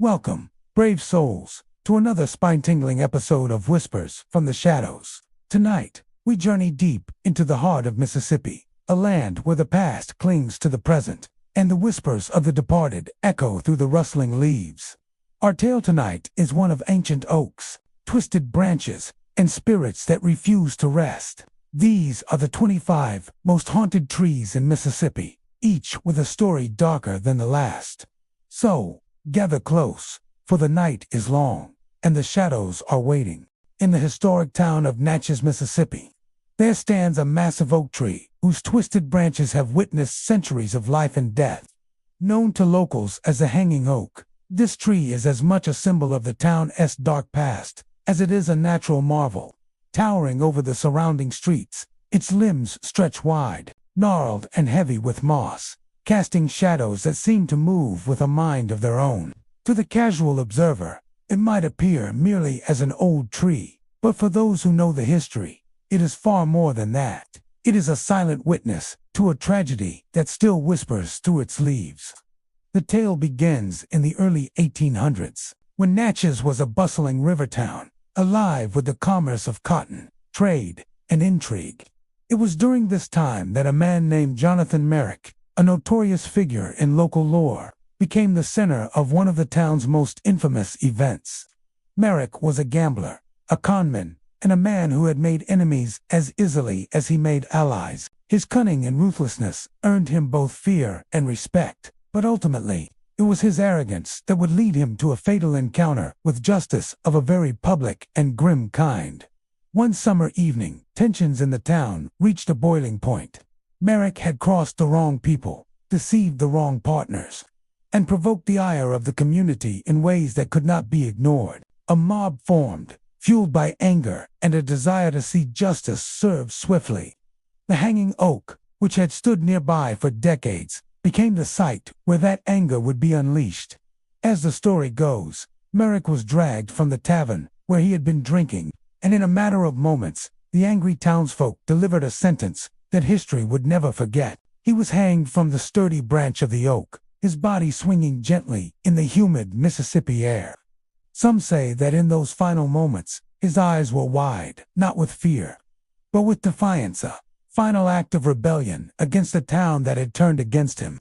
Welcome, brave souls, to another spine-tingling episode of Whispers from the Shadows. Tonight, we journey deep into the heart of Mississippi, a land where the past clings to the present, and the whispers of the departed echo through the rustling leaves. Our tale tonight is one of ancient oaks, twisted branches, and spirits that refuse to rest. These are the 25 most haunted trees in Mississippi, each with a story darker than the last. So, gather close, for the night is long, and the shadows are waiting. In the historic town of Natchez, Mississippi, there stands a massive oak tree whose twisted branches have witnessed centuries of life and death. Known to locals as the Hanging Oak, this tree is as much a symbol of the town's dark past as it is a natural marvel. Towering over the surrounding streets, its limbs stretch wide, gnarled and heavy with moss, casting shadows that seem to move with a mind of their own. To the casual observer, it might appear merely as an old tree, but for those who know the history, it is far more than that. It is a silent witness to a tragedy that still whispers through its leaves. The tale begins in the early 1800s, when Natchez was a bustling river town, alive with the commerce of cotton, trade, and intrigue. It was during this time that a man named Jonathan Merrick, a notorious figure in local lore, became the center of one of the town's most infamous events. Merrick was a gambler, a conman, and a man who had made enemies as easily as he made allies. His cunning and ruthlessness earned him both fear and respect, but ultimately, it was his arrogance that would lead him to a fatal encounter with justice of a very public and grim kind. One summer evening, tensions in the town reached a boiling point. Merrick had crossed the wrong people, deceived the wrong partners, and provoked the ire of the community in ways that could not be ignored. A mob formed, fueled by anger and a desire to see justice served swiftly. The Hanging Oak, which had stood nearby for decades, became the site where that anger would be unleashed. As the story goes, Merrick was dragged from the tavern where he had been drinking, and in a matter of moments, the angry townsfolk delivered a sentence that history would never forget. He was hanged from the sturdy branch of the oak, his body swinging gently in the humid Mississippi air. Some say that in those final moments, his eyes were wide, not with fear, but with defiance, a final act of rebellion against the town that had turned against him.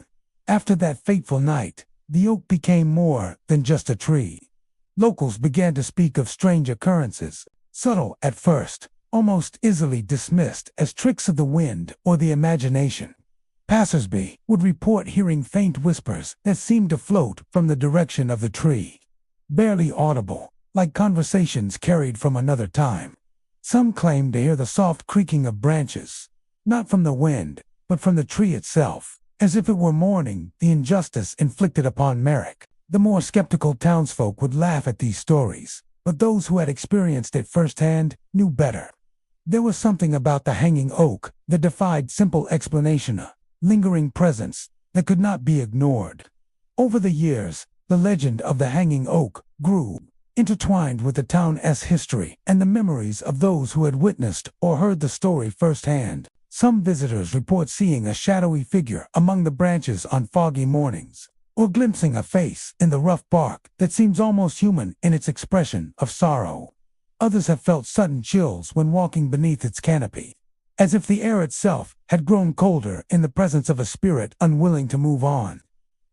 After that fateful night, the oak became more than just a tree. Locals began to speak of strange occurrences, subtle at first, almost easily dismissed as tricks of the wind or the imagination. Passersby would report hearing faint whispers that seemed to float from the direction of the tree, barely audible, like conversations carried from another time. Some claimed to hear the soft creaking of branches, not from the wind, but from the tree itself, as if it were mourning the injustice inflicted upon Merrick. The more skeptical townsfolk would laugh at these stories, but those who had experienced it firsthand knew better. There was something about the Hanging Oak that defied simple explanation, a lingering presence that could not be ignored. Over the years, the legend of the Hanging Oak grew, intertwined with the town's history and the memories of those who had witnessed or heard the story firsthand. Some visitors report seeing a shadowy figure among the branches on foggy mornings, or glimpsing a face in the rough bark that seems almost human in its expression of sorrow. Others have felt sudden chills when walking beneath its canopy, as if the air itself had grown colder in the presence of a spirit unwilling to move on.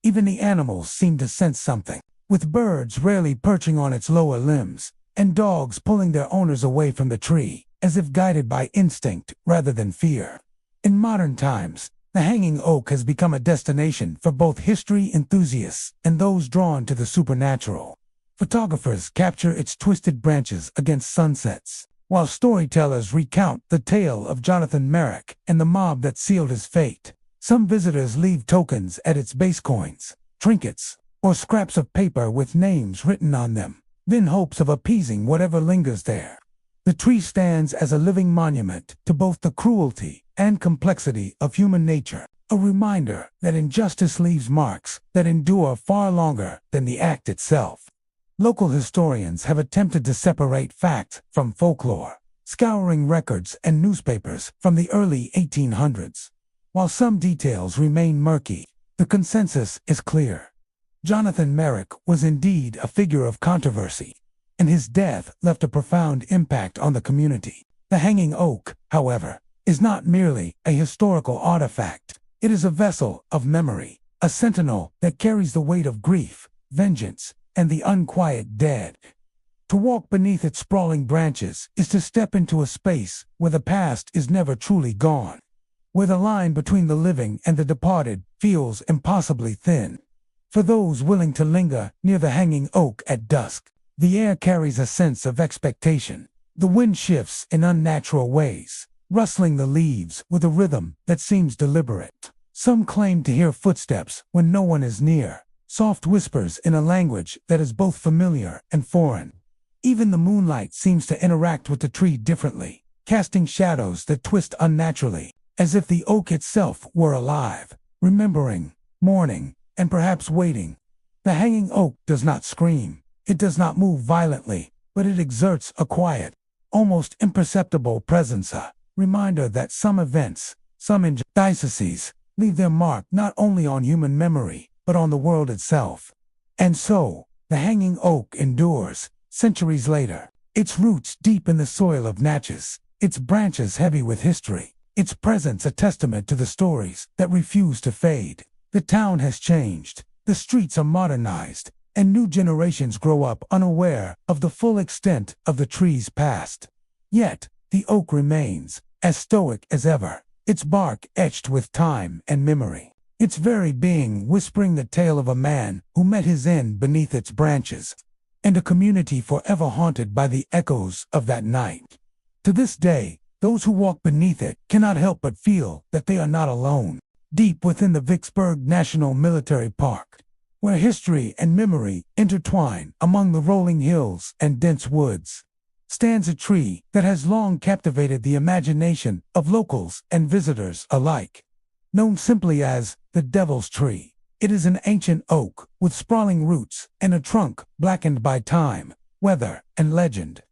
Even the animals seem to sense something, with birds rarely perching on its lower limbs, and dogs pulling their owners away from the tree, as if guided by instinct rather than fear. In modern times, the Hanging Oak has become a destination for both history enthusiasts and those drawn to the supernatural. Photographers capture its twisted branches against sunsets, while storytellers recount the tale of Jonathan Merrick and the mob that sealed his fate. Some visitors leave tokens at its base, coins, trinkets, or scraps of paper with names written on them, in hopes of appeasing whatever lingers there. The tree stands as a living monument to both the cruelty and complexity of human nature, a reminder that injustice leaves marks that endure far longer than the act itself. Local historians have attempted to separate fact from folklore, scouring records and newspapers from the early 1800s. While some details remain murky, the consensus is clear. Jonathan Merrick was indeed a figure of controversy, and his death left a profound impact on the community. The hanging oak, however, is not merely a historical artifact. It is a vessel of memory, a sentinel that carries the weight of grief, vengeance, and the unquiet dead. To walk beneath its sprawling branches is to step into a space where the past is never truly gone, where the line between the living and the departed feels impossibly thin. For those willing to linger near the hanging oak at dusk, the air carries a sense of expectation. The wind shifts in unnatural ways, rustling the leaves with a rhythm that seems deliberate. Some claim to hear footsteps when no one is near, soft whispers in a language that is both familiar and foreign. Even the moonlight seems to interact with the tree differently, casting shadows that twist unnaturally, as if the oak itself were alive, remembering, mourning, and perhaps waiting. The hanging oak does not scream. It does not move violently, but it exerts a quiet, almost imperceptible presence, a reminder that some events, some injustices, leave their mark not only on human memory, but on the world itself. And so, the hanging oak endures, centuries later, its roots deep in the soil of Natchez, its branches heavy with history, its presence a testament to the stories that refuse to fade. The town has changed, the streets are modernized, and new generations grow up unaware of the full extent of the tree's past. Yet, the oak remains, as stoic as ever, its bark etched with time and memory, its very being whispering the tale of a man who met his end beneath its branches, and a community forever haunted by the echoes of that night. To this day, those who walk beneath it cannot help but feel that they are not alone. Deep within the Vicksburg National Military Park, where history and memory intertwine among the rolling hills and dense woods, stands a tree that has long captivated the imagination of locals and visitors alike. Known simply as the Devil's Tree, it is an ancient oak with sprawling roots and a trunk blackened by time, weather, and legend.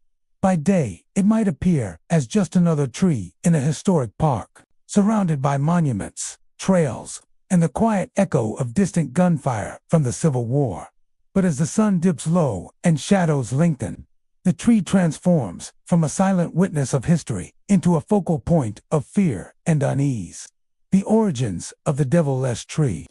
By day, it might appear as just another tree in a historic park, surrounded by monuments, trails, and the quiet echo of distant gunfire from the Civil War. But as the sun dips low and shadows lengthen, the tree transforms from a silent witness of history into a focal point of fear and unease. The origins of the Devil's Tree's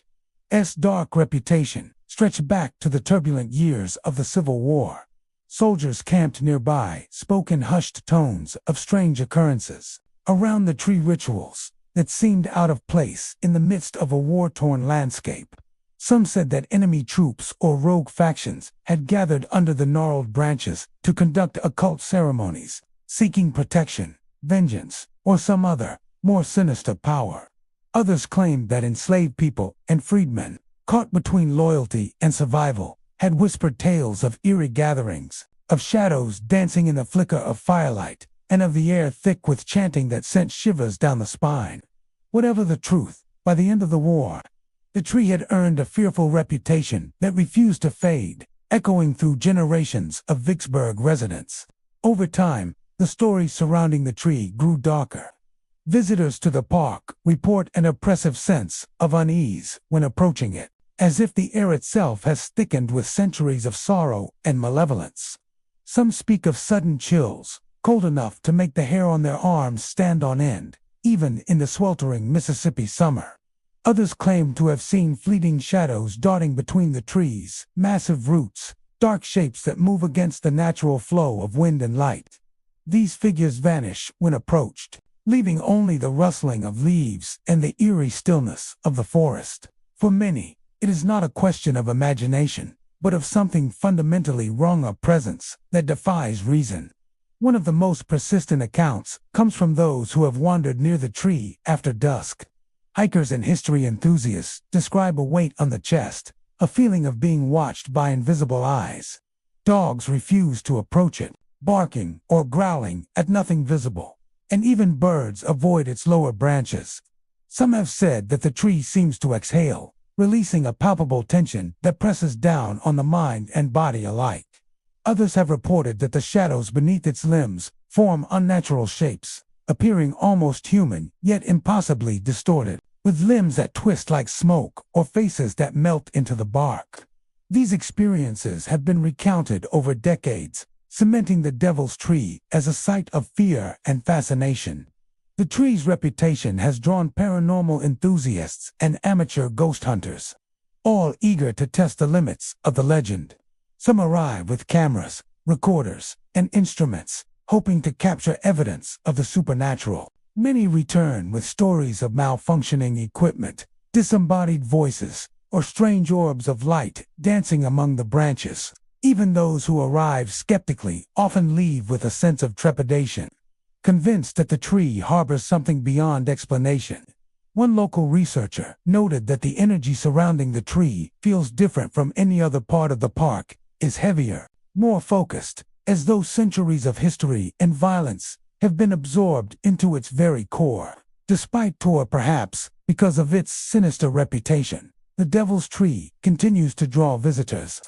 dark reputation stretch back to the turbulent years of the Civil War. Soldiers camped nearby spoke in hushed tones of strange occurrences around the tree, rituals that seemed out of place in the midst of a war-torn landscape. Some said that enemy troops or rogue factions had gathered under the gnarled branches to conduct occult ceremonies, seeking protection, vengeance, or some other, more sinister power. Others claimed that enslaved people and freedmen, caught between loyalty and survival, had whispered tales of eerie gatherings, of shadows dancing in the flicker of firelight, and of the air thick with chanting that sent shivers down the spine. Whatever the truth, by the end of the war, the tree had earned a fearful reputation that refused to fade, echoing through generations of Vicksburg residents. Over time, the stories surrounding the tree grew darker. Visitors to the park report an oppressive sense of unease when approaching it, as if the air itself has thickened with centuries of sorrow and malevolence. Some speak of sudden chills, cold enough to make the hair on their arms stand on end, even in the sweltering Mississippi summer. Others claim to have seen fleeting shadows darting between the trees, massive roots, dark shapes that move against the natural flow of wind and light. These figures vanish when approached, leaving only the rustling of leaves and the eerie stillness of the forest. For many, it is not a question of imagination, but of something fundamentally wrong, a presence that defies reason. One of the most persistent accounts comes from those who have wandered near the tree after dusk. Hikers and history enthusiasts describe a weight on the chest, a feeling of being watched by invisible eyes. Dogs refuse to approach it, barking or growling at nothing visible, and even birds avoid its lower branches. Some have said that the tree seems to exhale, releasing a palpable tension that presses down on the mind and body alike. Others have reported that the shadows beneath its limbs form unnatural shapes, appearing almost human yet impossibly distorted, with limbs that twist like smoke or faces that melt into the bark. These experiences have been recounted over decades, cementing the Devil's Tree as a site of fear and fascination. The tree's reputation has drawn paranormal enthusiasts and amateur ghost hunters, all eager to test the limits of the legend. Some arrive with cameras, recorders, and instruments, hoping to capture evidence of the supernatural. Many return with stories of malfunctioning equipment, disembodied voices, or strange orbs of light dancing among the branches. Even those who arrive skeptically often leave with a sense of trepidation, convinced that the tree harbors something beyond explanation. One local researcher noted that the energy surrounding the tree feels different from any other part of the park, is heavier, more focused, as though centuries of history and violence have been absorbed into its very core. Despite or perhaps because of its sinister reputation, the Devil's Tree continues to draw visitors.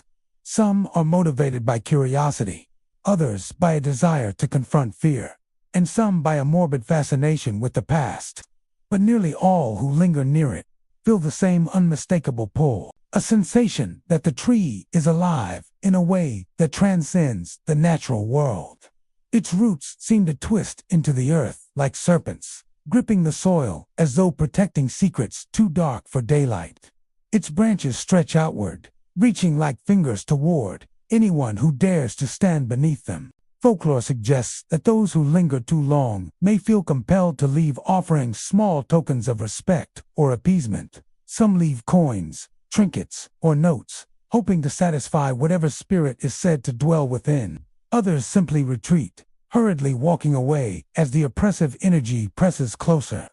Some are motivated by curiosity, others by a desire to confront fear, and some by a morbid fascination with the past. But nearly all who linger near it feel the same unmistakable pull, a sensation that the tree is alive in a way that transcends the natural world. Its roots seem to twist into the earth like serpents, gripping the soil as though protecting secrets too dark for daylight. Its branches stretch outward, reaching like fingers toward anyone who dares to stand beneath them. Folklore suggests that those who linger too long may feel compelled to leave, offering small tokens of respect or appeasement. Some leave coins, trinkets, or notes, hoping to satisfy whatever spirit is said to dwell within. Others simply retreat, hurriedly walking away as the oppressive energy presses closer.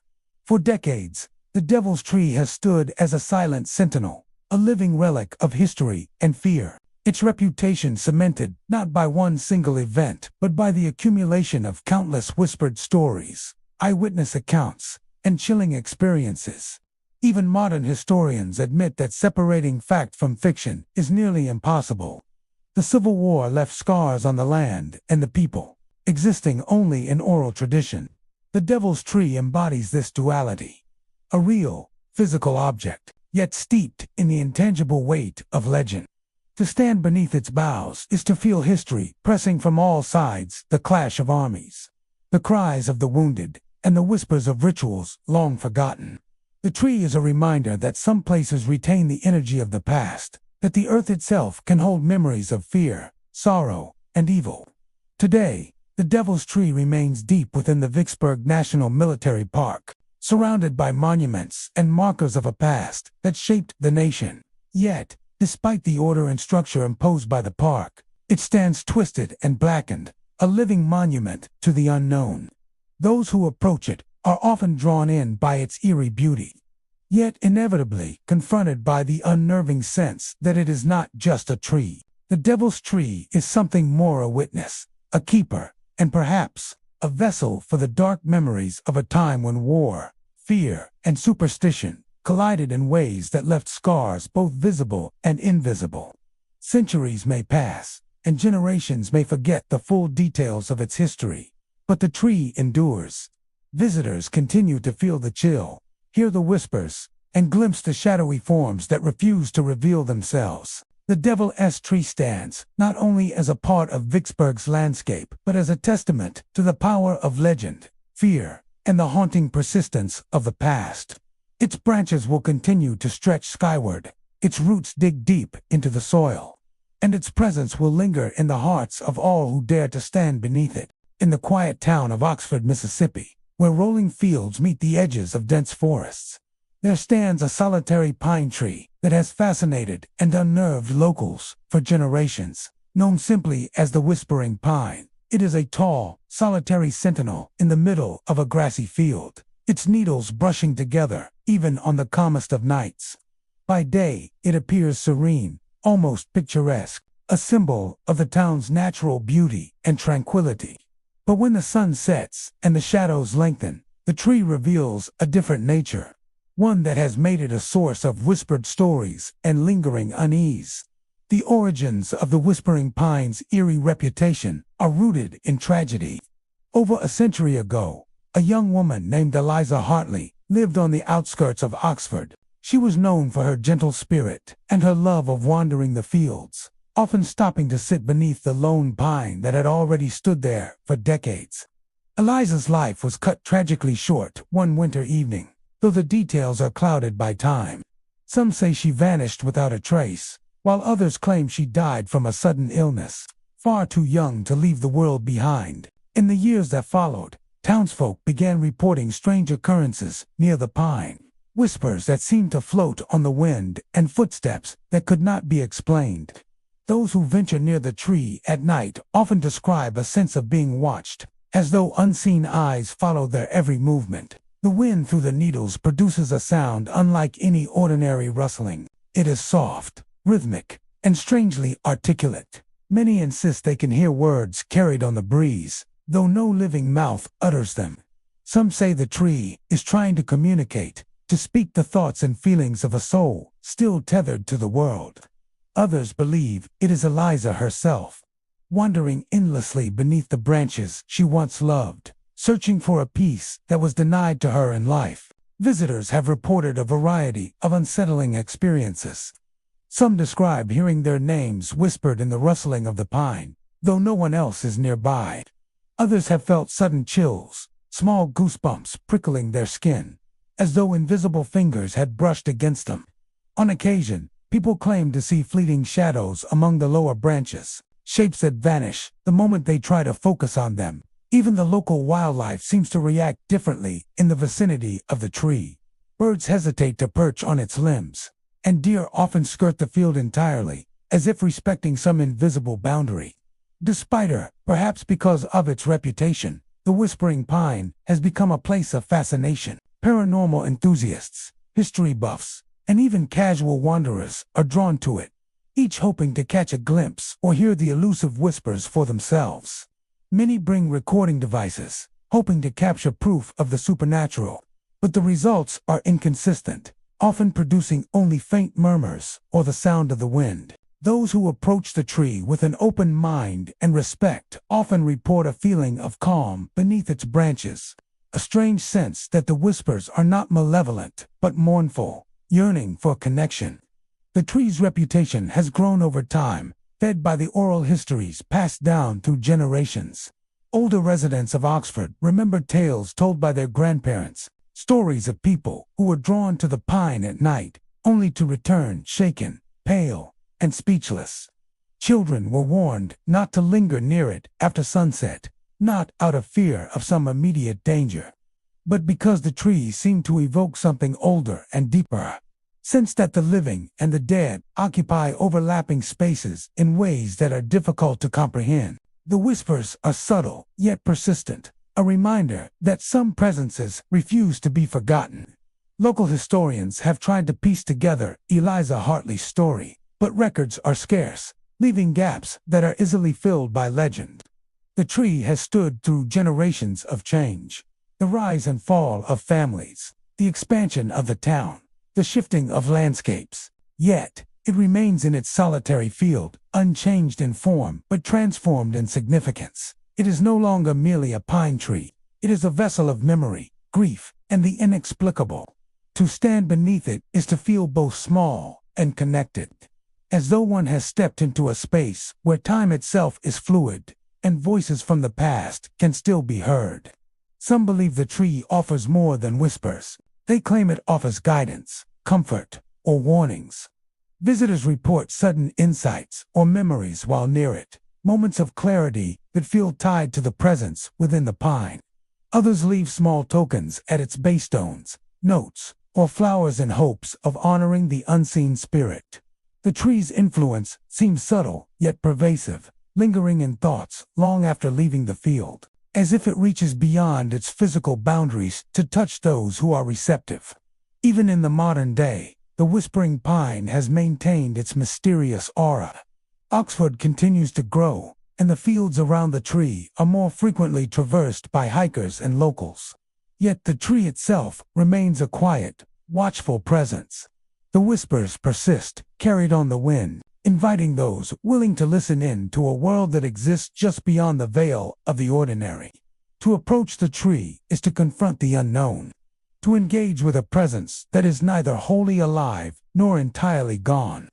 For decades, the Devil's Tree has stood as a silent sentinel, a living relic of history and fear. Its reputation cemented not by one single event, but by the accumulation of countless whispered stories, eyewitness accounts, and chilling experiences. Even modern historians admit that separating fact from fiction is nearly impossible. The Civil War left scars on the land and the people, existing only in oral tradition. The Devil's Tree embodies this duality. A real, physical object, yet steeped in the intangible weight of legend. To stand beneath its boughs is to feel history pressing from all sides, the clash of armies, the cries of the wounded, and the whispers of rituals long forgotten. The tree is a reminder that some places retain the energy of the past, that the earth itself can hold memories of fear, sorrow, and evil. Today, the Devil's Tree remains deep within the Vicksburg National Military Park, surrounded by monuments and markers of a past that shaped the nation. Yet, despite the order and structure imposed by the park, it stands twisted and blackened, a living monument to the unknown. Those who approach it are often drawn in by its eerie beauty, yet inevitably confronted by the unnerving sense that it is not just a tree. The Devil's Tree is something more: a witness, a keeper, and perhaps a vessel for the dark memories of a time when war, fear, and superstition collided in ways that left scars both visible and invisible. Centuries may pass, and generations may forget the full details of its history, but the tree endures. Visitors continue to feel the chill, hear the whispers, and glimpse the shadowy forms that refuse to reveal themselves. The Devil's Tree stands not only as a part of Vicksburg's landscape, but as a testament to the power of legend, fear, and the haunting persistence of the past. Its branches will continue to stretch skyward, its roots dig deep into the soil, and its presence will linger in the hearts of all who dare to stand beneath it. In the quiet town of Oxford, Mississippi, where rolling fields meet the edges of dense forests, there stands a solitary pine tree that has fascinated and unnerved locals for generations. Known simply as the Whispering Pine, it is a tall, solitary sentinel in the middle of a grassy field, its needles brushing together even on the calmest of nights. By day, it appears serene, almost picturesque, a symbol of the town's natural beauty and tranquility. But when the sun sets and the shadows lengthen, the tree reveals a different nature, one that has made it a source of whispered stories and lingering unease. The origins of the Whispering Pine's eerie reputation are rooted in tragedy. Over a century ago, a young woman named Eliza Hartley lived on the outskirts of Oxford. She was known for her gentle spirit and her love of wandering the fields, often stopping to sit beneath the lone pine that had already stood there for decades. Eliza's life was cut tragically short one winter evening, though the details are clouded by time. Some say she vanished without a trace, while others claim she died from a sudden illness, far too young to leave the world behind. In the years that followed, townsfolk began reporting strange occurrences near the pine, whispers that seemed to float on the wind and footsteps that could not be explained. Those who venture near the tree at night often describe a sense of being watched, as though unseen eyes follow their every movement. The wind through the needles produces a sound unlike any ordinary rustling. It is soft, rhythmic, and strangely articulate. Many insist they can hear words carried on the breeze, though no living mouth utters them. Some say the tree is trying to communicate, to speak the thoughts and feelings of a soul still tethered to the world. Others believe it is Eliza herself, wandering endlessly beneath the branches she once loved, searching for a peace that was denied to her in life. Visitors have reported a variety of unsettling experiences. Some describe hearing their names whispered in the rustling of the pine, though no one else is nearby. Others have felt sudden chills, small goosebumps prickling their skin, as though invisible fingers had brushed against them. On occasion, people claim to see fleeting shadows among the lower branches, shapes that vanish the moment they try to focus on them. Even the local wildlife seems to react differently in the vicinity of the tree. Birds hesitate to perch on its limbs, and deer often skirt the field entirely, as if respecting some invisible boundary. Despite her, perhaps because of its reputation, the Whispering Pine has become a place of fascination. Paranormal enthusiasts, history buffs, and even casual wanderers are drawn to it, each hoping to catch a glimpse or hear the elusive whispers for themselves. Many bring recording devices, hoping to capture proof of the supernatural, but the results are inconsistent, often producing only faint murmurs or the sound of the wind. Those who approach the tree with an open mind and respect often report a feeling of calm beneath its branches, a strange sense that the whispers are not malevolent but mournful, yearning for connection. The tree's reputation has grown over time, fed by the oral histories passed down through generations. Older residents of Oxford remember tales told by their grandparents, stories of people who were drawn to the pine at night, only to return shaken, pale, and speechless. Children were warned not to linger near it after sunset, not out of fear of some immediate danger, but because the tree seemed to evoke something older and deeper. Since that the living and the dead occupy overlapping spaces in ways that are difficult to comprehend, the whispers are subtle yet persistent, a reminder that some presences refuse to be forgotten. Local historians have tried to piece together Eliza Hartley's story, but records are scarce, leaving gaps that are easily filled by legend. The tree has stood through generations of change, the rise and fall of families, the expansion of the town, the shifting of landscapes. Yet, it remains in its solitary field, unchanged in form but transformed in significance. It is no longer merely a pine tree. It is a vessel of memory, grief, and the inexplicable. To stand beneath it is to feel both small and connected, as though one has stepped into a space where time itself is fluid, and voices from the past can still be heard. Some believe the tree offers more than whispers. They claim it offers guidance, comfort, or warnings. Visitors report sudden insights or memories while near it, moments of clarity that feel tied to the presence within the pine. Others leave small tokens at its base stones, notes, or flowers in hopes of honoring the unseen spirit. The tree's influence seems subtle yet pervasive, lingering in thoughts long after leaving the field, as if it reaches beyond its physical boundaries to touch those who are receptive. Even in the modern day, the Whispering Pine has maintained its mysterious aura. Oxford continues to grow, and the fields around the tree are more frequently traversed by hikers and locals. Yet the tree itself remains a quiet, watchful presence. The whispers persist, carried on the wind, inviting those willing to listen in to a world that exists just beyond the veil of the ordinary. To approach the tree is to confront the unknown, to engage with a presence that is neither wholly alive nor entirely gone.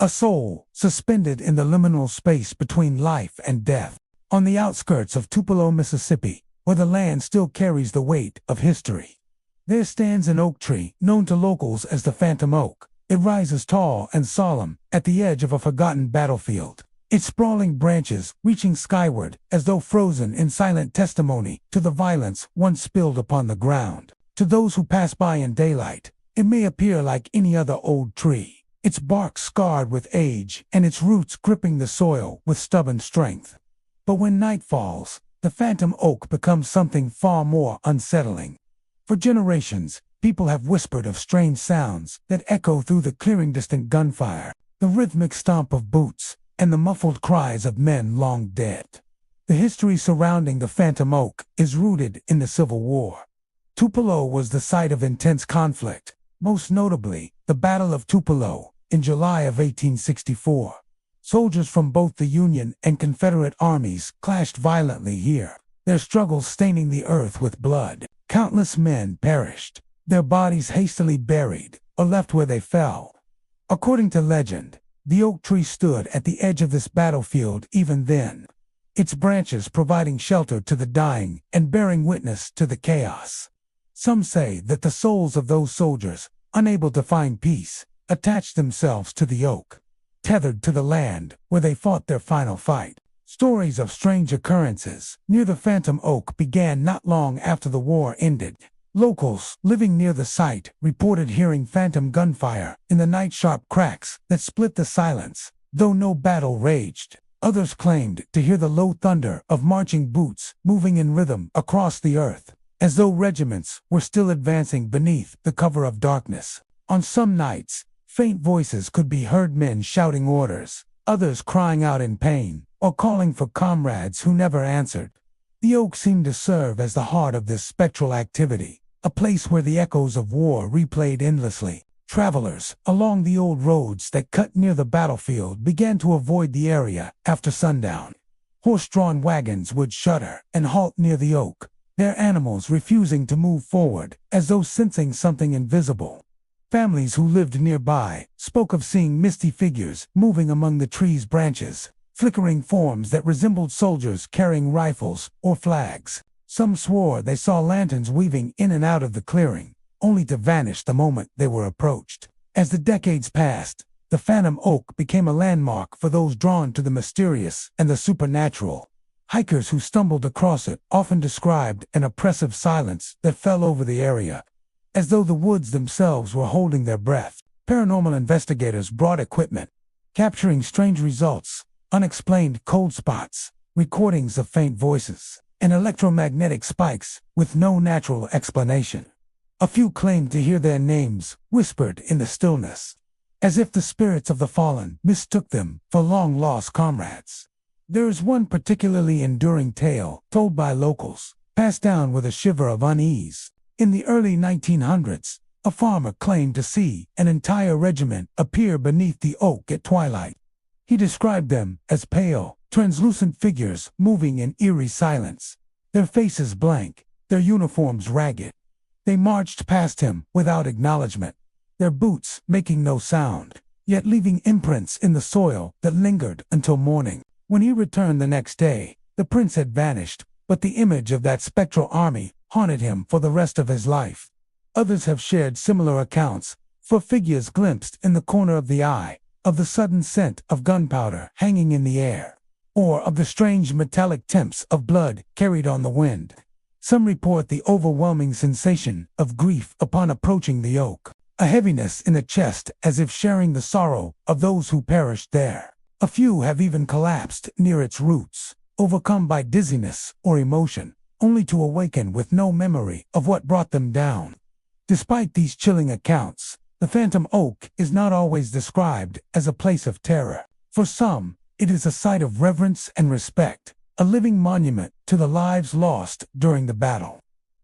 A soul suspended in the liminal space between life and death. On the outskirts of Tupelo, Mississippi, where the land still carries the weight of history, there stands an oak tree known to locals as the Phantom Oak. It rises tall and solemn at the edge of a forgotten battlefield, its sprawling branches reaching skyward as though frozen in silent testimony to the violence once spilled upon the ground. To those who pass by in daylight, it may appear like any other old tree, its bark scarred with age and its roots gripping the soil with stubborn strength. But when night falls, the Phantom Oak becomes something far more unsettling. For generations, people have whispered of strange sounds that echo through the clearing, distant gunfire, the rhythmic stomp of boots, and the muffled cries of men long dead. The history surrounding the Phantom Oak is rooted in the Civil War. Tupelo was the site of intense conflict, most notably the Battle of Tupelo in July of 1864. Soldiers from both the Union and Confederate armies clashed violently here, their struggles staining the earth with blood. Countless men perished, their bodies hastily buried or left where they fell. According to legend, the oak tree stood at the edge of this battlefield even then, its branches providing shelter to the dying and bearing witness to the chaos. Some say that the souls of those soldiers, unable to find peace, attached themselves to the oak, tethered to the land where they fought their final fight. Stories of strange occurrences near the Phantom Oak began not long after the war ended. Locals living near the site reported hearing phantom gunfire in the night, sharp cracks that split the silence, though no battle raged. Others claimed to hear the low thunder of marching boots moving in rhythm across the earth, as though regiments were still advancing beneath the cover of darkness. On some nights, faint voices could be heard, men shouting orders, others crying out in pain, or calling for comrades who never answered. The oak seemed to serve as the heart of this spectral activity, a place where the echoes of war replayed endlessly. Travelers along the old roads that cut near the battlefield began to avoid the area after sundown. Horse-drawn wagons would shudder and halt near the oak, their animals refusing to move forward, as though sensing something invisible. Families who lived nearby spoke of seeing misty figures moving among the tree's branches, flickering forms that resembled soldiers carrying rifles or flags. Some swore they saw lanterns weaving in and out of the clearing, only to vanish the moment they were approached. As the decades passed, the Phantom Oak became a landmark for those drawn to the mysterious and the supernatural. Hikers who stumbled across it often described an oppressive silence that fell over the area, as though the woods themselves were holding their breath. Paranormal investigators brought equipment, capturing strange results, unexplained cold spots, recordings of faint voices, and electromagnetic spikes with no natural explanation. A few claimed to hear their names whispered in the stillness, as if the spirits of the fallen mistook them for long-lost comrades. There is one particularly enduring tale told by locals, passed down with a shiver of unease. In the early 1900s, a farmer claimed to see an entire regiment appear beneath the oak at twilight. He described them as pale, translucent figures moving in eerie silence, their faces blank, their uniforms ragged. They marched past him without acknowledgement, their boots making no sound, yet leaving imprints in the soil that lingered until morning. When he returned the next day, the prince had vanished, but the image of that spectral army haunted him for the rest of his life. Others have shared similar accounts, for figures glimpsed in the corner of the eye, of the sudden scent of gunpowder hanging in the air, or of the strange metallic temps of blood carried on the wind. Some report the overwhelming sensation of grief upon approaching the oak, a heaviness in the chest as if sharing the sorrow of those who perished there. A few have even collapsed near its roots, overcome by dizziness or emotion, only to awaken with no memory of what brought them down. Despite these chilling accounts, the Phantom Oak is not always described as a place of terror. For some, it is a site of reverence and respect, a living monument to the lives lost during the battle.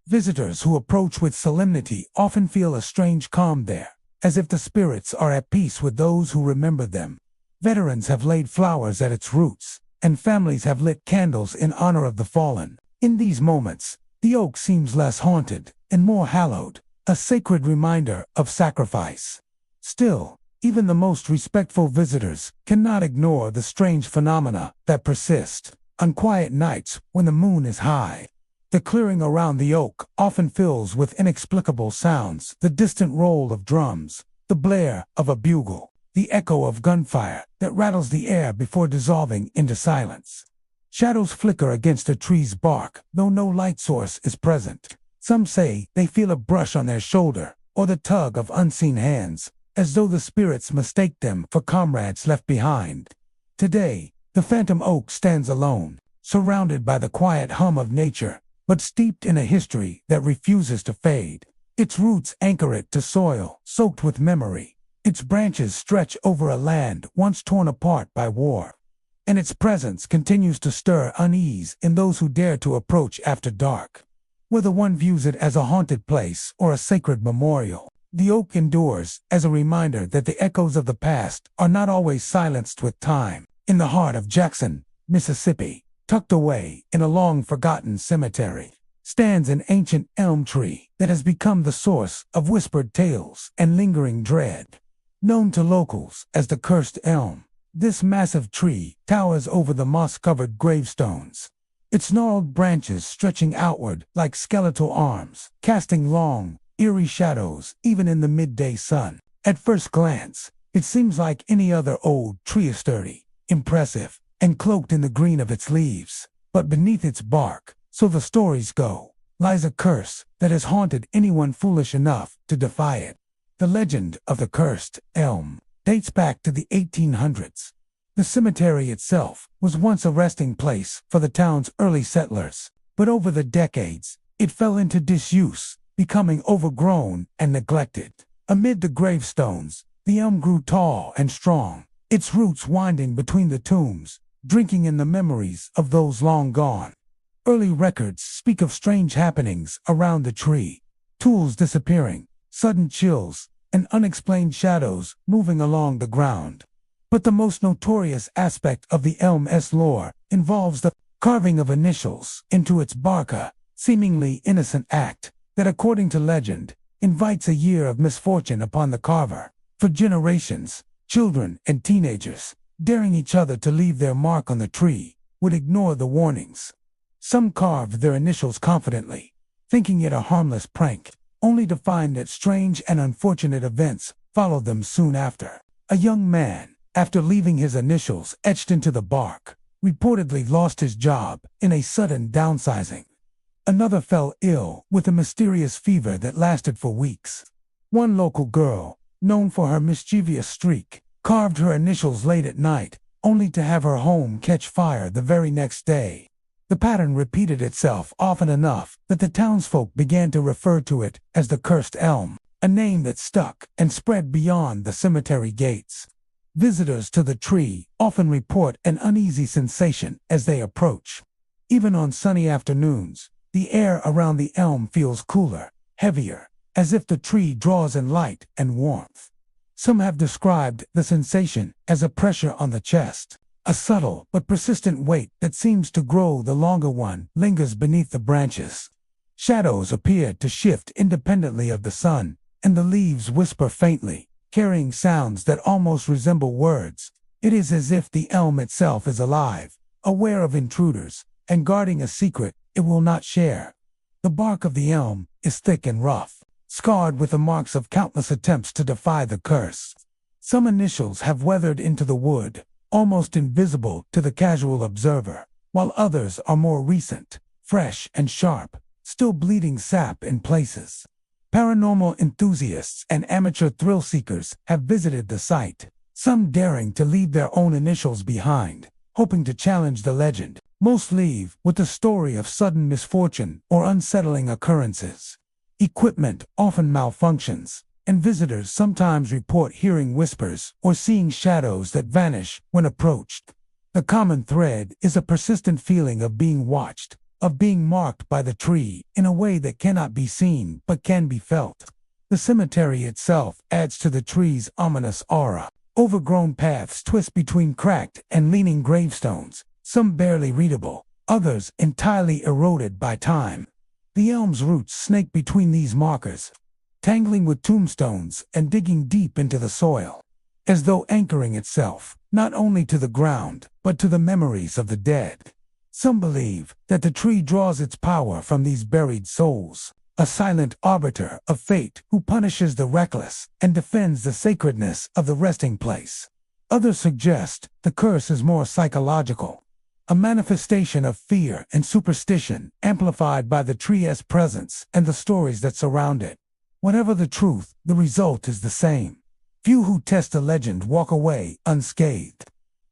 Visitors who approach with solemnity often feel a strange calm there, as if the spirits are at peace with those who remember them. Veterans have laid flowers at its roots, and families have lit candles in honor of the fallen. In these moments, the oak seems less haunted and more hallowed, a sacred reminder of sacrifice. Still, even the most respectful visitors cannot ignore the strange phenomena that persist. On quiet nights when the moon is high, the clearing around the oak often fills with inexplicable sounds: the distant roll of drums, the blare of a bugle, the echo of gunfire that rattles the air before dissolving into silence. Shadows flicker against a tree's bark, though no light source is present. Some say they feel a brush on their shoulder, or the tug of unseen hands, as though the spirits mistake them for comrades left behind. Today, the phantom oak stands alone, surrounded by the quiet hum of nature, but steeped in a history that refuses to fade. Its roots anchor it to soil soaked with memory. Its branches stretch over a land once torn apart by war, and its presence continues to stir unease in those who dare to approach after dark. Whether one views it as a haunted place or a sacred memorial, the oak endures as a reminder that the echoes of the past are not always silenced with time. In the heart of Jackson, Mississippi, tucked away in a long-forgotten cemetery, stands an ancient elm tree that has become the source of whispered tales and lingering dread. Known to locals as the cursed elm, this massive tree towers over the moss-covered gravestones, its gnarled branches stretching outward like skeletal arms, casting long, eerie shadows even in the midday sun. At first glance, it seems like any other old tree, sturdy, impressive, and cloaked in the green of its leaves. But beneath its bark, so the stories go, lies a curse that has haunted anyone foolish enough to defy it. The legend of the cursed elm dates back to the 1800s. The cemetery itself was once a resting place for the town's early settlers, but over the decades, it fell into disuse, becoming overgrown and neglected. Amid the gravestones, the elm grew tall and strong, its roots winding between the tombs, drinking in the memories of those long gone. Early records speak of strange happenings around the tree: tools disappearing, sudden chills, and unexplained shadows moving along the ground. But the most notorious aspect of the elm's lore involves the carving of initials into its bark, a seemingly innocent act that, according to legend, invites a year of misfortune upon the carver. For generations, children and teenagers, daring each other to leave their mark on the tree, would ignore the warnings. Some carved their initials confidently, thinking it a harmless prank, only to find that strange and unfortunate events followed them soon after. A young man, after leaving his initials etched into the bark, reportedly lost his job in a sudden downsizing. Another fell ill with a mysterious fever that lasted for weeks. One local girl, known for her mischievous streak, carved her initials late at night, only to have her home catch fire the very next day. The pattern repeated itself often enough that the townsfolk began to refer to it as the cursed elm, a name that stuck and spread beyond the cemetery gates. Visitors to the tree often report an uneasy sensation as they approach. Even on sunny afternoons, the air around the elm feels cooler, heavier, as if the tree draws in light and warmth. Some have described the sensation as a pressure on the chest, a subtle but persistent weight that seems to grow the longer one lingers beneath the branches. Shadows appear to shift independently of the sun, and the leaves whisper faintly, carrying sounds that almost resemble words. It is as if the elm itself is alive, aware of intruders, and guarding a secret it will not share. The bark of the elm is thick and rough, scarred with the marks of countless attempts to defy the curse. Some initials have weathered into the wood, almost invisible to the casual observer, while others are more recent, fresh and sharp, still bleeding sap in places. Paranormal enthusiasts and amateur thrill seekers have visited the site, some daring to leave their own initials behind, hoping to challenge the legend. Most leave with the story of sudden misfortune or unsettling occurrences. Equipment often malfunctions, and visitors sometimes report hearing whispers or seeing shadows that vanish when approached. The common thread is a persistent feeling of being watched, of being marked by the tree in a way that cannot be seen but can be felt. The cemetery itself adds to the tree's ominous aura. Overgrown paths twist between cracked and leaning gravestones, some barely readable, others entirely eroded by time. The elm's roots snake between these markers, tangling with tombstones and digging deep into the soil, as though anchoring itself not only to the ground, but to the memories of the dead. Some believe that the tree draws its power from these buried souls, a silent arbiter of fate who punishes the reckless and defends the sacredness of the resting place. Others suggest the curse is more psychological, a manifestation of fear and superstition amplified by the tree's presence and the stories that surround it. Whatever the truth, the result is the same. Few who test the legend walk away unscathed.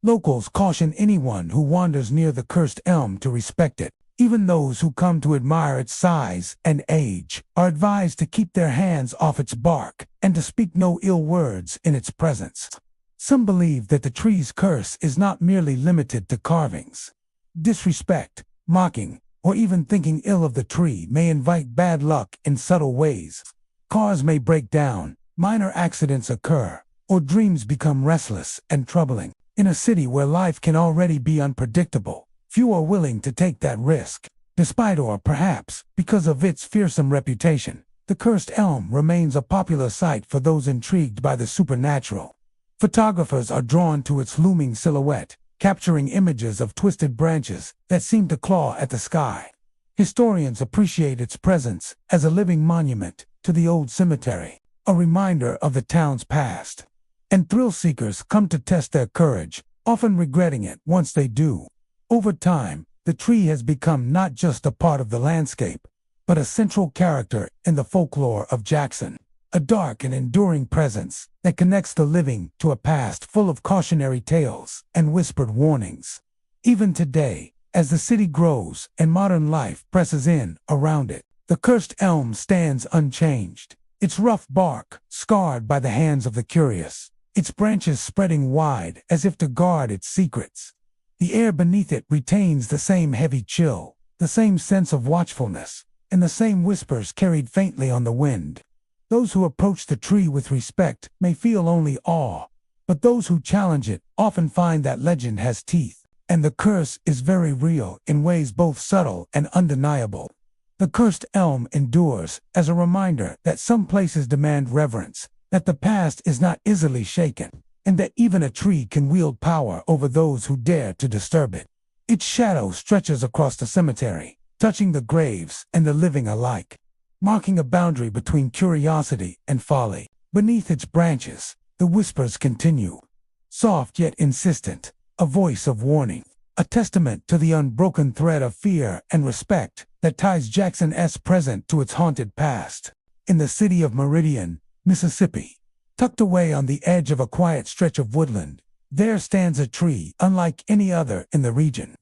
Locals caution anyone who wanders near the cursed elm to respect it. Even those who come to admire its size and age are advised to keep their hands off its bark and to speak no ill words in its presence. Some believe that the tree's curse is not merely limited to carvings. Disrespect, mocking, or even thinking ill of the tree may invite bad luck in subtle ways. Cars may break down, minor accidents occur, or dreams become restless and troubling. In a city where life can already be unpredictable, few are willing to take that risk. Despite or perhaps because of its fearsome reputation, the cursed elm remains a popular sight for those intrigued by the supernatural. Photographers are drawn to its looming silhouette, capturing images of twisted branches that seem to claw at the sky. Historians appreciate its presence as a living monument to the old cemetery, a reminder of the town's past. And thrill seekers come to test their courage, often regretting it once they do. Over time, the tree has become not just a part of the landscape, but a central character in the folklore of Jackson, a dark and enduring presence that connects the living to a past full of cautionary tales and whispered warnings. Even today, as the city grows and modern life presses in around it, the cursed elm stands unchanged, its rough bark scarred by the hands of the curious, its branches spreading wide as if to guard its secrets. The air beneath it retains the same heavy chill, the same sense of watchfulness, and the same whispers carried faintly on the wind. Those who approach the tree with respect may feel only awe, but those who challenge it often find that legend has teeth, and the curse is very real in ways both subtle and undeniable. The cursed elm endures as a reminder that some places demand reverence, that the past is not easily shaken, and that even a tree can wield power over those who dare to disturb it. Its shadow stretches across the cemetery, touching the graves and the living alike, marking a boundary between curiosity and folly. Beneath its branches, the whispers continue, soft yet insistent, a voice of warning, a testament to the unbroken thread of fear and respect that ties Jackson's present to its haunted past. In the city of Meridian, Mississippi, tucked away on the edge of a quiet stretch of woodland, there stands a tree unlike any other in the region.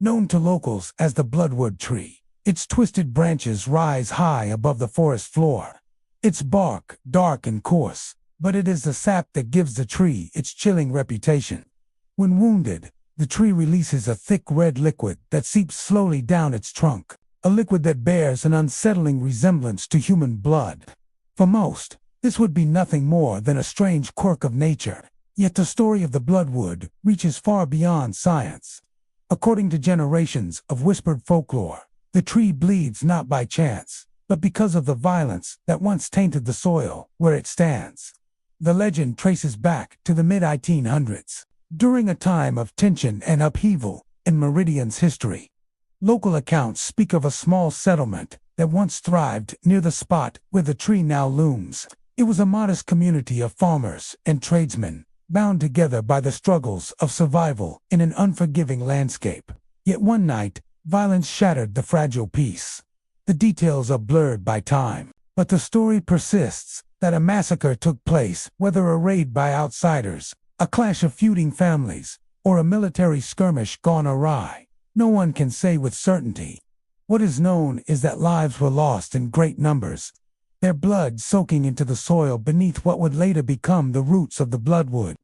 Known to locals as the bloodwood tree, its twisted branches rise high above the forest floor. Its bark, dark and coarse, but it is the sap that gives the tree its chilling reputation. When wounded, the tree releases a thick red liquid that seeps slowly down its trunk, a liquid that bears an unsettling resemblance to human blood. For most, this would be nothing more than a strange quirk of nature, yet the story of the bloodwood reaches far beyond science. According to generations of whispered folklore, the tree bleeds not by chance, but because of the violence that once tainted the soil where it stands. The legend traces back to the mid-1800s, during a time of tension and upheaval in Meridian's history. Local accounts speak of a small settlement that once thrived near the spot where the tree now looms. It was a modest community of farmers and tradesmen, bound together by the struggles of survival in an unforgiving landscape. Yet one night, violence shattered the fragile peace. The details are blurred by time, but the story persists that a massacre took place, whether a raid by outsiders, a clash of feuding families, or a military skirmish gone awry. No one can say with certainty. What is known is that lives were lost in great numbers, their blood soaking into the soil beneath what would later become the roots of the bloodwood.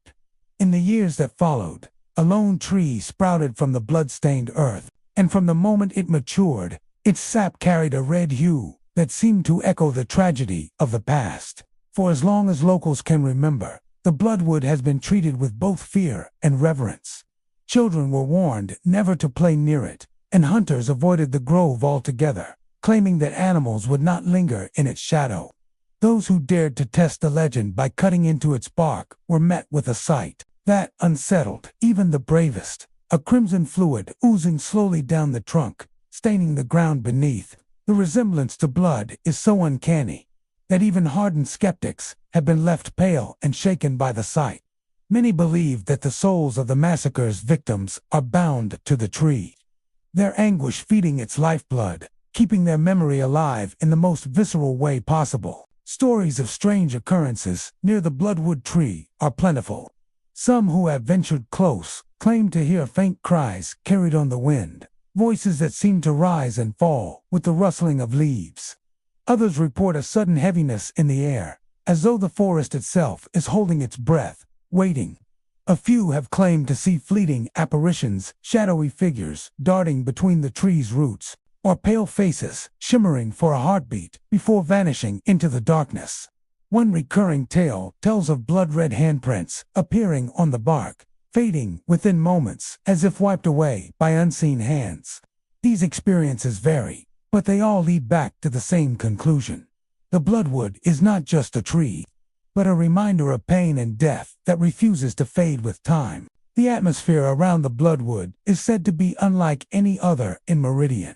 In the years that followed, a lone tree sprouted from the blood-stained earth, and from the moment it matured, its sap carried a red hue that seemed to echo the tragedy of the past. For as long as locals can remember, the bloodwood has been treated with both fear and reverence. Children were warned never to play near it, and hunters avoided the grove altogether, claiming that animals would not linger in its shadow. Those who dared to test the legend by cutting into its bark were met with a sight that unsettled even the bravest. A crimson fluid oozing slowly down the trunk, staining the ground beneath. The resemblance to blood is so uncanny that even hardened skeptics have been left pale and shaken by the sight. Many believe that the souls of the massacre's victims are bound to the tree, their anguish feeding its lifeblood, keeping their memory alive in the most visceral way possible. Stories of strange occurrences near the bloodwood tree are plentiful. Some who have ventured close claim to hear faint cries carried on the wind, voices that seem to rise and fall with the rustling of leaves. Others report a sudden heaviness in the air, as though the forest itself is holding its breath, waiting. A few have claimed to see fleeting apparitions, shadowy figures darting between the tree's roots, or pale faces shimmering for a heartbeat before vanishing into the darkness. One recurring tale tells of blood-red handprints appearing on the bark, fading within moments as if wiped away by unseen hands. These experiences vary, but they all lead back to the same conclusion. The bloodwood is not just a tree, but a reminder of pain and death that refuses to fade with time. The atmosphere around the bloodwood is said to be unlike any other in Meridian.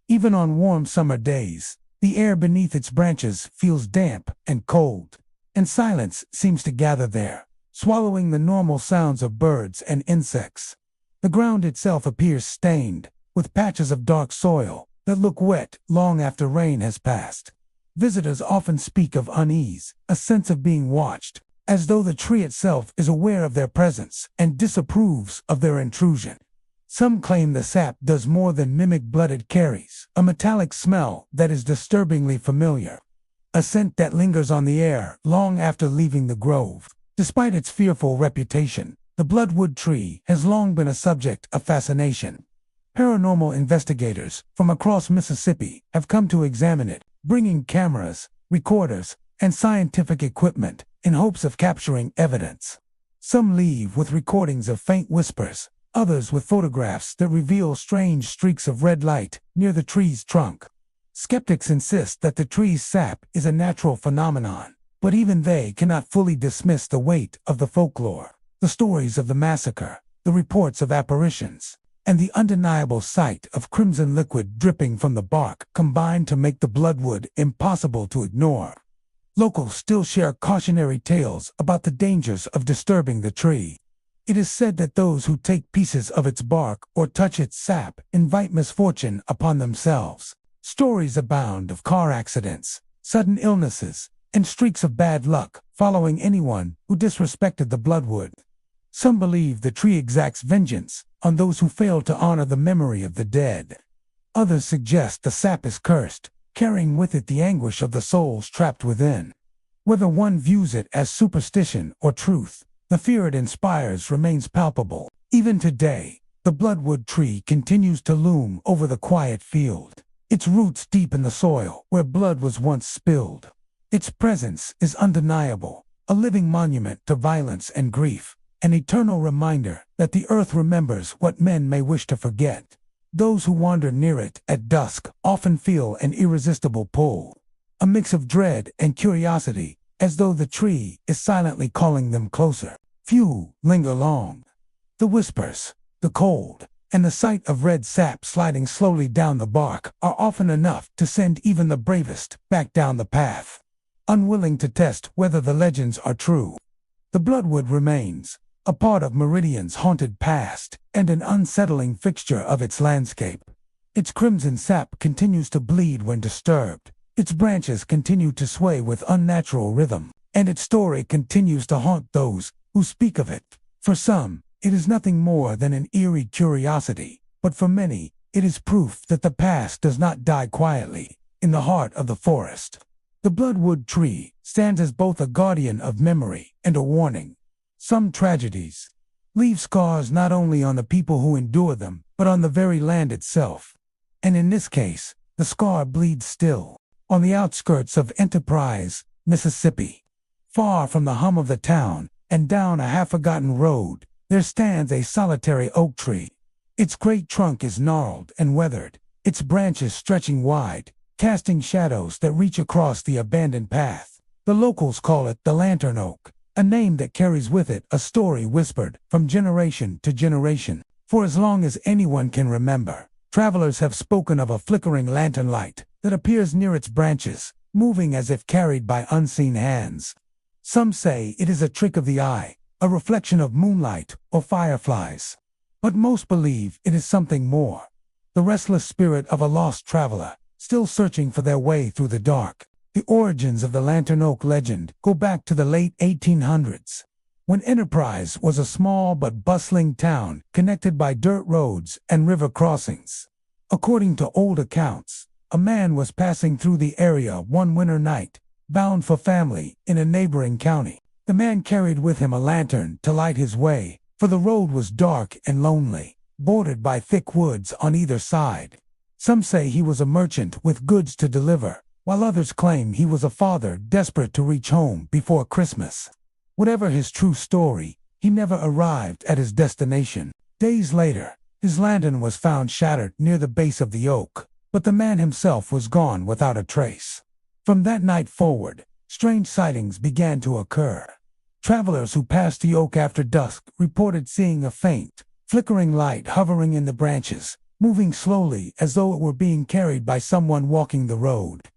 Even on warm summer days, the air beneath its branches feels damp and cold, and silence seems to gather there, swallowing the normal sounds of birds and insects. The ground itself appears stained, with patches of dark soil that look wet long after rain has passed. Visitors often speak of unease, a sense of being watched, as though the tree itself is aware of their presence and disapproves of their intrusion. Some claim the sap does more than mimic blood, it carries a metallic smell that is disturbingly familiar, a scent that lingers on the air long after leaving the grove. Despite its fearful reputation, the bloodwood tree has long been a subject of fascination. Paranormal investigators from across Mississippi have come to examine it, bringing cameras, recorders, and scientific equipment in hopes of capturing evidence. Some leave with recordings of faint whispers, others with photographs that reveal strange streaks of red light near the tree's trunk. Skeptics insist that the tree's sap is a natural phenomenon, but even they cannot fully dismiss the weight of the folklore, the stories of the massacre, the reports of apparitions, and the undeniable sight of crimson liquid dripping from the bark combine to make the bloodwood impossible to ignore. Locals still share cautionary tales about the dangers of disturbing the tree. It is said that those who take pieces of its bark or touch its sap invite misfortune upon themselves. Stories abound of car accidents, sudden illnesses, and streaks of bad luck following anyone who disrespected the bloodwood. Some believe the tree exacts vengeance on those who fail to honor the memory of the dead. Others suggest the sap is cursed, carrying with it the anguish of the souls trapped within. Whether one views it as superstition or truth, the fear it inspires remains palpable. Even today, the bloodwood tree continues to loom over the quiet field, its roots deep in the soil where blood was once spilled. Its presence is undeniable, a living monument to violence and grief, an eternal reminder that the earth remembers what men may wish to forget. Those who wander near it at dusk often feel an irresistible pull, a mix of dread and curiosity, as though the tree is silently calling them closer. Few linger long. The whispers, the cold, and the sight of red sap sliding slowly down the bark are often enough to send even the bravest back down the path, unwilling to test whether the legends are true. The bloodwood remains a part of Meridian's haunted past and an unsettling fixture of its landscape. Its crimson sap continues to bleed when disturbed, its branches continue to sway with unnatural rhythm, and its story continues to haunt those who speak of it. For some, it is nothing more than an eerie curiosity, but for many, it is proof that the past does not die quietly in the heart of the forest. The bloodwood tree stands as both a guardian of memory and a warning. Some tragedies leave scars not only on the people who endure them, but on the very land itself. And in this case, the scar bleeds still. On the outskirts of Enterprise, Mississippi, far from the hum of the town, and down a half-forgotten road, there stands a solitary oak tree. Its great trunk is gnarled and weathered, its branches stretching wide, casting shadows that reach across the abandoned path. The locals call it the lantern oak, a name that carries with it a story whispered from generation to generation. For as long as anyone can remember, travelers have spoken of a flickering lantern light that appears near its branches, moving as if carried by unseen hands. Some say it is a trick of the eye, a reflection of moonlight or fireflies. But most believe it is something more, the restless spirit of a lost traveler, still searching for their way through the dark. The origins of the lantern oak legend go back to the late 1800s, when Enterprise was a small but bustling town connected by dirt roads and river crossings. According to old accounts, a man was passing through the area one winter night, bound for family in a neighboring county. The man carried with him a lantern to light his way, for the road was dark and lonely, bordered by thick woods on either side. Some say he was a merchant with goods to deliver, while others claim he was a father desperate to reach home before Christmas. Whatever his true story, he never arrived at his destination. Days later, his lantern was found shattered near the base of the oak, but the man himself was gone without a trace. From that night forward, strange sightings began to occur. Travelers who passed the oak after dusk reported seeing a faint, flickering light hovering in the branches, moving slowly as though it were being carried by someone walking the road.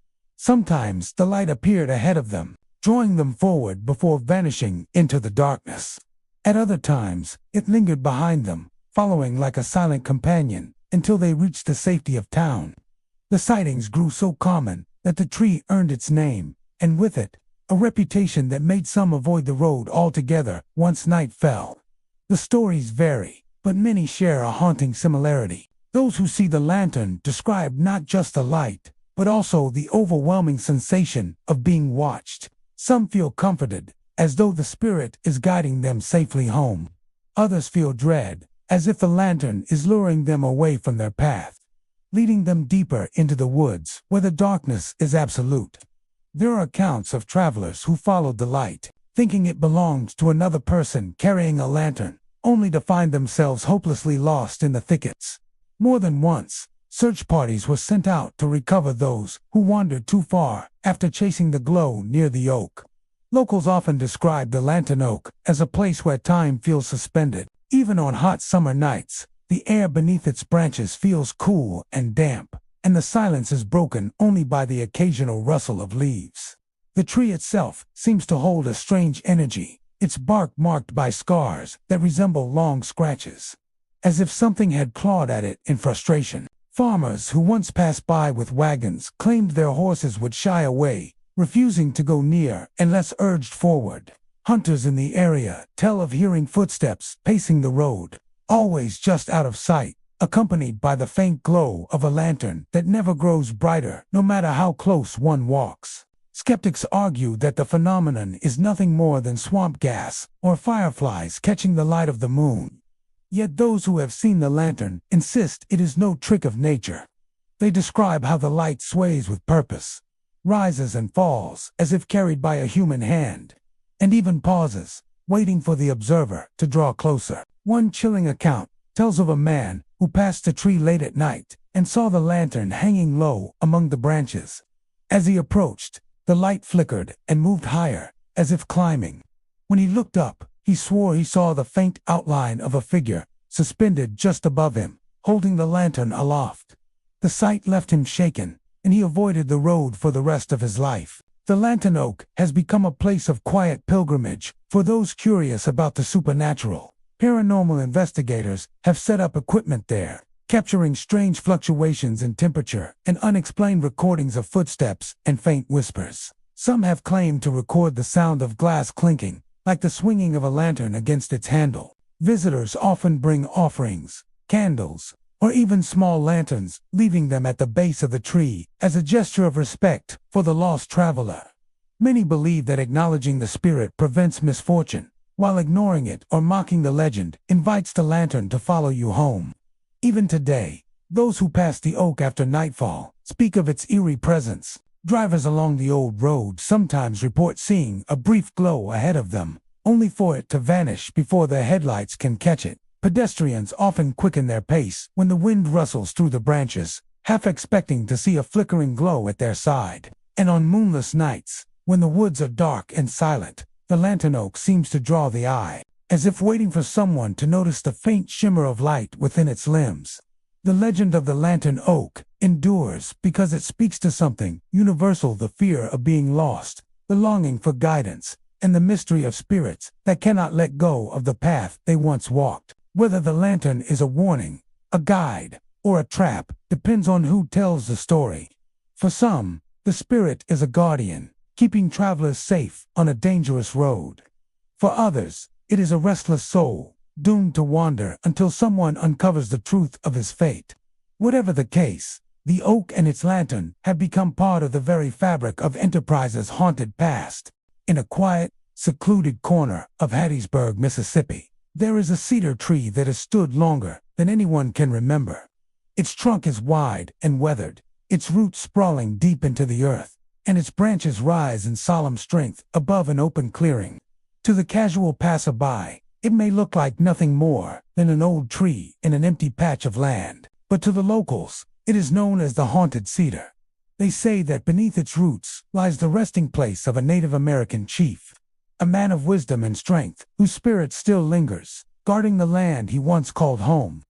Sometimes the light appeared ahead of them, drawing them forward before vanishing into the darkness. At other times, it lingered behind them, following like a silent companion until they reached the safety of town. The sightings grew so common that the tree earned its name, and with it, a reputation that made some avoid the road altogether once night fell. The stories vary, but many share a haunting similarity. Those who see the lantern describe not just the light, but also the overwhelming sensation of being watched. Some feel comforted, as though the spirit is guiding them safely home. Others feel dread, as if the lantern is luring them away from their path, leading them deeper into the woods where the darkness is absolute. There are accounts of travelers who followed the light, thinking it belonged to another person carrying a lantern, only to find themselves hopelessly lost in the thickets. More than once, search parties were sent out to recover those who wandered too far after chasing the glow near the oak. Locals often describe the lantern oak as a place where time feels suspended. Even on hot summer nights, the air beneath its branches feels cool and damp, and the silence is broken only by the occasional rustle of leaves. The tree itself seems to hold a strange energy, its bark marked by scars that resemble long scratches, as if something had clawed at it in frustration. Farmers who once passed by with wagons claimed their horses would shy away, refusing to go near unless urged forward. Hunters in the area tell of hearing footsteps pacing the road, always just out of sight, accompanied by the faint glow of a lantern that never grows brighter no matter how close one walks. Skeptics argue that the phenomenon is nothing more than swamp gas or fireflies catching the light of the moon. Yet those who have seen the lantern insist it is no trick of nature. They describe how the light sways with purpose, rises and falls as if carried by a human hand, and even pauses, waiting for the observer to draw closer. One chilling account tells of a man who passed the tree late at night and saw the lantern hanging low among the branches. As he approached, the light flickered and moved higher, as if climbing. When he looked up, he swore he saw the faint outline of a figure suspended just above him, holding the lantern aloft. The sight left him shaken, and he avoided the road for the rest of his life. The lantern oak has become a place of quiet pilgrimage for those curious about the supernatural. Paranormal investigators have set up equipment there, capturing strange fluctuations in temperature and unexplained recordings of footsteps and faint whispers. Some have claimed to record the sound of glass clinking, like the swinging of a lantern against its handle. Visitors often bring offerings, candles, or even small lanterns, leaving them at the base of the tree as a gesture of respect for the lost traveler. Many believe that acknowledging the spirit prevents misfortune, while ignoring it or mocking the legend invites the lantern to follow you home. Even today, those who pass the oak after nightfall speak of its eerie presence. Drivers along the old road sometimes report seeing a brief glow ahead of them, only for it to vanish before their headlights can catch it. Pedestrians often quicken their pace when the wind rustles through the branches, half expecting to see a flickering glow at their side. And on moonless nights, When the woods are dark and silent, the lantern oak seems to draw the eye, as if waiting for someone to notice the faint shimmer of light within its limbs. The legend of the lantern oak endures because it speaks to something universal: the fear of being lost, the longing for guidance, and the mystery of spirits that cannot let go of the path they once walked. Whether the lantern is a warning, a guide, or a trap depends on who tells the story. For some, the spirit is a guardian, keeping travelers safe on a dangerous road. For others, it is a restless soul, doomed to wander until someone uncovers the truth of his fate. Whatever the case, the oak and its lantern have become part of the very fabric of Enterprise's haunted past. In a quiet, secluded corner of Hattiesburg, Mississippi, there is a cedar tree that has stood longer than anyone can remember. Its trunk is wide and weathered, its roots sprawling deep into the earth, and its branches rise in solemn strength above an open clearing. To the casual passerby, it may look like nothing more than an old tree in an empty patch of land, but to the locals, it is known as the haunted cedar. They say that beneath its roots lies the resting place of a Native American chief, a man of wisdom and strength whose spirit still lingers, guarding the land he once called home.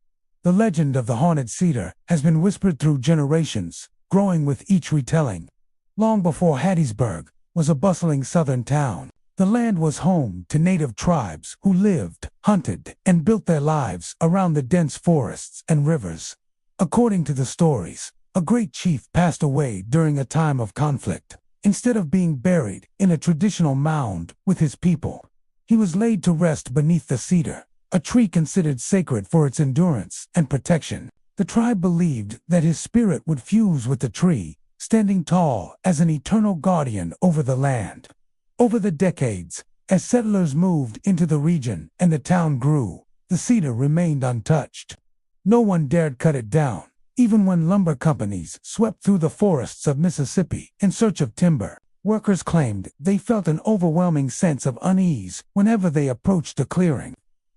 The legend of the haunted cedar has been whispered through generations, growing with each retelling. Long before Hattiesburg was a bustling southern town, the land was home to native tribes who lived, hunted, and built their lives around the dense forests and rivers. According to the stories, a great chief passed away during a time of conflict. Instead of being buried in a traditional mound with his people, he was laid to rest beneath the cedar, a tree considered sacred for its endurance and protection. The tribe believed that his spirit would fuse with the tree, standing tall as an eternal guardian over the land. Over the decades, as settlers moved into the region and the town grew, the cedar remained untouched. No one dared cut it down, even when lumber companies swept through the forests of Mississippi in search of timber. Workers claimed they felt an overwhelming sense of unease whenever they approached the clearing.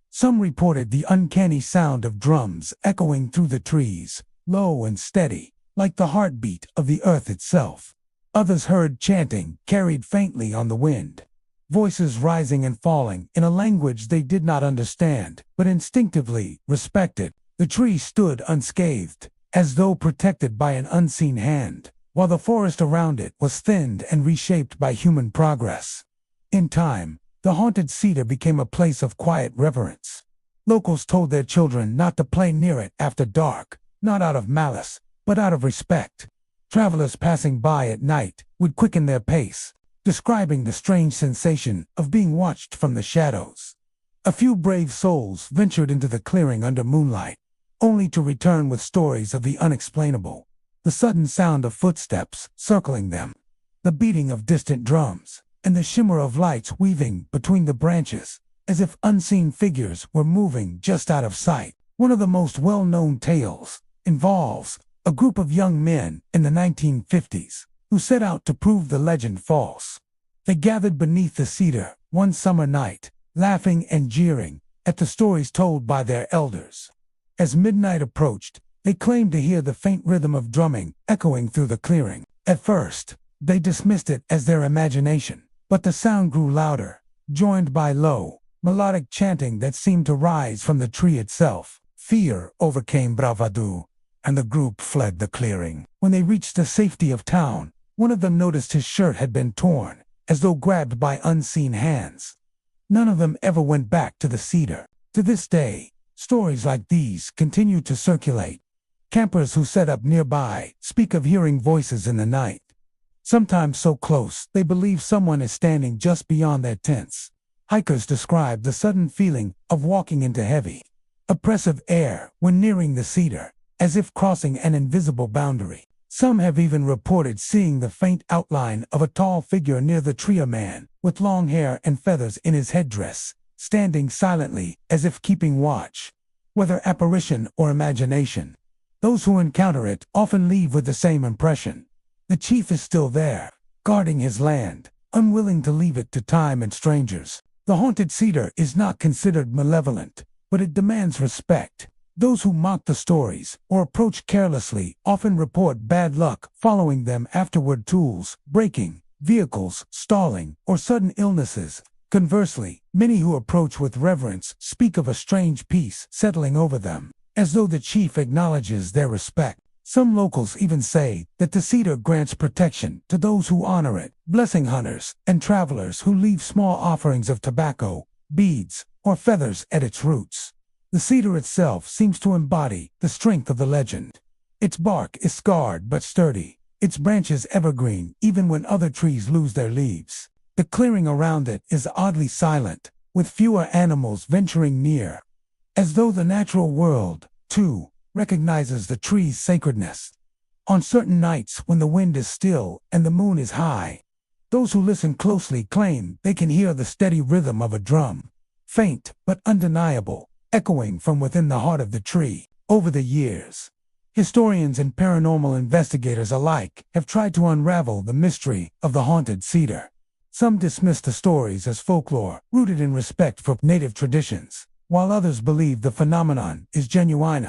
Some reported the uncanny sound of drums echoing through the trees, low and steady, like the heartbeat of the earth itself. Others heard chanting carried faintly on the wind, voices rising and falling in a language they did not understand, but instinctively respected. The tree stood unscathed, as though protected by an unseen hand, while the forest around it was thinned and reshaped by human progress. In time, the haunted cedar became a place of quiet reverence. Locals told their children not to play near it after dark, not out of malice, but out of respect. Travelers passing by at night would quicken their pace, describing the strange sensation of being watched from the shadows. A few brave souls ventured into the clearing under moonlight, only to return with stories of the unexplainable, the sudden sound of footsteps circling them, the beating of distant drums, and the shimmer of lights weaving between the branches, as if unseen figures were moving just out of sight. One of the most well-known tales involves a group of young men in the 1950s who set out to prove the legend false. They gathered beneath the cedar one summer night, laughing and jeering at the stories told by their elders. As midnight approached, they claimed to hear the faint rhythm of drumming echoing through the clearing. At first, they dismissed it as their imagination, but the sound grew louder, joined by low, melodic chanting that seemed to rise from the tree itself. Fear overcame bravado, and the group fled the clearing. When they reached the safety of town, one of them noticed his shirt had been torn, as though grabbed by unseen hands. None of them ever went back to the cedar. To this day, stories like these continue to circulate. Campers who set up nearby speak of hearing voices in the night, sometimes so close they believe someone is standing just beyond their tents. Hikers describe the sudden feeling of walking into heavy, oppressive air when nearing the cedar, as if crossing an invisible boundary. Some have even reported seeing the faint outline of a tall figure near the tree, a man with long hair and feathers in his headdress, standing silently as if keeping watch. Whether apparition or imagination, those who encounter it often leave with the same impression. The chief is still there, guarding his land, unwilling to leave it to time and strangers. The haunted cedar is not considered malevolent, but it demands respect. Those who mock the stories or approach carelessly often report bad luck following them afterward: tools breaking, vehicles stalling, or sudden illnesses. Conversely, many who approach with reverence speak of a strange peace settling over them, as though the chief acknowledges their respect. Some locals even say that the cedar grants protection to those who honor it, blessing hunters and travelers who leave small offerings of tobacco, beads, or feathers at its roots. The cedar itself seems to embody the strength of the legend. Its bark is scarred but sturdy, its branches evergreen even when other trees lose their leaves. The clearing around it is oddly silent, with fewer animals venturing near, as though the natural world, too, recognizes the tree's sacredness. On certain nights when the wind is still and the moon is high, those who listen closely claim they can hear the steady rhythm of a drum, faint but undeniable, echoing from within the heart of the tree. Over the years, historians and paranormal investigators alike have tried to unravel the mystery of the haunted cedar. Some dismiss the stories as folklore, rooted in respect for native traditions, while others believe the phenomenon is genuine,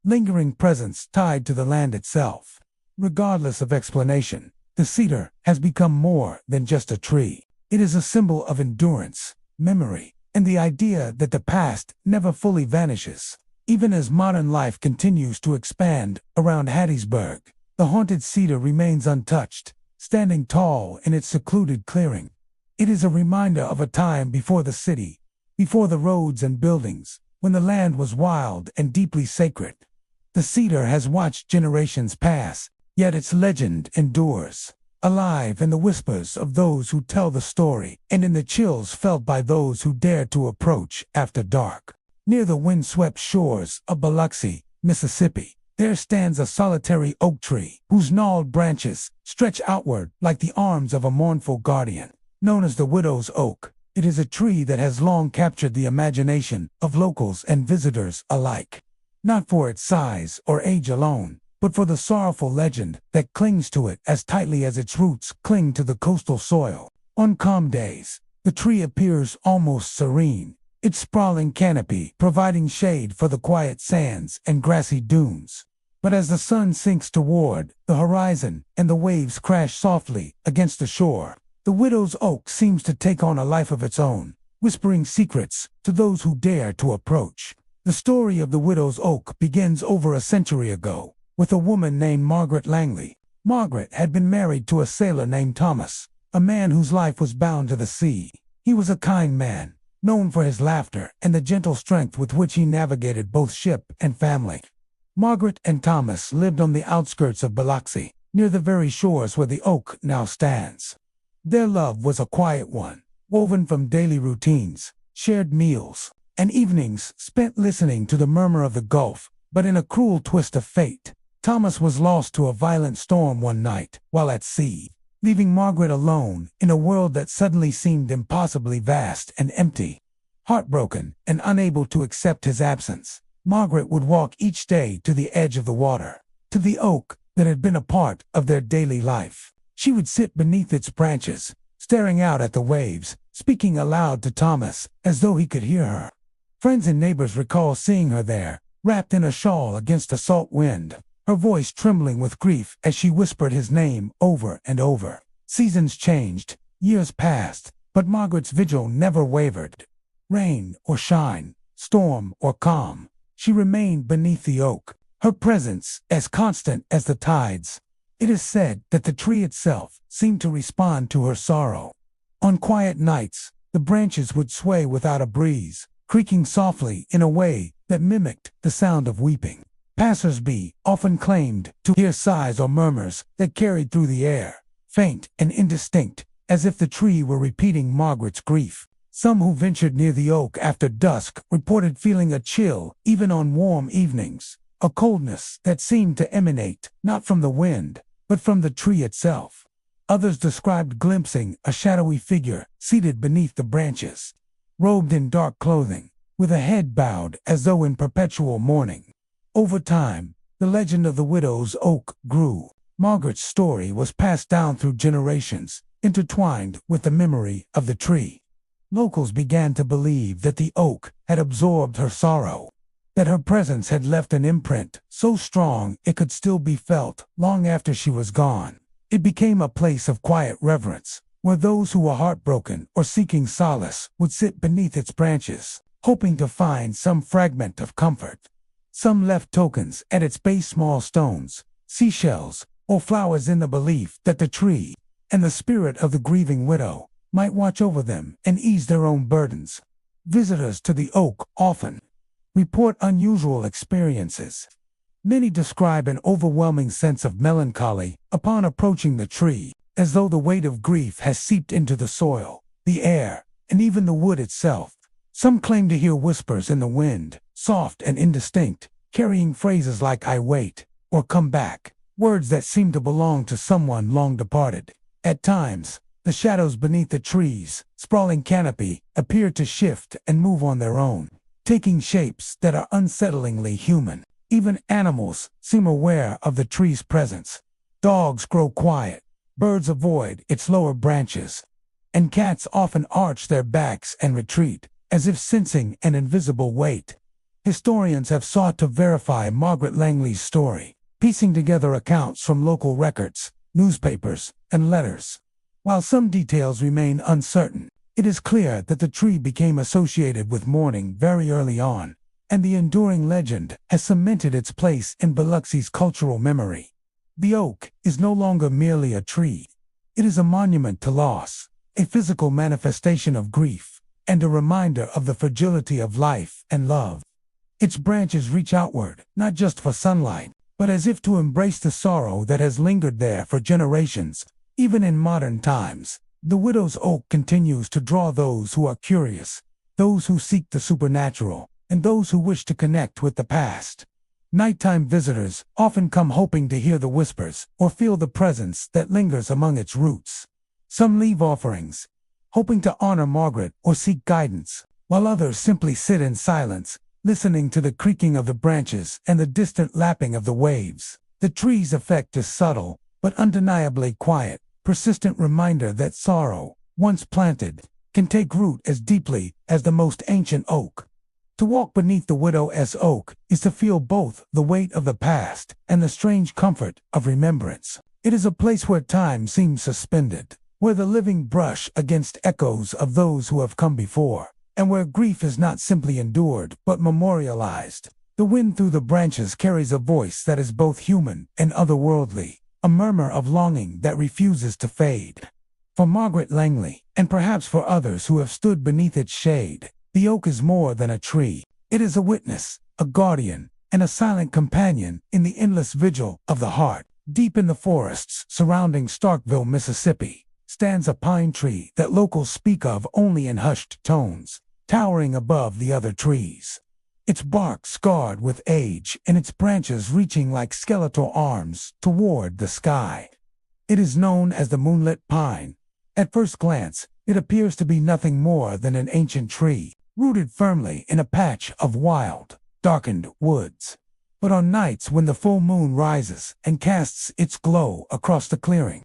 lingering presence tied to the land itself. Regardless of explanation, the cedar has become more than just a tree. It is a symbol of endurance, memory, and the idea that the past never fully vanishes. Even as modern life continues to expand around Hattiesburg, the haunted cedar remains untouched, standing tall in its secluded clearing. It is a reminder of a time before the city, before the roads and buildings, when the land was wild and deeply sacred. The cedar has watched generations pass, yet its legend endures, alive in the whispers of those who tell the story and in the chills felt by those who dare to approach after dark. Near the windswept shores of Biloxi, Mississippi, there stands a solitary oak tree whose gnarled branches stretch outward like the arms of a mournful guardian. Known as the widow's oak, it is a tree that has long captured the imagination of locals and visitors alike. Not for its size or age alone, but for the sorrowful legend that clings to it as tightly as its roots cling to the coastal soil. On calm days, the tree appears almost serene, its sprawling canopy providing shade for the quiet sands and grassy dunes. But as the sun sinks toward the horizon and the waves crash softly against the shore, the widow's oak seems to take on a life of its own, whispering secrets to those who dare to approach. The story of the widow's oak begins over a century ago, with a woman named Margaret Langley. Margaret had been married to a sailor named Thomas, a man whose life was bound to the sea. He was a kind man, known for his laughter and the gentle strength with which he navigated both ship and family. Margaret and Thomas lived on the outskirts of Biloxi, near the very shores where the oak now stands. Their love was a quiet one, woven from daily routines, shared meals, and evenings spent listening to the murmur of the Gulf. But in a cruel twist of fate, Thomas was lost to a violent storm one night while at sea, leaving Margaret alone in a world that suddenly seemed impossibly vast and empty. Heartbroken and unable to accept his absence, Margaret would walk each day to the edge of the water, to the oak that had been a part of their daily life. She would sit beneath its branches, staring out at the waves, speaking aloud to Thomas as though he could hear her. Friends and neighbors recall seeing her there, wrapped in a shawl against a salt wind, her voice trembling with grief as she whispered his name over and over. Seasons changed, years passed, but Margaret's vigil never wavered. Rain or shine, storm or calm, she remained beneath the oak, her presence as constant as the tides. It is said that the tree itself seemed to respond to her sorrow. On quiet nights, the branches would sway without a breeze, creaking softly in a way that mimicked the sound of weeping. Passers-by often claimed to hear sighs or murmurs that carried through the air, faint and indistinct, as if the tree were repeating Margaret's grief. Some who ventured near the oak after dusk reported feeling a chill even on warm evenings, a coldness that seemed to emanate not from the wind, but from the tree itself. Others described glimpsing a shadowy figure seated beneath the branches, robed in dark clothing, with a head bowed as though in perpetual mourning. Over time, the legend of the widow's oak grew. Margaret's story was passed down through generations, intertwined with the memory of the tree. Locals began to believe that the oak had absorbed her sorrow, that her presence had left an imprint so strong it could still be felt long after she was gone. It became a place of quiet reverence, where those who were heartbroken or seeking solace would sit beneath its branches, hoping to find some fragment of comfort. Some left tokens at its base, small stones, seashells, or flowers, in the belief that the tree and the spirit of the grieving widow might watch over them and ease their own burdens. Visitors to the oak often report unusual experiences. Many describe an overwhelming sense of melancholy upon approaching the tree, as though the weight of grief has seeped into the soil, the air, and even the wood itself. Some claim to hear whispers in the wind, soft and indistinct, carrying phrases like "I wait" or "come back," words that seem to belong to someone long departed. At times, the shadows beneath the tree's sprawling canopy appear to shift and move on their own, taking shapes that are unsettlingly human. Even animals seem aware of the tree's presence. Dogs grow quiet, birds avoid its lower branches, and cats often arch their backs and retreat, as if sensing an invisible weight. Historians have sought to verify Margaret Langley's story, piecing together accounts from local records, newspapers, and letters. While some details remain uncertain, it is clear that the tree became associated with mourning very early on, and the enduring legend has cemented its place in Biloxi's cultural memory. The oak is no longer merely a tree. It is a monument to loss, a physical manifestation of grief, and a reminder of the fragility of life and love. Its branches reach outward, not just for sunlight, but as if to embrace the sorrow that has lingered there for generations. Even in modern times, the widow's oak continues to draw those who are curious, those who seek the supernatural, and those who wish to connect with the past. Nighttime visitors often come hoping to hear the whispers or feel the presence that lingers among its roots. Some leave offerings, hoping to honor Margaret or seek guidance, while others simply sit in silence, listening to the creaking of the branches and the distant lapping of the waves. The tree's effect is subtle, but undeniably quiet, persistent reminder that sorrow, once planted, can take root as deeply as the most ancient oak. To walk beneath the widow's oak is to feel both the weight of the past and the strange comfort of remembrance. It is a place where time seems suspended, where the living brush against echoes of those who have come before, and where grief is not simply endured but memorialized. The wind through the branches carries a voice that is both human and otherworldly, a murmur of longing that refuses to fade. For Margaret Langley, and perhaps for others who have stood beneath its shade, the oak is more than a tree. It is a witness, a guardian, and a silent companion in the endless vigil of the heart. Deep in the forests surrounding Starkville, Mississippi, stands a pine tree that locals speak of only in hushed tones, towering above the other trees. Its bark scarred with age and its branches reaching like skeletal arms toward the sky. It is known as the moonlit pine. At first glance, it appears to be nothing more than an ancient tree, rooted firmly in a patch of wild, darkened woods. But on nights when the full moon rises and casts its glow across the clearing,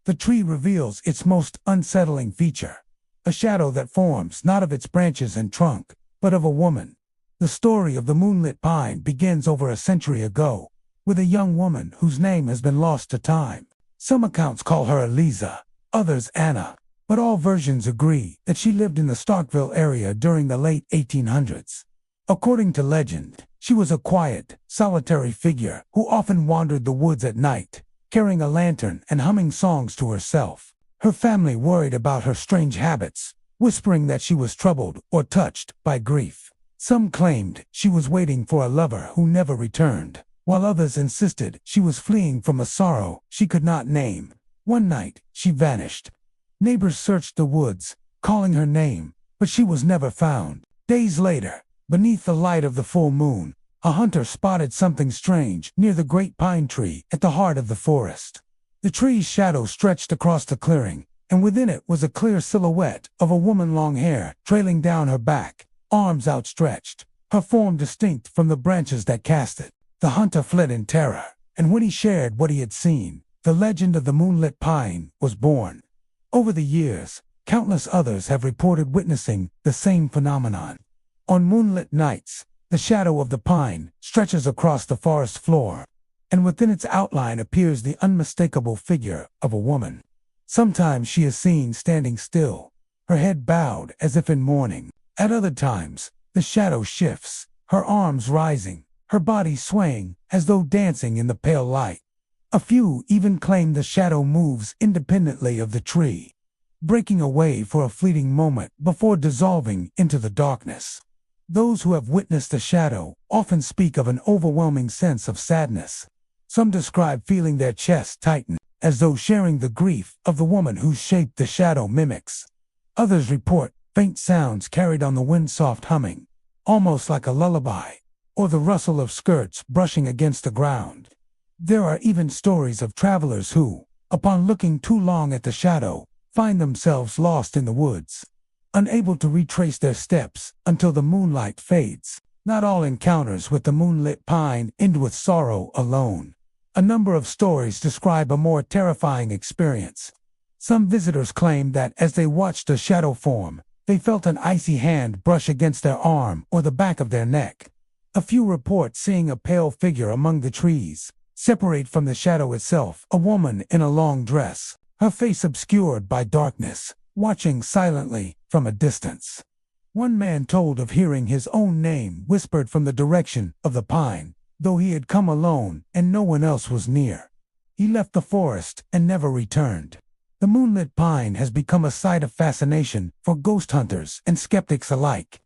the tree reveals its most unsettling feature, a shadow that forms not of its branches and trunk, but of a woman. The story of the moonlit pine begins over a century ago, with a young woman whose name has been lost to time. Some accounts call her Eliza, others Anna, but all versions agree that she lived in the Starkville area during the late 1800s. According to legend, she was a quiet, solitary figure who often wandered the woods at night, carrying a lantern and humming songs to herself. Her family worried about her strange habits, whispering that she was troubled or touched by grief. Some claimed she was waiting for a lover who never returned, while others insisted she was fleeing from a sorrow she could not name. One night, she vanished. Neighbors searched the woods, calling her name, but she was never found. Days later, beneath the light of the full moon, a hunter spotted something strange near the great pine tree at the heart of the forest. The tree's shadow stretched across the clearing, and within it was a clear silhouette of a woman, long hair trailing down her back, arms outstretched, her form distinct from the branches that cast it. The hunter fled in terror, and when he shared what he had seen, the legend of the moonlit pine was born. Over the years, countless others have reported witnessing the same phenomenon. On moonlit nights, the shadow of the pine stretches across the forest floor, and within its outline appears the unmistakable figure of a woman. Sometimes she is seen standing still, her head bowed as if in mourning. At other times, the shadow shifts, her arms rising, her body swaying as though dancing in the pale light. A few even claim the shadow moves independently of the tree, breaking away for a fleeting moment before dissolving into the darkness. Those who have witnessed the shadow often speak of an overwhelming sense of sadness. Some describe feeling their chests tighten, as though sharing the grief of the woman whose shape the shadow mimics. Others report faint sounds carried on the wind, soft humming, almost like a lullaby, or the rustle of skirts brushing against the ground. There are even stories of travelers who, upon looking too long at the shadow, find themselves lost in the woods, unable to retrace their steps until the moonlight fades. Not all encounters with the moonlit pine end with sorrow alone. A number of stories describe a more terrifying experience. Some visitors claim that as they watched the shadow form, they felt an icy hand brush against their arm or the back of their neck. A few report seeing a pale figure among the trees, separate from the shadow itself, a woman in a long dress, her face obscured by darkness, watching silently from a distance. One man told of hearing his own name whispered from the direction of the pine, though he had come alone and no one else was near. He left the forest and never returned. The moonlit pine has become a site of fascination for ghost hunters and skeptics alike.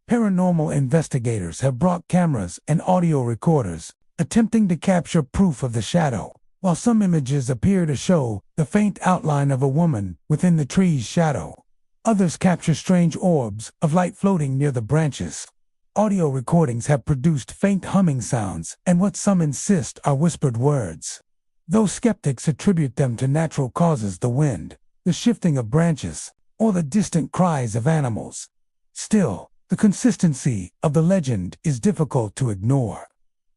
Paranormal investigators have brought cameras and audio recorders, attempting to capture proof of the shadow. While some images appear to show the faint outline of a woman within the tree's shadow, others capture strange orbs of light floating near the branches. Audio recordings have produced faint humming sounds and what some insist are whispered words. Though skeptics attribute them to natural causes, the wind, the shifting of branches, or the distant cries of animals. Still, the consistency of the legend is difficult to ignore.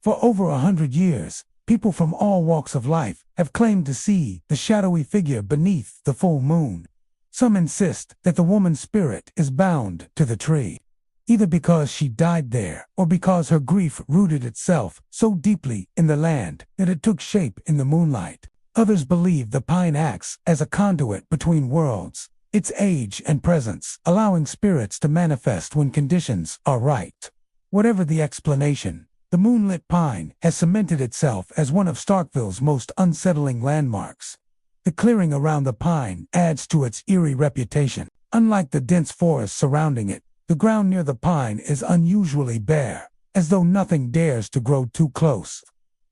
For over 100 years, people from all walks of life have claimed to see the shadowy figure beneath the full moon. Some insist that the woman's spirit is bound to the tree, either because she died there or because her grief rooted itself so deeply in the land that it took shape in the moonlight. Others believe the pine acts as a conduit between worlds, its age and presence, allowing spirits to manifest when conditions are right. Whatever the explanation, the moonlit pine has cemented itself as one of Starkville's most unsettling landmarks. The clearing around the pine adds to its eerie reputation. Unlike the dense forest surrounding it, the ground near the pine is unusually bare, as though nothing dares to grow too close.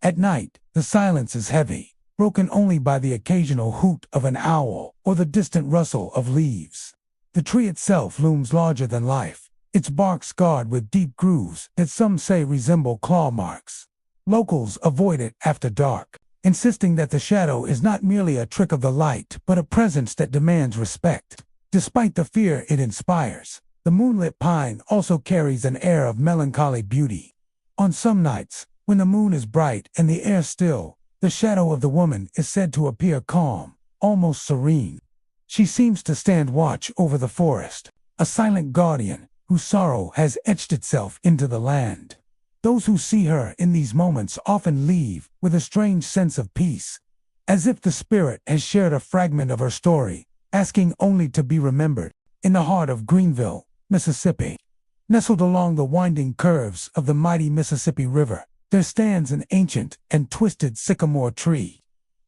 At night, the silence is heavy, broken only by the occasional hoot of an owl or the distant rustle of leaves. The tree itself looms larger than life, its bark scarred with deep grooves that some say resemble claw marks. Locals avoid it after dark, insisting that the shadow is not merely a trick of the light but a presence that demands respect. Despite the fear it inspires, the moonlit pine also carries an air of melancholy beauty. On some nights, when the moon is bright and the air still, the shadow of the woman is said to appear calm, almost serene. She seems to stand watch over the forest, a silent guardian whose sorrow has etched itself into the land. Those who see her in these moments often leave with a strange sense of peace, as if the spirit has shared a fragment of her story, asking only to be remembered. In the heart of Greenville, Mississippi, nestled along the winding curves of the mighty Mississippi River, there stands an ancient and twisted sycamore tree.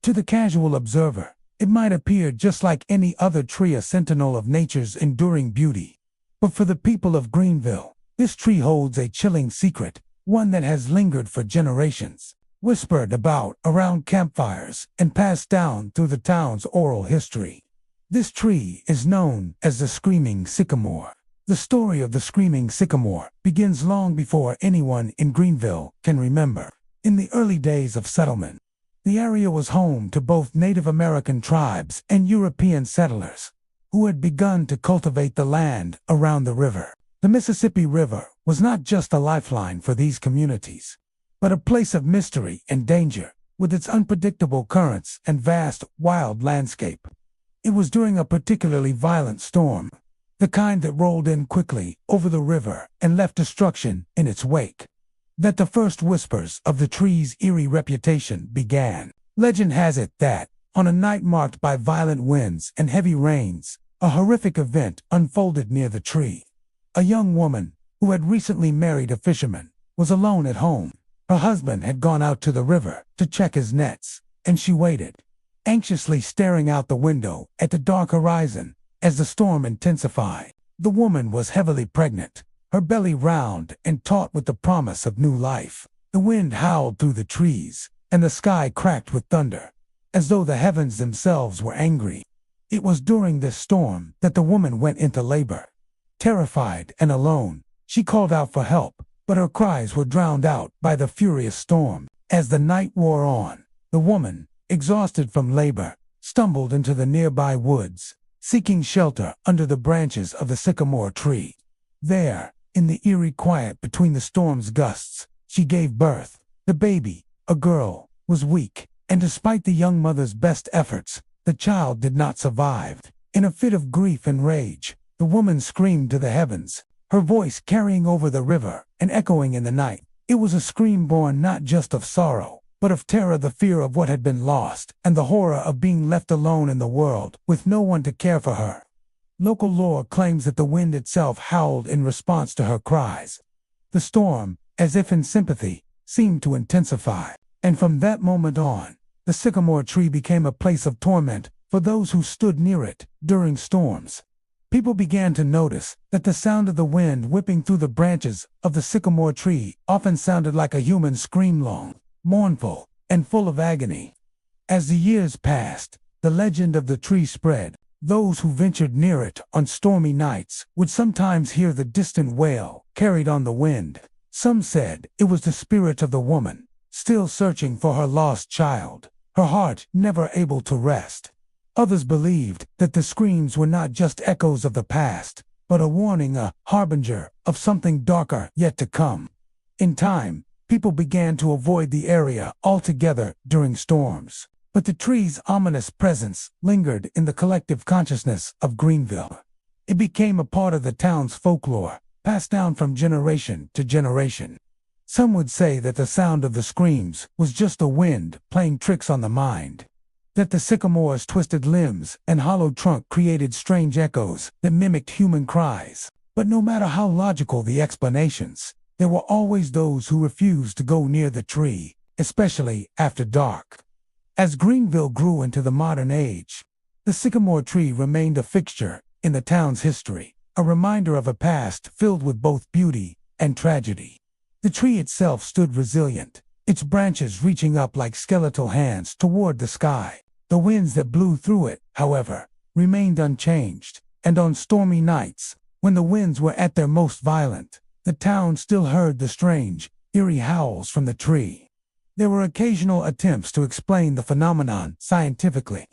To the casual observer, it might appear just like any other tree, a sentinel of nature's enduring beauty. But for the people of Greenville, this tree holds a chilling secret, one that has lingered for generations, whispered about around campfires and passed down through the town's oral history. This tree is known as the Screaming Sycamore. The story of the Screaming Sycamore begins long before anyone in Greenville can remember. In the early days of settlement, the area was home to both Native American tribes and European settlers, who had begun to cultivate the land around the river. The Mississippi River was not just a lifeline for these communities, but a place of mystery and danger, with its unpredictable currents and vast, wild landscape. It was during a particularly violent storm, the kind that rolled in quickly over the river and left destruction in its wake, that the first whispers of the tree's eerie reputation began. Legend has it that, on a night marked by violent winds and heavy rains, a horrific event unfolded near the tree. A young woman, who had recently married a fisherman, was alone at home. Her husband had gone out to the river to check his nets, and she waited, anxiously staring out the window at the dark horizon as the storm intensified. The woman was heavily pregnant, her belly round and taut with the promise of new life. The wind howled through the trees, and the sky cracked with thunder, as though the heavens themselves were angry. It was during this storm that the woman went into labor. Terrified and alone, she called out for help, but her cries were drowned out by the furious storm. As the night wore on, the woman, exhausted from labor, stumbled into the nearby woods, seeking shelter under the branches of the sycamore tree. There, in the eerie quiet between the storm's gusts, she gave birth. The baby, a girl, was weak, and despite the young mother's best efforts, the child did not survive. In a fit of grief and rage, the woman screamed to the heavens, her voice carrying over the river and echoing in the night. It was a scream born not just of sorrow, but of terror, the fear of what had been lost, and the horror of being left alone in the world with no one to care for her. Local lore claims that the wind itself howled in response to her cries. The storm, as if in sympathy, seemed to intensify, and from that moment on, the sycamore tree became a place of torment for those who stood near it during storms. People began to notice that the sound of the wind whipping through the branches of the sycamore tree often sounded like a human scream, long, mournful, and full of agony. As the years passed, the legend of the tree spread. Those who ventured near it on stormy nights would sometimes hear the distant wail carried on the wind. Some said it was the spirit of the woman, still searching for her lost child, her heart never able to rest. Others believed that the screams were not just echoes of the past, but a warning, a harbinger of something darker yet to come. In time, people began to avoid the area altogether during storms, but the tree's ominous presence lingered in the collective consciousness of Greenville. It became a part of the town's folklore, passed down from generation to generation. Some would say that the sound of the screams was just the wind playing tricks on the mind, that the sycamore's twisted limbs and hollow trunk created strange echoes that mimicked human cries. But no matter how logical the explanations, there were always those who refused to go near the tree, especially after dark. As Greenville grew into the modern age, the sycamore tree remained a fixture in the town's history, a reminder of a past filled with both beauty and tragedy. The tree itself stood resilient, its branches reaching up like skeletal hands toward the sky. The winds that blew through it, however, remained unchanged, and on stormy nights, when the winds were at their most violent, the town still heard the strange, eerie howls from the tree. There were occasional attempts to explain the phenomenon scientifically.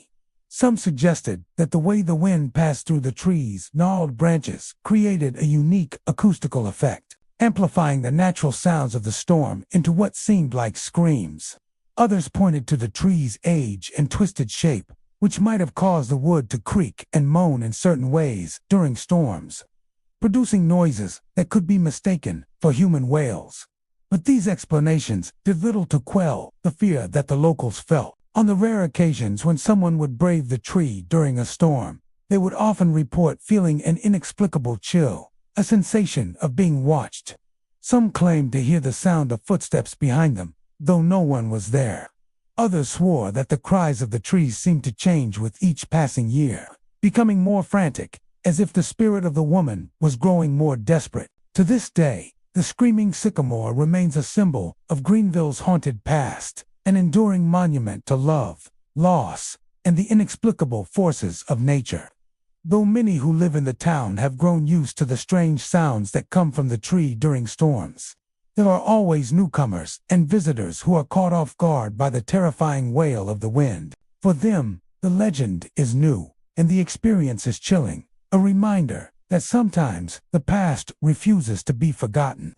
Some suggested that the way the wind passed through the tree's gnarled branches created a unique acoustical effect, amplifying the natural sounds of the storm into what seemed like screams. Others pointed to the tree's age and twisted shape, which might have caused the wood to creak and moan in certain ways during storms, producing noises that could be mistaken for human wails. But these explanations did little to quell the fear that the locals felt. On the rare occasions when someone would brave the tree during a storm, they would often report feeling an inexplicable chill, a sensation of being watched. Some claimed to hear the sound of footsteps behind them, though no one was there. Others swore that the cries of the trees seemed to change with each passing year, becoming more frantic, as if the spirit of the woman was growing more desperate. To this day, the screaming sycamore remains a symbol of Greenville's haunted past, an enduring monument to love, loss, and the inexplicable forces of nature. Though many who live in the town have grown used to the strange sounds that come from the tree during storms, there are always newcomers and visitors who are caught off guard by the terrifying wail of the wind. For them, the legend is new, and the experience is chilling, a reminder that sometimes the past refuses to be forgotten,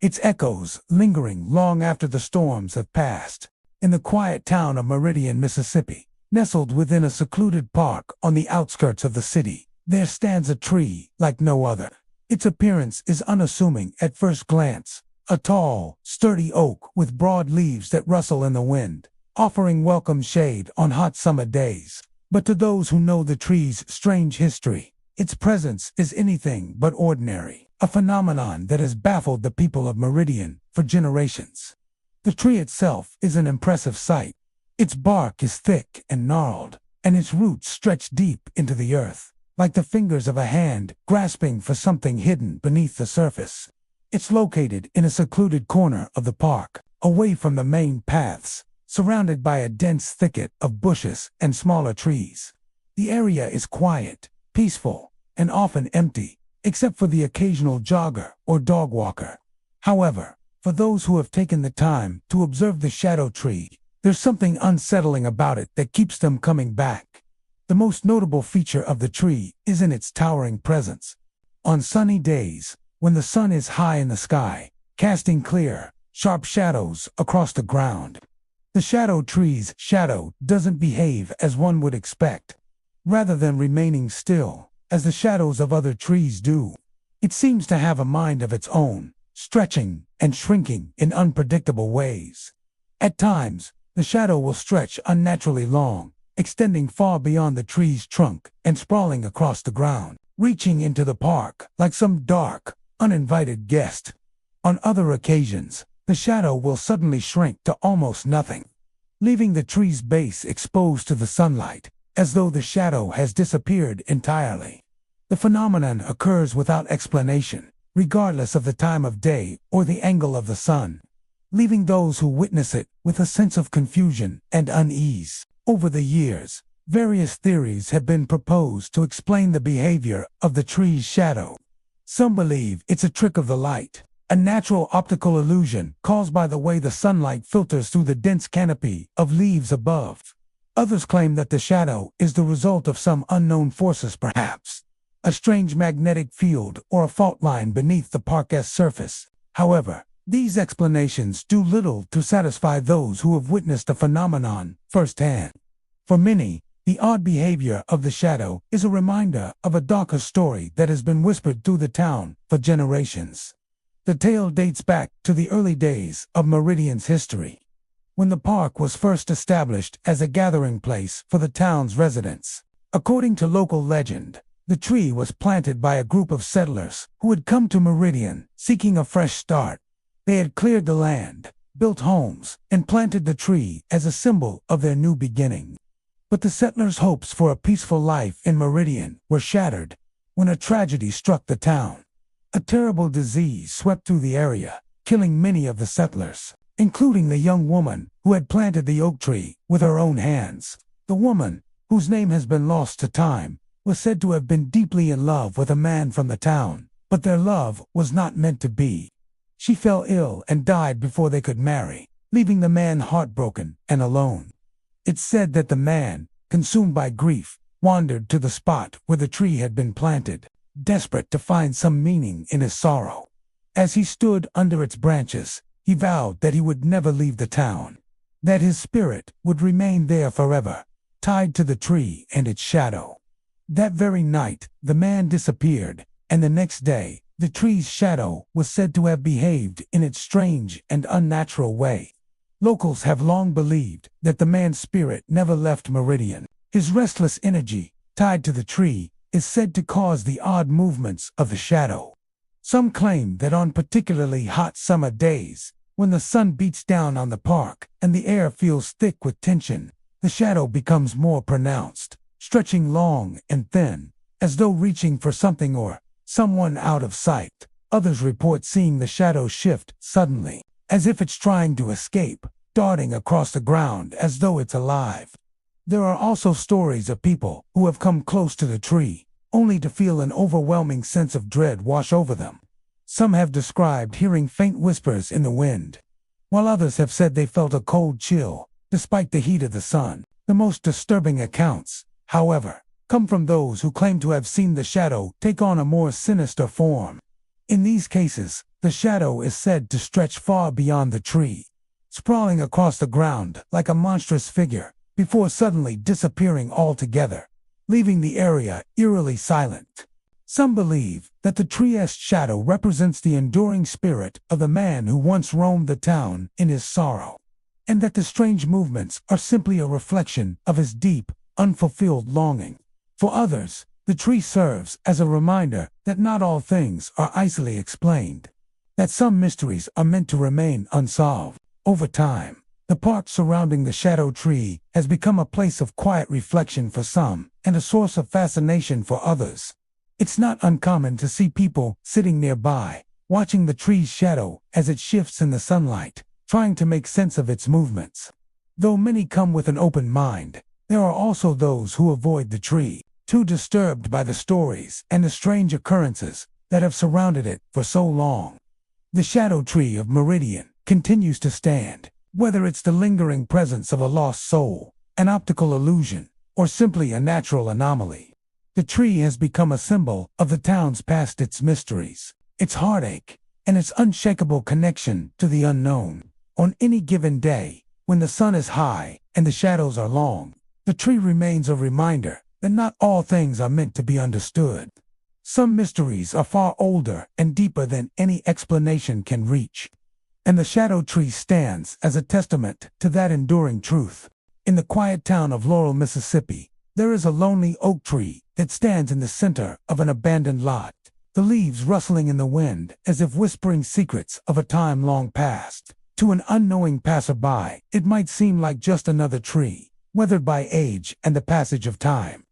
its echoes lingering long after the storms have passed. In the quiet town of Meridian, Mississippi, nestled within a secluded park on the outskirts of the city, there stands a tree like no other. Its appearance is unassuming at first glance, a tall, sturdy oak with broad leaves that rustle in the wind, offering welcome shade on hot summer days. But to those who know the tree's strange history, its presence is anything but ordinary, a phenomenon that has baffled the people of Meridian for generations. The tree itself is an impressive sight. Its bark is thick and gnarled, and its roots stretch deep into the earth, like the fingers of a hand grasping for something hidden beneath the surface. It's located in a secluded corner of the park, away from the main paths, surrounded by a dense thicket of bushes and smaller trees. The area is quiet, peaceful, and often empty, except for the occasional jogger or dog walker. However, for those who have taken the time to observe the shadow tree, there's something unsettling about it that keeps them coming back. The most notable feature of the tree is in its towering presence. On sunny days, when the sun is high in the sky, casting clear, sharp shadows across the ground, the shadow tree's shadow doesn't behave as one would expect. Rather than remaining still, as the shadows of other trees do, it seems to have a mind of its own, stretching and shrinking in unpredictable ways. At times, the shadow will stretch unnaturally long, extending far beyond the tree's trunk and sprawling across the ground, reaching into the park like some dark, uninvited guest. On other occasions, the shadow will suddenly shrink to almost nothing, leaving the tree's base exposed to the sunlight, as though the shadow has disappeared entirely. The phenomenon occurs without explanation, regardless of the time of day or the angle of the sun, leaving those who witness it with a sense of confusion and unease. Over the years, various theories have been proposed to explain the behavior of the tree's shadow. Some believe it's a trick of the light, a natural optical illusion caused by the way the sunlight filters through the dense canopy of leaves above. Others claim that the shadow is the result of some unknown forces, perhaps a strange magnetic field or a fault line beneath the park's surface. However, these explanations do little to satisfy those who have witnessed the phenomenon firsthand. For many, the odd behavior of the shadow is a reminder of a darker story that has been whispered through the town for generations. The tale dates back to the early days of Meridian's history, when the park was first established as a gathering place for the town's residents. According to local legend, the tree was planted by a group of settlers who had come to Meridian seeking a fresh start. They had cleared the land, built homes, and planted the tree as a symbol of their new beginning. But the settlers' hopes for a peaceful life in Meridian were shattered when a tragedy struck the town. A terrible disease swept through the area, killing many of the settlers, including the young woman who had planted the oak tree with her own hands. The woman, whose name has been lost to time, was said to have been deeply in love with a man from the town, but their love was not meant to be. She fell ill and died before they could marry, leaving the man heartbroken and alone. It's said that the man, consumed by grief, wandered to the spot where the tree had been planted, desperate to find some meaning in his sorrow. As he stood under its branches, he vowed that he would never leave the town, that his spirit would remain there forever, tied to the tree and its shadow. That very night, the man disappeared, and the next day, the tree's shadow was said to have behaved in its strange and unnatural way. Locals have long believed that the man's spirit never left Meridian. His restless energy, tied to the tree, is said to cause the odd movements of the shadow. Some claim that on particularly hot summer days, when the sun beats down on the park and the air feels thick with tension, the shadow becomes more pronounced, stretching long and thin, as though reaching for something or someone out of sight. Others report seeing the shadow shift suddenly, as if it's trying to escape, darting across the ground as though it's alive. There are also stories of people who have come close to the tree, only to feel an overwhelming sense of dread wash over them. Some have described hearing faint whispers in the wind, while others have said they felt a cold chill, despite the heat of the sun. The most disturbing accounts, however, come from those who claim to have seen the shadow take on a more sinister form. In these cases, the shadow is said to stretch far beyond the tree, sprawling across the ground like a monstrous figure, before suddenly disappearing altogether, leaving the area eerily silent. Some believe that the tree's shadow represents the enduring spirit of the man who once roamed the town in his sorrow, and that the strange movements are simply a reflection of his deep, unfulfilled longing. For others, the tree serves as a reminder that not all things are easily explained, that some mysteries are meant to remain unsolved. Over time, the park surrounding the shadow tree has become a place of quiet reflection for some and a source of fascination for others. It's not uncommon to see people sitting nearby, watching the tree's shadow as it shifts in the sunlight, trying to make sense of its movements. Though many come with an open mind, there are also those who avoid the tree, too disturbed by the stories and the strange occurrences that have surrounded it for so long. The shadow tree of Meridian continues to stand, whether it's the lingering presence of a lost soul, an optical illusion, or simply a natural anomaly. The tree has become a symbol of the town's past, its mysteries, its heartache, and its unshakable connection to the unknown. On any given day, when the sun is high and the shadows are long, the tree remains a reminder that not all things are meant to be understood. Some mysteries are far older and deeper than any explanation can reach, and the shadow tree stands as a testament to that enduring truth. In the quiet town of Laurel, Mississippi, there is a lonely oak tree that stands in the center of an abandoned lot, the leaves rustling in the wind as if whispering secrets of a time long past. To an unknowing passerby, it might seem like just another tree, weathered by age and the passage of time.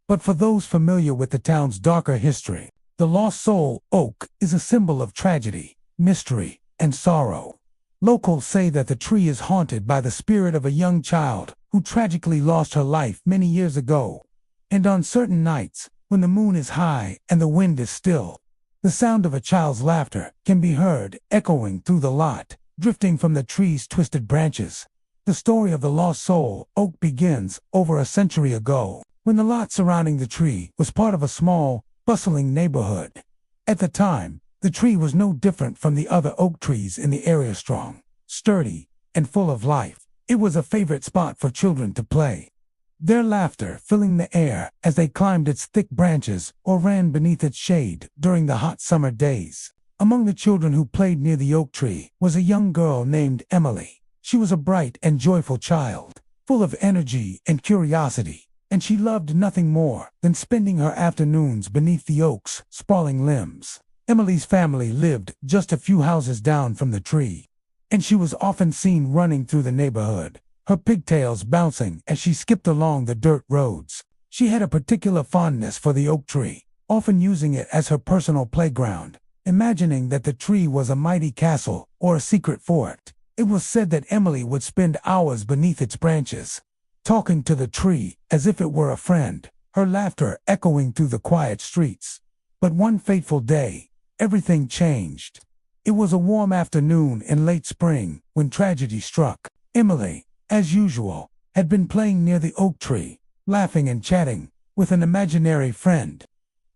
But for those familiar with the town's darker history, the lost soul oak is a symbol of tragedy, mystery, and sorrow. Locals say that the tree is haunted by the spirit of a young child who tragically lost her life many years ago. And on certain nights, when the moon is high and the wind is still, the sound of a child's laughter can be heard echoing through the lot, drifting from the tree's twisted branches. The story of the lost soul oak begins over a century ago, when the lot surrounding the tree was part of a small, bustling neighborhood. At the time, the tree was no different from the other oak trees in the area, strong, sturdy, and full of life. It was a favorite spot for children to play, their laughter filling the air as they climbed its thick branches or ran beneath its shade during the hot summer days. Among the children who played near the oak tree was a young girl named Emily. She was a bright and joyful child, full of energy and curiosity, and she loved nothing more than spending her afternoons beneath the oak's sprawling limbs. Emily's family lived just a few houses down from the tree, and she was often seen running through the neighborhood, her pigtails bouncing as she skipped along the dirt roads. She had a particular fondness for the oak tree, often using it as her personal playground, imagining that the tree was a mighty castle or a secret fort. It was said that Emily would spend hours beneath its branches, talking to the tree as if it were a friend, her laughter echoing through the quiet streets. But one fateful day, everything changed. It was a warm afternoon in late spring when tragedy struck. Emily, as usual, had been playing near the oak tree, laughing and chatting with an imaginary friend.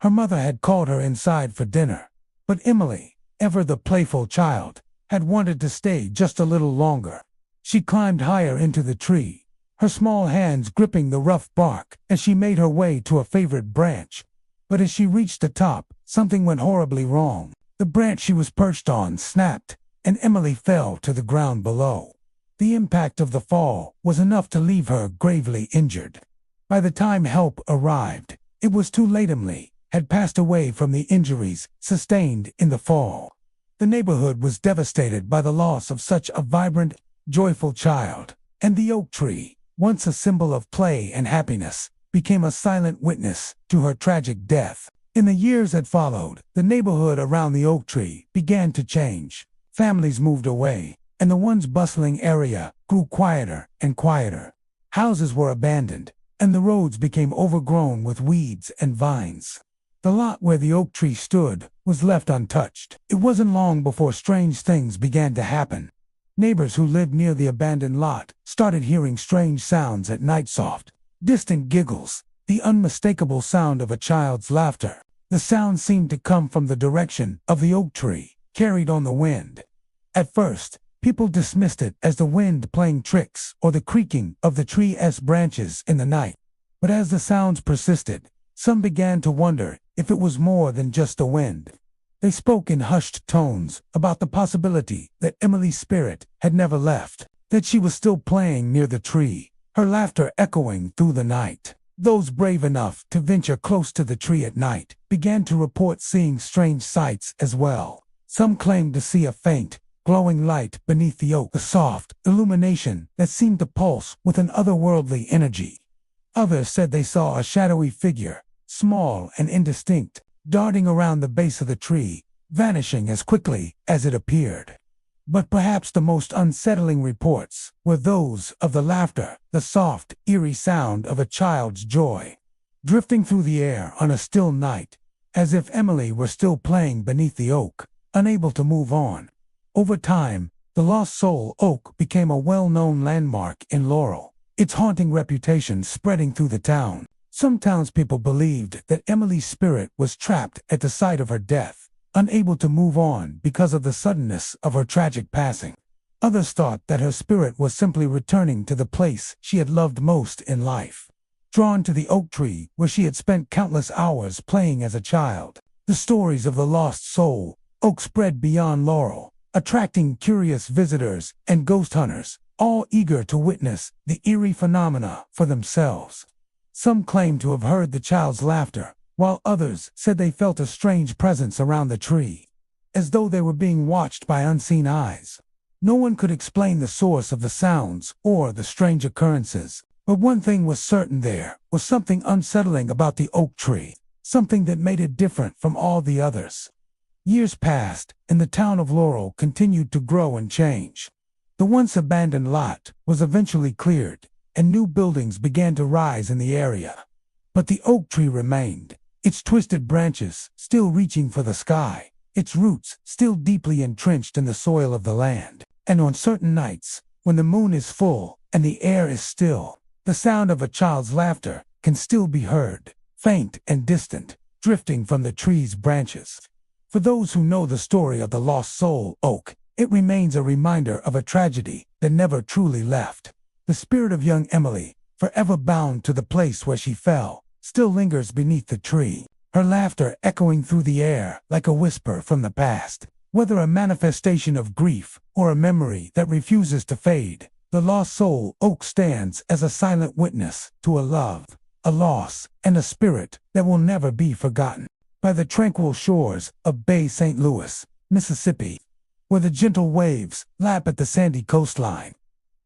Her mother had called her inside for dinner, but Emily, ever the playful child, had wanted to stay just a little longer. She climbed higher into the tree, her small hands gripping the rough bark as she made her way to a favorite branch. But as she reached the top, something went horribly wrong. The branch she was perched on snapped, and Emily fell to the ground below. The impact of the fall was enough to leave her gravely injured. By the time help arrived, it was too late. Emily had passed away from the injuries sustained in the fall. The neighborhood was devastated by the loss of such a vibrant, joyful child, and the oak tree, once a symbol of play and happiness, became a silent witness to her tragic death. In the years that followed, the neighborhood around the oak tree began to change. Families moved away, and the once bustling area grew quieter and quieter. Houses were abandoned, and the roads became overgrown with weeds and vines. The lot where the oak tree stood was left untouched. It wasn't long before strange things began to happen. Neighbors who lived near the abandoned lot started hearing strange sounds at night, soft, distant giggles, the unmistakable sound of a child's laughter. The sound seemed to come from the direction of the oak tree, carried on the wind. At first, people dismissed it as the wind playing tricks or the creaking of the tree's branches in the night. But as the sounds persisted, some began to wonder if it was more than just the wind. They spoke in hushed tones about the possibility that Emily's spirit had never left, that she was still playing near the tree, her laughter echoing through the night. Those brave enough to venture close to the tree at night began to report seeing strange sights as well. Some claimed to see a faint, glowing light beneath the oak, a soft illumination that seemed to pulse with an otherworldly energy. Others said they saw a shadowy figure, small and indistinct, darting around the base of the tree, vanishing as quickly as it appeared. But perhaps the most unsettling reports were those of the laughter, the soft, eerie sound of a child's joy, drifting through the air on a still night, as if Emily were still playing beneath the oak, unable to move on. Over time, the Lost Soul Oak became a well-known landmark in Laurel, its haunting reputation spreading through the town. Some townspeople believed that Emily's spirit was trapped at the site of her death, unable to move on because of the suddenness of her tragic passing. Others thought that her spirit was simply returning to the place she had loved most in life, drawn to the oak tree where she had spent countless hours playing as a child. The stories of the Lost Soul Oak spread beyond Laurel, attracting curious visitors and ghost hunters, all eager to witness the eerie phenomena for themselves. Some claimed to have heard the child's laughter, while others said they felt a strange presence around the tree, as though they were being watched by unseen eyes. No one could explain the source of the sounds or the strange occurrences, but one thing was certain: there was something unsettling about the oak tree, something that made it different from all the others. Years passed, and the town of Laurel continued to grow and change. The once abandoned lot was eventually cleared, and new buildings began to rise in the area. But the oak tree remained, its twisted branches still reaching for the sky, its roots still deeply entrenched in the soil of the land. And on certain nights, when the moon is full and the air is still, the sound of a child's laughter can still be heard, faint and distant, drifting from the tree's branches. For those who know the story of the Lost Soul Oak, it remains a reminder of a tragedy that never truly left. The spirit of young Emily, forever bound to the place where she fell, still lingers beneath the tree, her laughter echoing through the air like a whisper from the past. Whether a manifestation of grief or a memory that refuses to fade, the Lost Soul Oak stands as a silent witness to a love, a loss, and a spirit that will never be forgotten. By the tranquil shores of Bay St. Louis, Mississippi, where the gentle waves lap at the sandy coastline,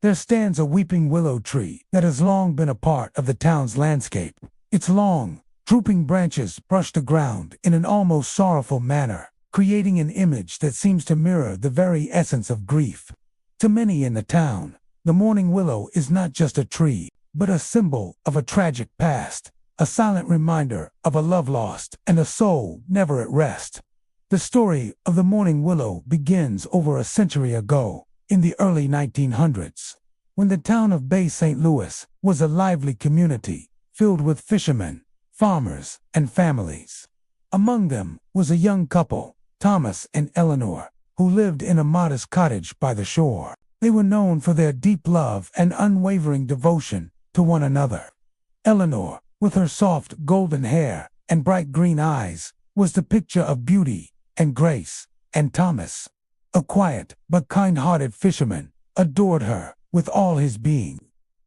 there stands a weeping willow tree that has long been a part of the town's landscape. Its long, drooping branches brush the ground in an almost sorrowful manner, creating an image that seems to mirror the very essence of grief. To many in the town, the mourning willow is not just a tree, but a symbol of a tragic past, a silent reminder of a love lost and a soul never at rest. The story of the mourning willow begins over a century ago, in the early 1900s, when the town of Bay St. Louis was a lively community filled with fishermen, farmers, and families. Among them was a young couple, Thomas and Eleanor, who lived in a modest cottage by the shore. They were known for their deep love and unwavering devotion to one another. Eleanor, with her soft golden hair and bright green eyes, was the picture of beauty and grace, and Thomas, a quiet but kind-hearted fisherman, adored her with all his being.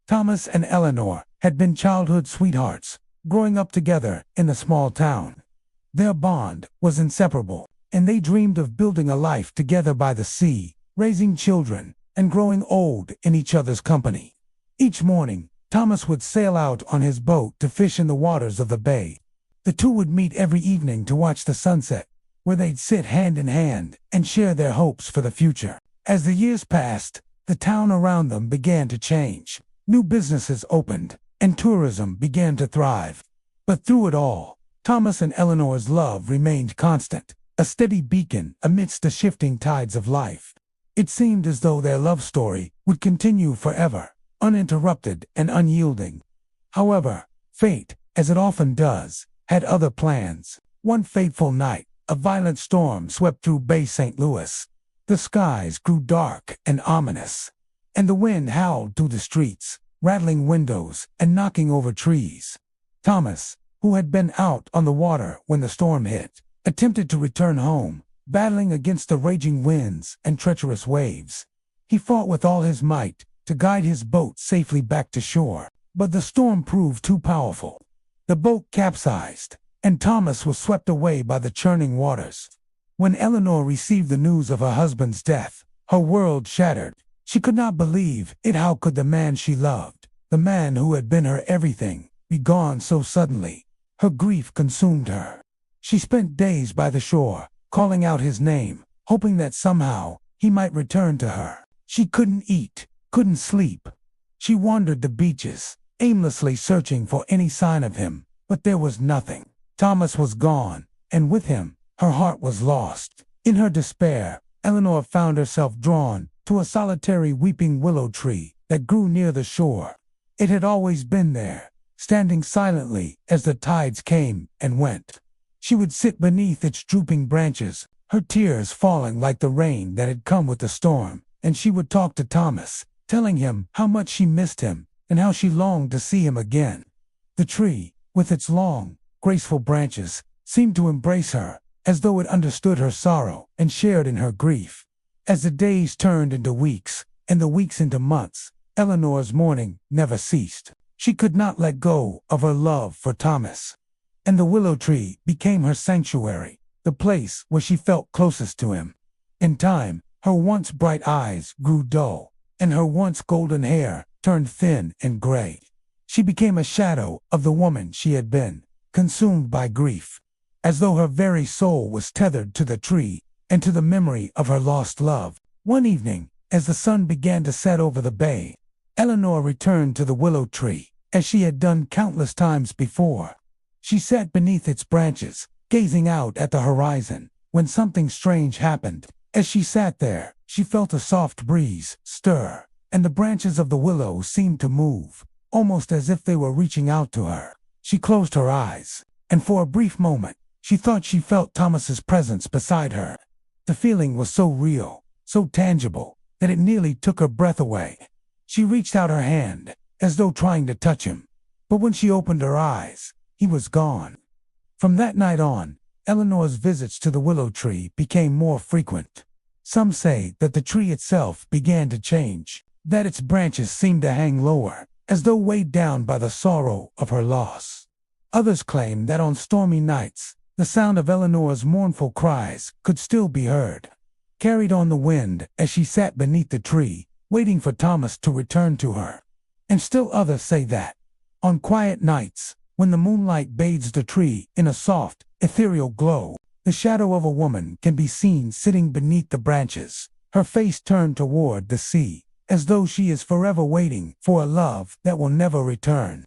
Thomas and Eleanor had been childhood sweethearts, growing up together in a small town. Their bond was inseparable, and they dreamed of building a life together by the sea, raising children, and growing old in each other's company. Each morning, Thomas would sail out on his boat to fish in the waters of the bay. The two would meet every evening to watch the sunset, where they'd sit hand in hand and share their hopes for the future. As the years passed, the town around them began to change. New businesses opened, and tourism began to thrive. But through it all, Thomas and Eleanor's love remained constant, a steady beacon amidst the shifting tides of life. It seemed as though their love story would continue forever, uninterrupted and unyielding. However, fate, as it often does, had other plans. One fateful night, a violent storm swept through Bay St. Louis. The skies grew dark and ominous, and the wind howled through the streets, rattling windows and knocking over trees. Thomas, who had been out on the water when the storm hit, attempted to return home, battling against the raging winds and treacherous waves. He fought with all his might to guide his boat safely back to shore, but the storm proved too powerful. The boat capsized, and Thomas was swept away by the churning waters. When Eleanor received the news of her husband's death, her world shattered. She could not believe it. How could the man she loved, the man who had been her everything, be gone so suddenly? Her grief consumed her. She spent days by the shore, calling out his name, hoping that somehow he might return to her. She couldn't eat, couldn't sleep. She wandered the beaches, aimlessly searching for any sign of him, but there was nothing. Thomas was gone, and with him, her heart was lost. In her despair, Eleanor found herself drawn to a solitary weeping willow tree that grew near the shore. It had always been there, standing silently as the tides came and went. She would sit beneath its drooping branches, her tears falling like the rain that had come with the storm, and she would talk to Thomas, telling him how much she missed him and how she longed to see him again. The tree, with its long, graceful branches, seemed to embrace her, as though it understood her sorrow and shared in her grief. As the days turned into weeks, and the weeks into months, Eleanor's mourning never ceased. She could not let go of her love for Thomas. And the willow tree became her sanctuary, the place where she felt closest to him. In time, her once bright eyes grew dull, and her once golden hair turned thin and gray. She became a shadow of the woman she had been, consumed by grief, as though her very soul was tethered to the tree and to the memory of her lost love. One evening, as the sun began to set over the bay, Eleanor returned to the willow tree, as she had done countless times before. She sat beneath its branches, gazing out at the horizon, when something strange happened. As she sat there, she felt a soft breeze stir, and the branches of the willow seemed to move, almost as if they were reaching out to her. She closed her eyes, and for a brief moment, she thought she felt Thomas's presence beside her. The feeling was so real, so tangible, that it nearly took her breath away. She reached out her hand, as though trying to touch him, but when she opened her eyes, he was gone. From that night on, Eleanor's visits to the willow tree became more frequent. Some say that the tree itself began to change, that its branches seemed to hang lower, as though weighed down by the sorrow of her loss. Others claim that on stormy nights, the sound of Eleanor's mournful cries could still be heard, carried on the wind as she sat beneath the tree, waiting for Thomas to return to her. And still others say that, on quiet nights, when the moonlight bathes the tree in a soft, ethereal glow, the shadow of a woman can be seen sitting beneath the branches, her face turned toward the sea, as though she is forever waiting for a love that will never return.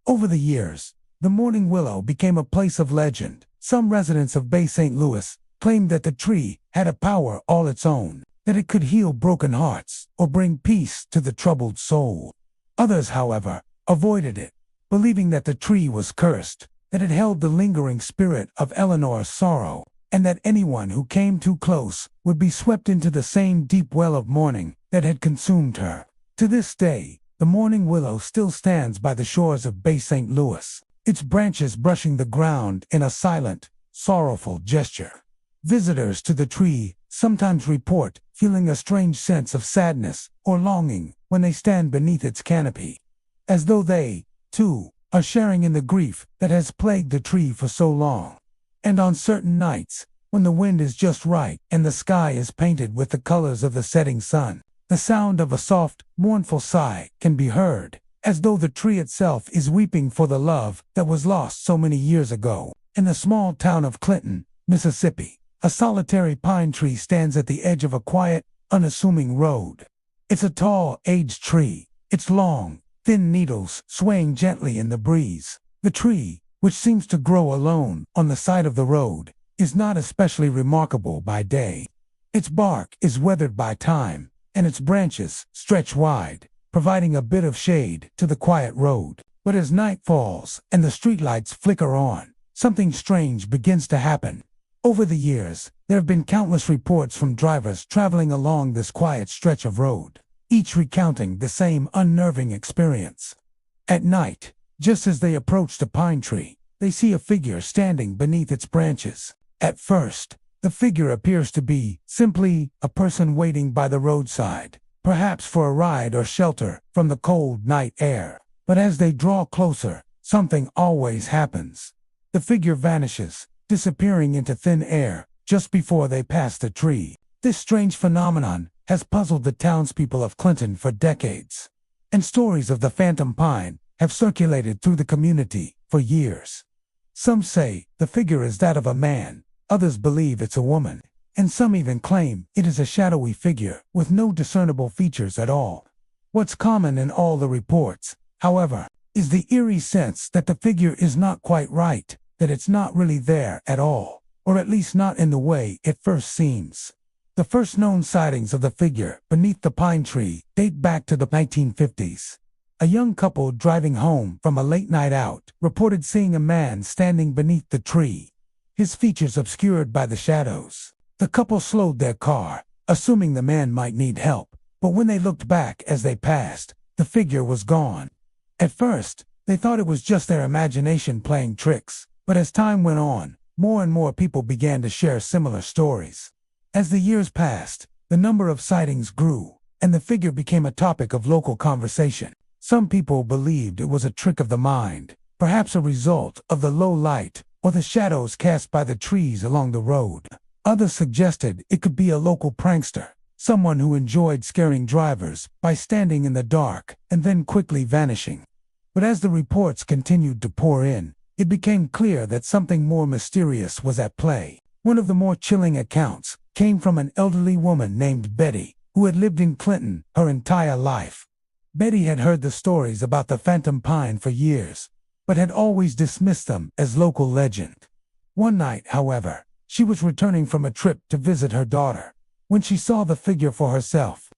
Over the years, the mourning willow became a place of legend. Some residents of Bay St. Louis claimed that the tree had a power all its own, that it could heal broken hearts or bring peace to the troubled soul. Others, however, avoided it, believing that the tree was cursed, that it held the lingering spirit of Eleanor's sorrow, and that anyone who came too close would be swept into the same deep well of mourning that had consumed her. To this day, the mourning willow still stands by the shores of Bay St. Louis, its branches brushing the ground in a silent, sorrowful gesture. Visitors to the tree sometimes report feeling a strange sense of sadness or longing when they stand beneath its canopy, as though they, too, are sharing in the grief that has plagued the tree for so long. And on certain nights, when the wind is just right and the sky is painted with the colors of the setting sun, the sound of a soft, mournful sigh can be heard, as though the tree itself is weeping for the love that was lost so many years ago. In the small town of Clinton, Mississippi, a solitary pine tree stands at the edge of a quiet, unassuming road. It's a tall, aged tree, its long, thin needles swaying gently in the breeze. The tree, which seems to grow alone on the side of the road, is not especially remarkable by day. Its bark is weathered by time, and its branches stretch wide, providing a bit of shade to the quiet road. But as night falls and the streetlights flicker on, something strange begins to happen. Over the years, there have been countless reports from drivers traveling along this quiet stretch of road, each recounting the same unnerving experience. At night, just as they approach the pine tree, they see a figure standing beneath its branches. At first, the figure appears to be simply a person waiting by the roadside, perhaps for a ride or shelter from the cold night air. But as they draw closer, something always happens. The figure vanishes, disappearing into thin air just before they pass the tree. This strange phenomenon has puzzled the townspeople of Clinton for decades, and stories of the phantom pine have circulated through the community for years. Some say the figure is that of a man, others believe it's a woman, and some even claim it is a shadowy figure with no discernible features at all. What's common in all the reports, however, is the eerie sense that the figure is not quite right, that it's not really there at all, or at least not in the way it first seems. The first known sightings of the figure beneath the pine tree date back to the 1950s. A young couple driving home from a late night out reported seeing a man standing beneath the tree, his features obscured by the shadows. The couple slowed their car, assuming the man might need help, but when they looked back as they passed, the figure was gone. At first, they thought it was just their imagination playing tricks, but as time went on, more and more people began to share similar stories. As the years passed, the number of sightings grew, and the figure became a topic of local conversation. Some people believed it was a trick of the mind, perhaps a result of the low light or the shadows cast by the trees along the road. Others suggested it could be a local prankster, someone who enjoyed scaring drivers by standing in the dark and then quickly vanishing. But as the reports continued to pour in, it became clear that something more mysterious was at play. One of the more chilling accounts came from an elderly woman named Betty, who had lived in Clinton her entire life. Betty had heard the stories about the phantom pine for years, but had always dismissed them as local legend. One night, however, she was returning from a trip to visit her daughter, when she saw the figure for herself.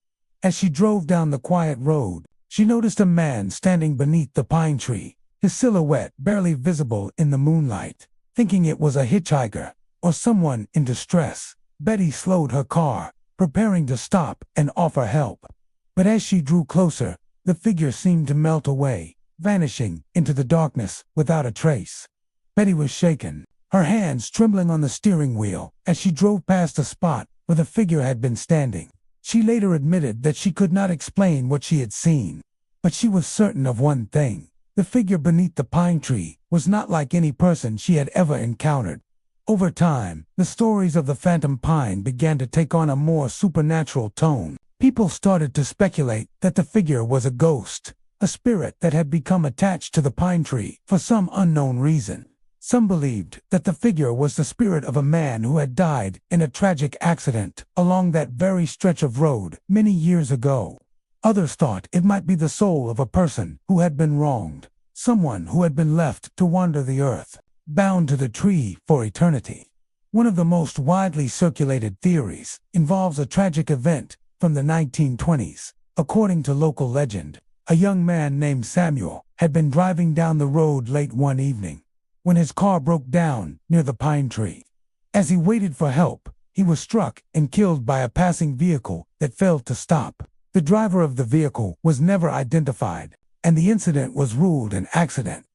As she drove down the quiet road, she noticed a man standing beneath the pine tree, his silhouette barely visible in the moonlight. Thinking it was a hitchhiker or someone in distress, Betty slowed her car, preparing to stop and offer help. But as she drew closer, the figure seemed to melt away, vanishing into the darkness without a trace. Betty was shaken, her hands trembling on the steering wheel as she drove past the spot where the figure had been standing. She later admitted that she could not explain what she had seen, but she was certain of one thing: the figure beneath the pine tree was not like any person she had ever encountered. Over time, the stories of the phantom pine began to take on a more supernatural tone. People started to speculate that the figure was a ghost, a spirit that had become attached to the pine tree for some unknown reason. Some believed that the figure was the spirit of a man who had died in a tragic accident along that very stretch of road many years ago. Others thought it might be the soul of a person who had been wronged, someone who had been left to wander the earth, bound to the tree for eternity. One of the most widely circulated theories involves a tragic event from the 1920s. According to local legend, a young man named Samuel had been driving down the road late one evening when his car broke down near the pine tree. As he waited for help, he was struck and killed by a passing vehicle that failed to stop. The driver of the vehicle was never identified, and the incident was ruled an accident.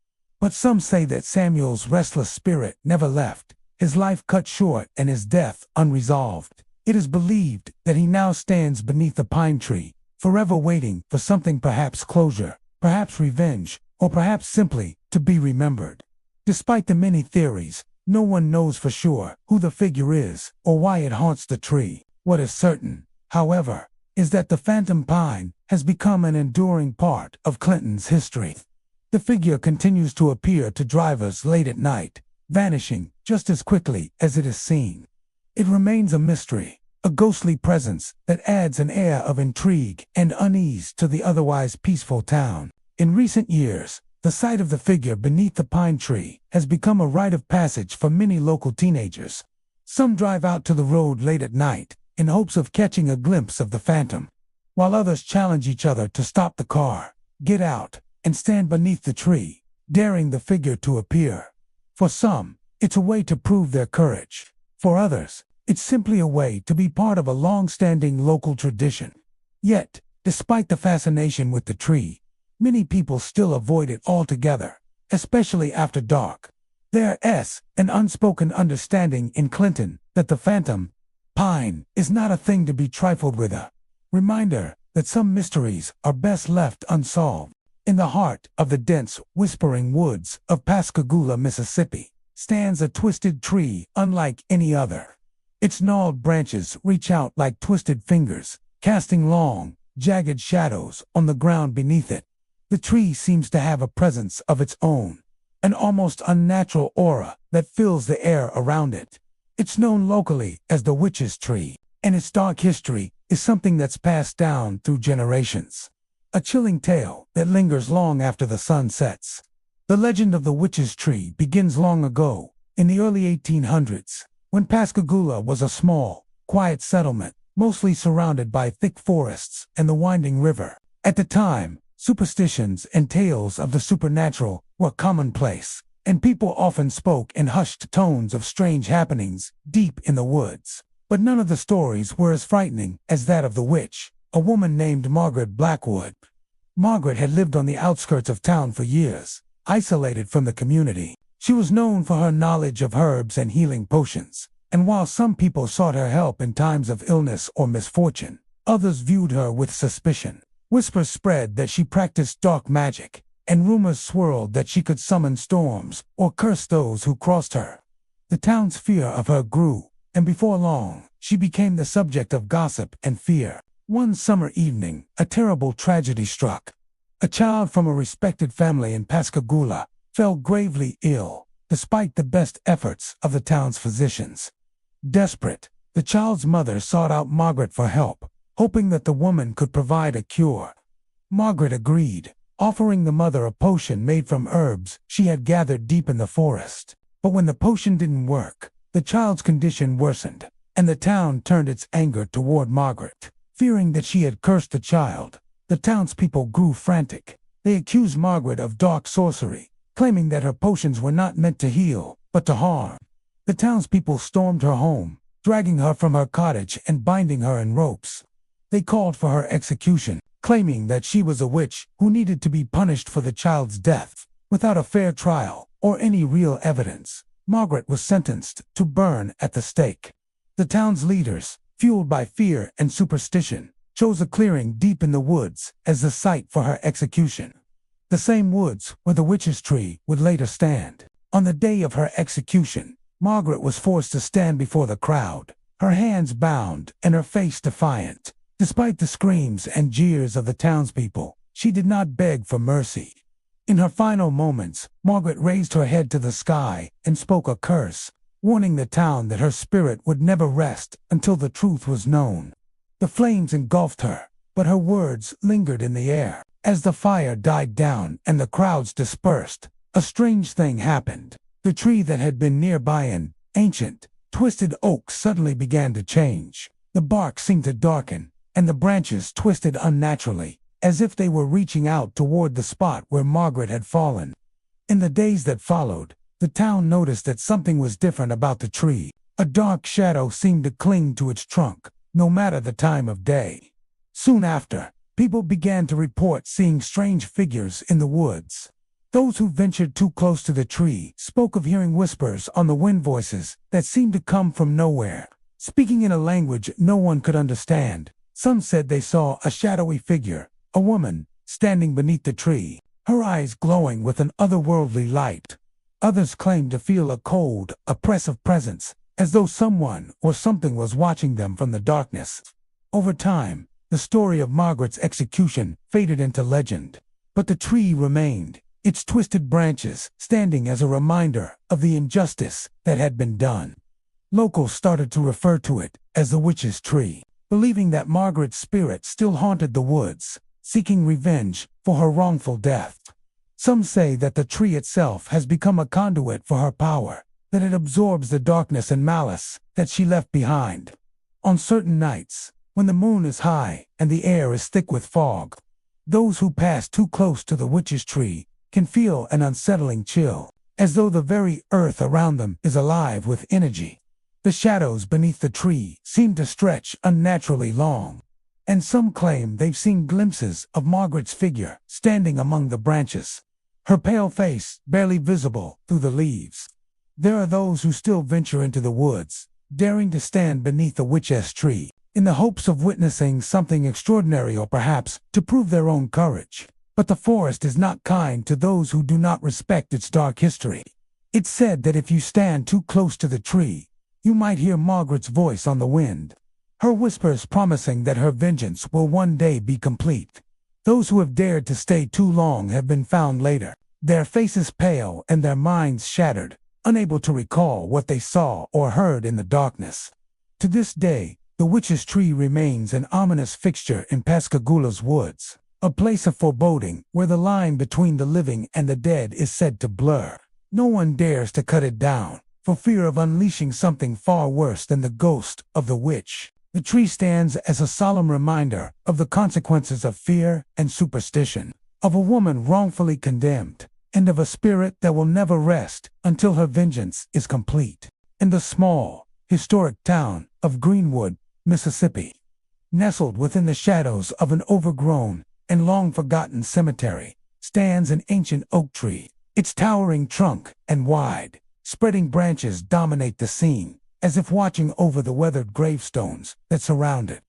But some say that Samuel's restless spirit never left, his life cut short and his death unresolved. It is believed that he now stands beneath the pine tree, forever waiting for something, perhaps closure, perhaps revenge, or perhaps simply to be remembered. Despite the many theories, no one knows for sure who the figure is or why it haunts the tree. What is certain, however, is that the phantom pine has become an enduring part of Clinton's history. The figure continues to appear to drivers late at night, vanishing just as quickly as it is seen. It remains a mystery, a ghostly presence that adds an air of intrigue and unease to the otherwise peaceful town. In recent years, the sight of the figure beneath the pine tree has become a rite of passage for many local teenagers. Some drive out to the road late at night in hopes of catching a glimpse of the phantom, while others challenge each other to stop the car, get out, and stand beneath the tree, daring the figure to appear. For some, it's a way to prove their courage. For others, it's simply a way to be part of a long-standing local tradition. Yet, despite the fascination with the tree, many people still avoid it altogether, especially after dark. There's an unspoken understanding in Clinton that the phantom, pine, is not a thing to be trifled with, a reminder that some mysteries are best left unsolved. In the heart of the dense, whispering woods of Pascagoula, Mississippi, stands a twisted tree unlike any other. Its gnarled branches reach out like twisted fingers, casting long, jagged shadows on the ground beneath it. The tree seems to have a presence of its own, an almost unnatural aura that fills the air around it. It's known locally as the witch's tree, and its dark history is something that's passed down through generations. A chilling tale that lingers long after the sun sets. The legend of the witch's tree begins long ago, in the early 1800s, when Pascagoula was a small, quiet settlement, mostly surrounded by thick forests and the winding river. At the time, superstitions and tales of the supernatural were commonplace, and people often spoke in hushed tones of strange happenings deep in the woods. But none of the stories were as frightening as that of the witch, a woman named Margaret Blackwood. Margaret had lived on the outskirts of town for years, isolated from the community. She was known for her knowledge of herbs and healing potions, and while some people sought her help in times of illness or misfortune, others viewed her with suspicion. Whispers spread that she practiced dark magic, and rumors swirled that she could summon storms or curse those who crossed her. The town's fear of her grew, and before long, she became the subject of gossip and fear. One summer evening, a terrible tragedy struck. A child from a respected family in Pascagoula fell gravely ill, despite the best efforts of the town's physicians. Desperate, the child's mother sought out Margaret for help, hoping that the woman could provide a cure. Margaret agreed, offering the mother a potion made from herbs she had gathered deep in the forest. But when the potion didn't work, the child's condition worsened, and the town turned its anger toward Margaret. Fearing that she had cursed the child, the townspeople grew frantic. They accused Margaret of dark sorcery, claiming that her potions were not meant to heal, but to harm. The townspeople stormed her home, dragging her from her cottage and binding her in ropes. They called for her execution, claiming that she was a witch who needed to be punished for the child's death. Without a fair trial or any real evidence, Margaret was sentenced to burn at the stake. The town's leaders, fueled by fear and superstition, chose a clearing deep in the woods as the site for her execution. The same woods where the witch's tree would later stand. On the day of her execution, Margaret was forced to stand before the crowd, her hands bound and her face defiant. Despite the screams and jeers of the townspeople, she did not beg for mercy. In her final moments, Margaret raised her head to the sky and spoke a curse, warning the town that her spirit would never rest until the truth was known. The flames engulfed her, but her words lingered in the air. As the fire died down and the crowds dispersed, a strange thing happened. The tree that had been nearby, an ancient, twisted oak, suddenly began to change. The bark seemed to darken, and the branches twisted unnaturally, as if they were reaching out toward the spot where Margaret had fallen. In the days that followed, the town noticed that something was different about the tree. A dark shadow seemed to cling to its trunk, no matter the time of day. Soon after, people began to report seeing strange figures in the woods. Those who ventured too close to the tree spoke of hearing whispers on the wind, voices that seemed to come from nowhere, speaking in a language no one could understand. Some said they saw a shadowy figure, a woman, standing beneath the tree, her eyes glowing with an otherworldly light. Others claimed to feel a cold, oppressive presence, as though someone or something was watching them from the darkness. Over time, the story of Margaret's execution faded into legend, but the tree remained, its twisted branches standing as a reminder of the injustice that had been done. Locals started to refer to it as the witch's tree, believing that Margaret's spirit still haunted the woods, seeking revenge for her wrongful death. Some say that the tree itself has become a conduit for her power, that it absorbs the darkness and malice that she left behind. On certain nights, when the moon is high and the air is thick with fog, those who pass too close to the witch's tree can feel an unsettling chill, as though the very earth around them is alive with energy. The shadows beneath the tree seem to stretch unnaturally long, and some claim they've seen glimpses of Margaret's figure standing among the branches, her pale face barely visible through the leaves. There are those who still venture into the woods, daring to stand beneath the witch's tree, in the hopes of witnessing something extraordinary or perhaps to prove their own courage. But the forest is not kind to those who do not respect its dark history. It's said that if you stand too close to the tree, you might hear Margaret's voice on the wind, her whispers promising that her vengeance will one day be complete. Those who have dared to stay too long have been found later, their faces pale and their minds shattered, unable to recall what they saw or heard in the darkness. To this day, the witch's tree remains an ominous fixture in Pascagoula's woods, a place of foreboding where the line between the living and the dead is said to blur. No one dares to cut it down, for fear of unleashing something far worse than the ghost of the witch. The tree stands as a solemn reminder of the consequences of fear and superstition, of a woman wrongfully condemned, and of a spirit that will never rest until her vengeance is complete. In the small, historic town of Greenwood, Mississippi, nestled within the shadows of an overgrown and long-forgotten cemetery, stands an ancient oak tree. Its towering trunk and wide, spreading branches dominate the scene, as if watching over the weathered gravestones that surround it.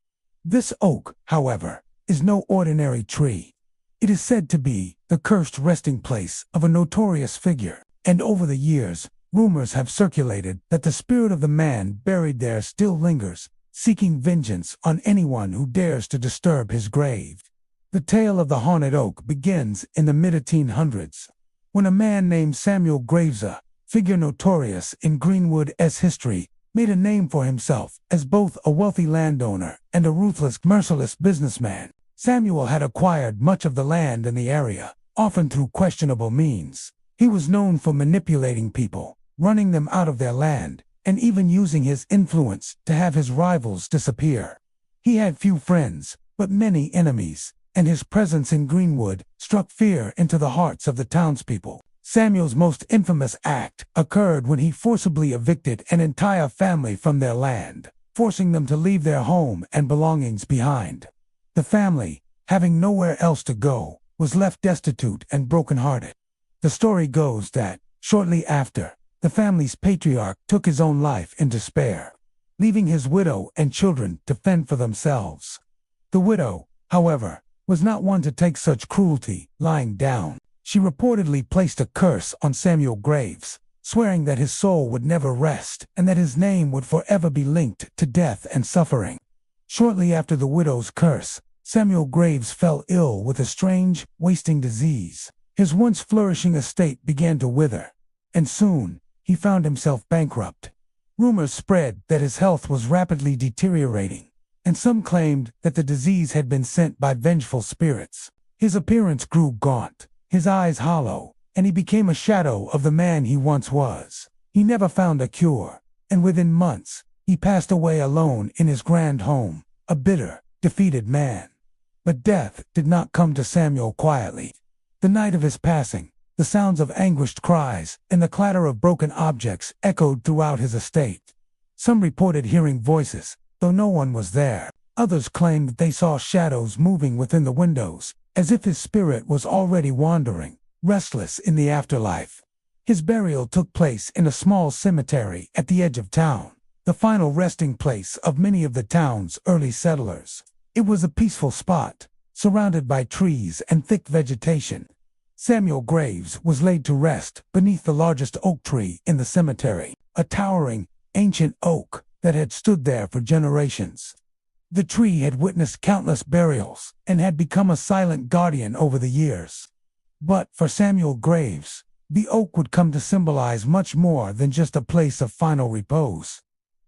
This oak, however, is no ordinary tree. It is said to be the cursed resting place of a notorious figure, and over the years, rumors have circulated that the spirit of the man buried there still lingers, seeking vengeance on anyone who dares to disturb his grave. The tale of the haunted oak begins in the mid-1800s, when a man named Samuel Graves, a figure notorious in Greenwood's history, made a name for himself as both a wealthy landowner and a ruthless, merciless businessman. Samuel had acquired much of the land in the area, often through questionable means. He was known for manipulating people, running them out of their land, and even using his influence to have his rivals disappear. He had few friends, but many enemies, and his presence in Greenwood struck fear into the hearts of the townspeople. Samuel's most infamous act occurred when he forcibly evicted an entire family from their land, forcing them to leave their home and belongings behind. The family, having nowhere else to go, was left destitute and brokenhearted. The story goes that, shortly after, the family's patriarch took his own life in despair, leaving his widow and children to fend for themselves. The widow, however, was not one to take such cruelty lying down. She reportedly placed a curse on Samuel Graves, swearing that his soul would never rest and that his name would forever be linked to death and suffering. Shortly after the widow's curse, Samuel Graves fell ill with a strange, wasting disease. His once flourishing estate began to wither, and soon he found himself bankrupt. Rumors spread that his health was rapidly deteriorating, and some claimed that the disease had been sent by vengeful spirits. His appearance grew gaunt, his eyes hollow, and he became a shadow of the man he once was. He never found a cure, and within months, he passed away alone in his grand home, a bitter, defeated man. But death did not come to Samuel quietly. The night of his passing, the sounds of anguished cries and the clatter of broken objects echoed throughout his estate. Some reported hearing voices, though no one was there. Others claimed that they saw shadows moving within the windows, as if his spirit was already wandering, restless in the afterlife. His burial took place in a small cemetery at the edge of town, the final resting place of many of the town's early settlers. It was a peaceful spot, surrounded by trees and thick vegetation. Samuel Graves was laid to rest beneath the largest oak tree in the cemetery, a towering, ancient oak that had stood there for generations. The tree had witnessed countless burials and had become a silent guardian over the years. But for Samuel Graves, the oak would come to symbolize much more than just a place of final repose.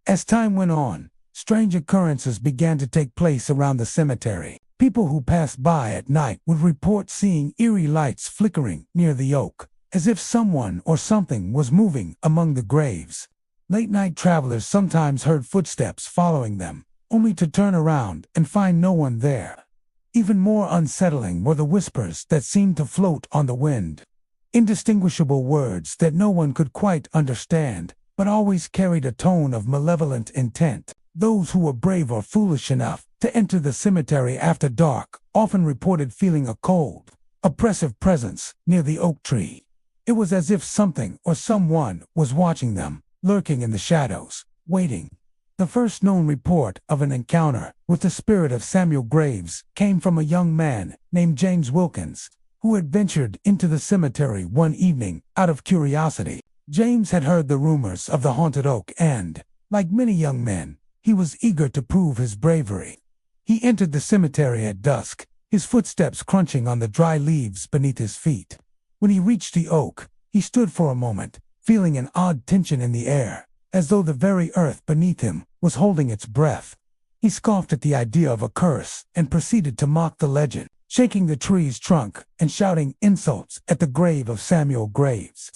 As time went on, strange occurrences began to take place around the cemetery. People who passed by at night would report seeing eerie lights flickering near the oak, as if someone or something was moving among the graves. Late-night travelers sometimes heard footsteps following them, only to turn around and find no one there. Even more unsettling were the whispers that seemed to float on the wind. Indistinguishable words that no one could quite understand, but always carried a tone of malevolent intent. Those who were brave or foolish enough to enter the cemetery after dark often reported feeling a cold, oppressive presence near the oak tree. It was as if something or someone was watching them, lurking in the shadows, waiting. The first known report of an encounter with the spirit of Samuel Graves came from a young man named James Wilkins, who had ventured into the cemetery one evening out of curiosity. James had heard the rumors of the haunted oak and, like many young men, he was eager to prove his bravery. He entered the cemetery at dusk, his footsteps crunching on the dry leaves beneath his feet. When he reached the oak, he stood for a moment, feeling an odd tension in the air, as though the very earth beneath him was holding its breath. He scoffed at the idea of a curse and proceeded to mock the legend, shaking the tree's trunk and shouting insults at the grave of Samuel Graves.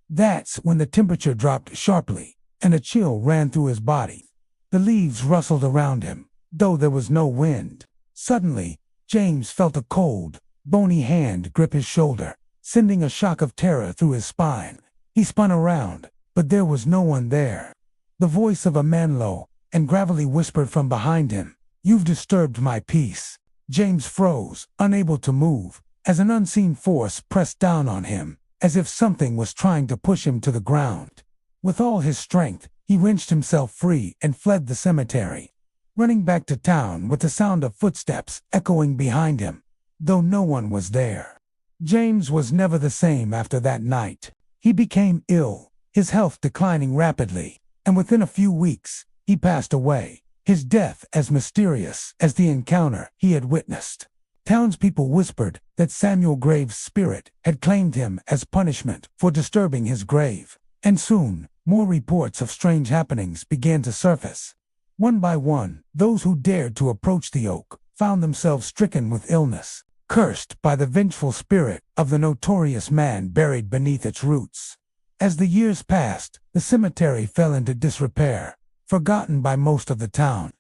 That's when the temperature dropped sharply and a chill ran through his body. The leaves rustled around him, though there was no wind. Suddenly, James felt a cold, bony hand grip his shoulder, sending a shock of terror through his spine. He spun around, but there was no one there. The voice of a man low and gravelly whispered from behind him, "You've disturbed my peace." James froze, unable to move, as an unseen force pressed down on him, as if something was trying to push him to the ground. With all his strength, he wrenched himself free and fled the cemetery, running back to town with the sound of footsteps echoing behind him, though no one was there. James was never the same after that night. He became ill, his health declining rapidly, and within a few weeks, he passed away, his death as mysterious as the encounter he had witnessed. Townspeople whispered that Samuel Graves' spirit had claimed him as punishment for disturbing his grave, and soon, more reports of strange happenings began to surface. One by one, those who dared to approach the oak found themselves stricken with illness, cursed by the vengeful spirit of the notorious man buried beneath its roots. As the years passed, the cemetery fell into disrepair, forgotten by most of the town.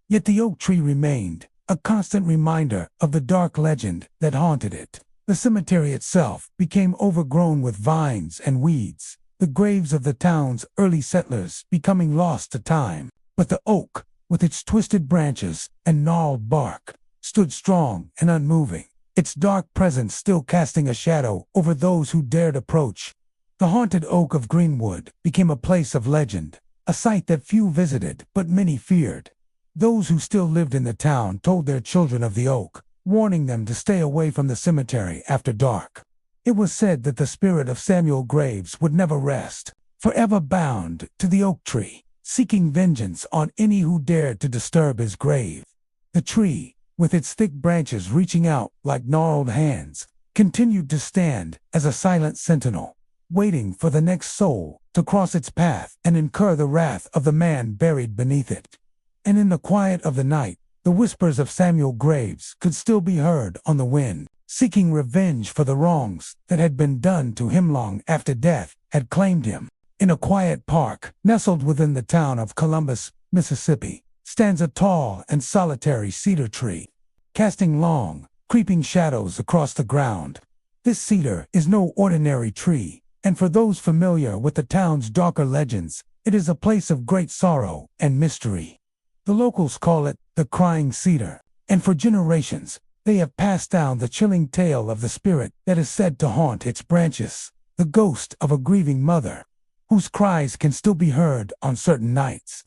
Yet the oak tree remained, a constant reminder of the dark legend that haunted it. The cemetery itself became overgrown with vines and weeds, the graves of the town's early settlers becoming lost to time. But the oak, with its twisted branches and gnarled bark, stood strong and unmoving, its dark presence still casting a shadow over those who dared approach. The haunted oak of Greenwood became a place of legend, a site that few visited but many feared. Those who still lived in the town told their children of the oak, warning them to stay away from the cemetery after dark. It was said that the spirit of Samuel Graves would never rest, forever bound to the oak tree, seeking vengeance on any who dared to disturb his grave. The tree, with its thick branches reaching out like gnarled hands, continued to stand as a silent sentinel, waiting for the next soul to cross its path and incur the wrath of the man buried beneath it. And in the quiet of the night, the whispers of Samuel Graves could still be heard on the wind, seeking revenge for the wrongs that had been done to him long after death had claimed him. In a quiet park, nestled within the town of Columbus, Mississippi, stands a tall and solitary cedar tree, casting long, creeping shadows across the ground. This cedar is no ordinary tree, and for those familiar with the town's darker legends, it is a place of great sorrow and mystery. The locals call it the Crying Cedar, and for generations, they have passed down the chilling tale of the spirit that is said to haunt its branches, the ghost of a grieving mother, whose cries can still be heard on certain nights.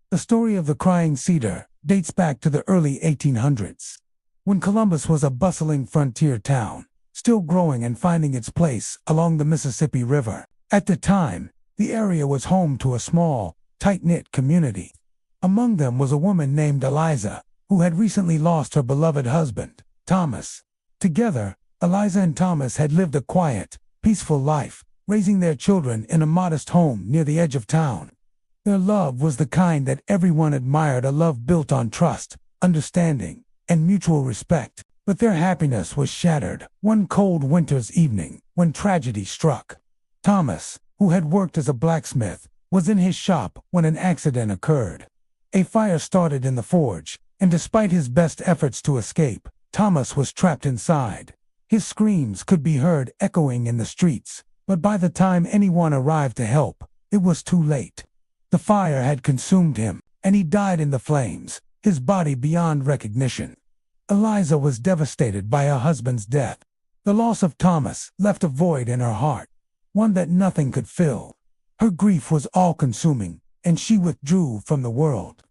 The story of the Crying Cedar dates back to the early 1800s, when Columbus was a bustling frontier town, still growing and finding its place along the Mississippi River. At the time, the area was home to a small, tight-knit community. Among them was a woman named Eliza, who had recently lost her beloved husband, Thomas. Together, Eliza and Thomas had lived a quiet, peaceful life, raising their children in a modest home near the edge of town. Their love was the kind that everyone admired, a love built on trust, understanding, and mutual respect. But their happiness was shattered one cold winter's evening when tragedy struck. Thomas, who had worked as a blacksmith, was in his shop when an accident occurred. A fire started in the forge, and despite his best efforts to escape, Thomas was trapped inside. His screams could be heard echoing in the streets, but by the time anyone arrived to help, it was too late. The fire had consumed him, and he died in the flames, his body beyond recognition. Eliza was devastated by her husband's death. The loss of Thomas left a void in her heart. one that nothing could fill. Her grief was all-consuming, and she withdrew from the world,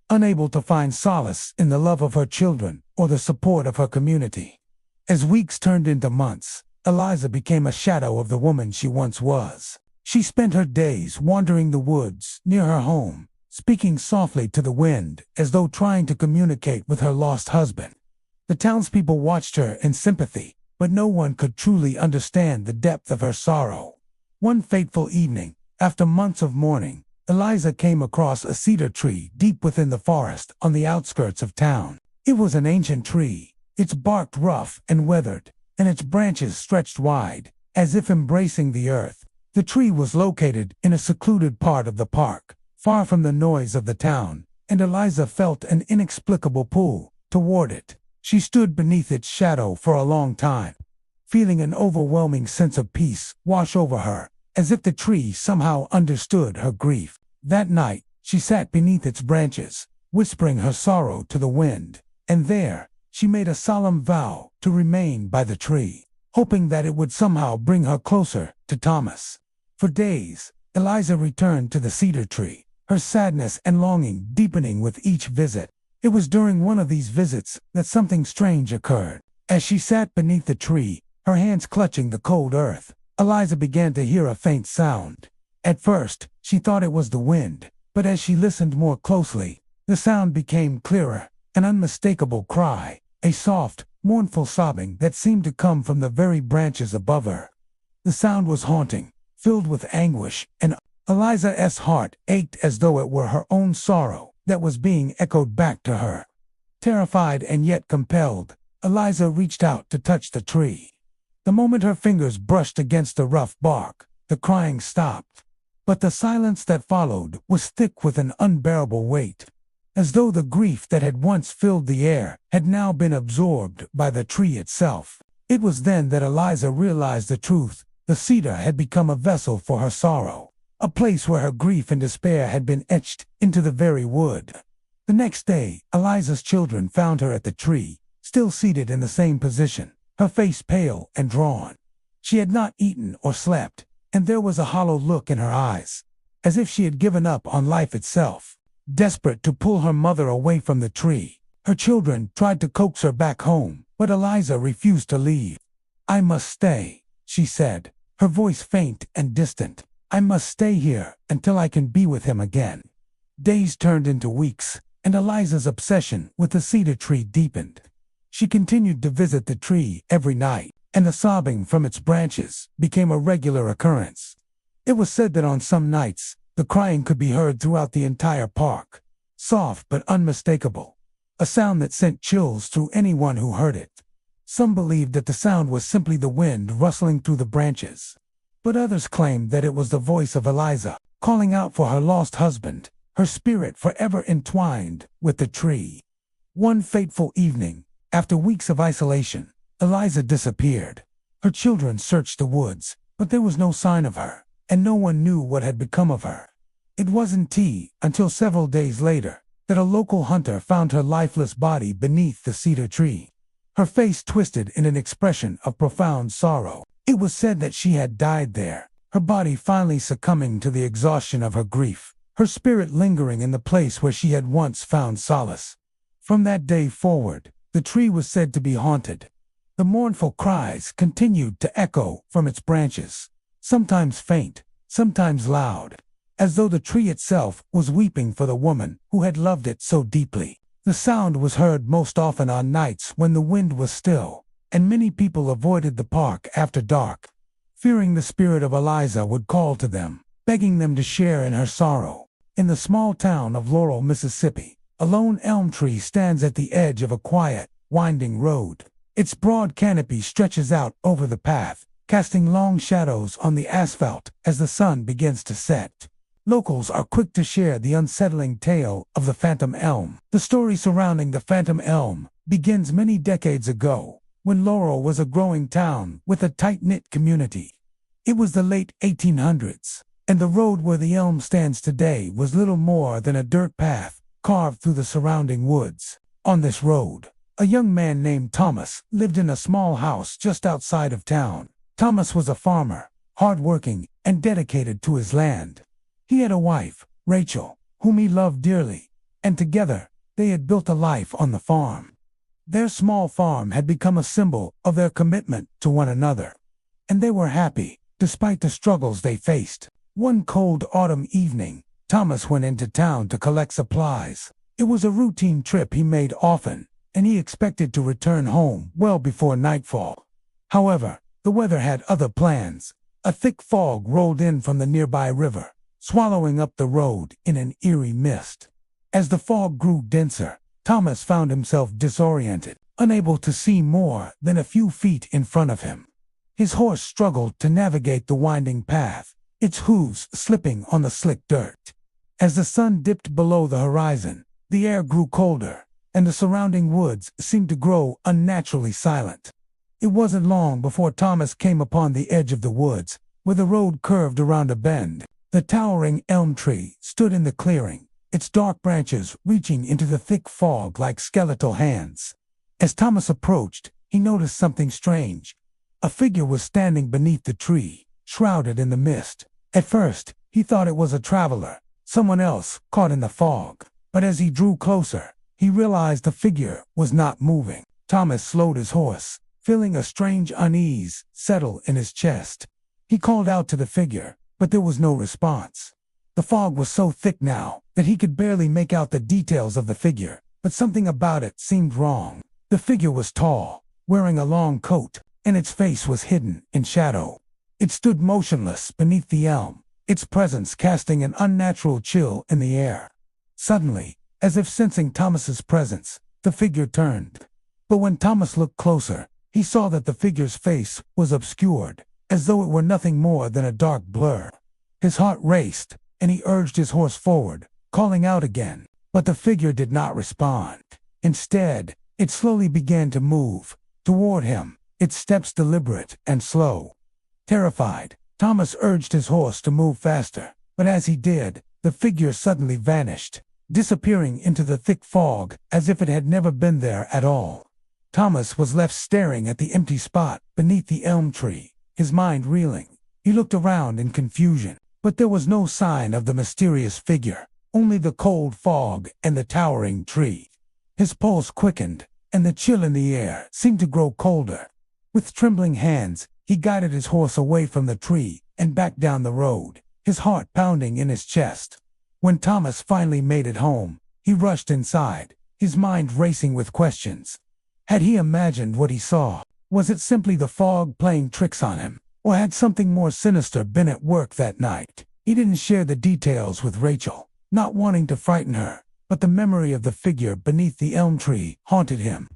unable to find solace in the love of her children or the support of her community. As weeks turned into months, Eliza became a shadow of the woman she once was. She spent her days wandering the woods near her home, speaking softly to the wind as though trying to communicate with her lost husband. The townspeople watched her in sympathy, but no one could truly understand the depth of her sorrow. One fateful evening, after months of mourning, Eliza came across a cedar tree deep within the forest on the outskirts of town. It was an ancient tree, its bark rough and weathered, and its branches stretched wide, as if embracing the earth. The tree was located in a secluded part of the park, far from the noise of the town, and Eliza felt an inexplicable pull toward it. She stood beneath its shadow for a long time, feeling an overwhelming sense of peace wash over her, as if the tree somehow understood her grief. That night, she sat beneath its branches, whispering her sorrow to the wind, and there, she made a solemn vow to remain by the tree, hoping that it would somehow bring her closer to Thomas. For days, Eliza returned to the cedar tree, her sadness and longing deepening with each visit. It was during one of these visits that something strange occurred. As she sat beneath the tree, her hands clutching the cold earth, Eliza began to hear a faint sound. At first, she thought it was the wind, but as she listened more closely, the sound became clearer, an unmistakable cry, a soft, mournful sobbing that seemed to come from the very branches above her. The sound was haunting, filled with anguish, and Eliza's heart ached as though it were her own sorrow that was being echoed back to her. Terrified and yet compelled, Eliza reached out to touch the tree. The moment her fingers brushed against the rough bark, the crying stopped. But the silence that followed was thick with an unbearable weight, as though the grief that had once filled the air had now been absorbed by the tree itself. It was then that Eliza realized the truth. The cedar had become a vessel for her sorrow, a place where her grief and despair had been etched into the very wood. The next day, Eliza's children found her at the tree, still seated in the same position, her face pale and drawn. She had not eaten or slept, and there was a hollow look in her eyes, as if she had given up on life itself. Desperate to pull her mother away from the tree, her children tried to coax her back home, but Eliza refused to leave. "I must stay," she said, her voice faint and distant. "I must stay here until I can be with him again." Days turned into weeks, and Eliza's obsession with the cedar tree deepened. She continued to visit the tree every night, and the sobbing from its branches became a regular occurrence. It was said that on some nights, the crying could be heard throughout the entire park, soft but unmistakable, a sound that sent chills through anyone who heard it. Some believed that the sound was simply the wind rustling through the branches, but others claimed that it was the voice of Eliza, calling out for her lost husband, her spirit forever entwined with the tree. One fateful evening, after weeks of isolation, Eliza disappeared. Her children searched the woods, but there was no sign of her, and no one knew what had become of her. It wasn't until several days later that a local hunter found her lifeless body beneath the cedar tree, her face twisted in an expression of profound sorrow. It was said that she had died there, her body finally succumbing to the exhaustion of her grief, her spirit lingering in the place where she had once found solace. From that day forward, the tree was said to be haunted. The mournful cries continued to echo from its branches, sometimes faint, sometimes loud, as though the tree itself was weeping for the woman who had loved it so deeply. The sound was heard most often on nights when the wind was still, and many people avoided the park after dark, fearing the spirit of Eliza would call to them, begging them to share in her sorrow. In the small town of Laurel, Mississippi, a lone elm tree stands at the edge of a quiet, winding road. Its broad canopy stretches out over the path, casting long shadows on the asphalt as the sun begins to set. Locals are quick to share the unsettling tale of the phantom elm. The story surrounding the phantom elm begins many decades ago, when Laurel was a growing town with a tight-knit community. It was the late 1800s, and the road where the elm stands today was little more than a dirt path carved through the surrounding woods. On this road, a young man named Thomas lived in a small house just outside of town. Thomas was a farmer, hardworking, and dedicated to his land. He had a wife, Rachel, whom he loved dearly, and together they had built a life on the farm. Their small farm had become a symbol of their commitment to one another, and they were happy, despite the struggles they faced. One cold autumn evening, Thomas went into town to collect supplies. It was a routine trip he made often, and he expected to return home well before nightfall. However, the weather had other plans. A thick fog rolled in from the nearby river, swallowing up the road in an eerie mist. As the fog grew denser, Thomas found himself disoriented, unable to see more than a few feet in front of him. His horse struggled to navigate the winding path, its hooves slipping on the slick dirt. As the sun dipped below the horizon, the air grew colder, and the surrounding woods seemed to grow unnaturally silent. It wasn't long before Thomas came upon the edge of the woods, where the road curved around a bend. The towering elm tree stood in the clearing, its dark branches reaching into the thick fog like skeletal hands. As Thomas approached, he noticed something strange. A figure was standing beneath the tree, shrouded in the mist. At first, he thought it was a traveler, someone else caught in the fog. But as he drew closer, he realized the figure was not moving. Thomas slowed his horse, feeling a strange unease settle in his chest. He called out to the figure, but there was no response. The fog was so thick now that he could barely make out the details of the figure, but something about it seemed wrong. The figure was tall, wearing a long coat, and its face was hidden in shadow. It stood motionless beneath the elm, its presence casting an unnatural chill in the air. Suddenly, as if sensing Thomas's presence, the figure turned. But when Thomas looked closer, he saw that the figure's face was obscured, as though it were nothing more than a dark blur. His heart raced, and he urged his horse forward, calling out again. But the figure did not respond. Instead, it slowly began to move toward him, its steps deliberate and slow. Terrified, Thomas urged his horse to move faster, but as he did, the figure suddenly vanished, disappearing into the thick fog as if it had never been there at all. Thomas was left staring at the empty spot beneath the elm tree, his mind reeling. He looked around in confusion, but there was no sign of the mysterious figure, only the cold fog and the towering tree. His pulse quickened, and the chill in the air seemed to grow colder. With trembling hands, he guided his horse away from the tree and back down the road, his heart pounding in his chest. When Thomas finally made it home, he rushed inside, his mind racing with questions. Had he imagined what he saw? Was it simply the fog playing tricks on him? Or had something more sinister been at work that night? He didn't share the details with Rachel, not wanting to frighten her, but the memory of the figure beneath the elm tree haunted him.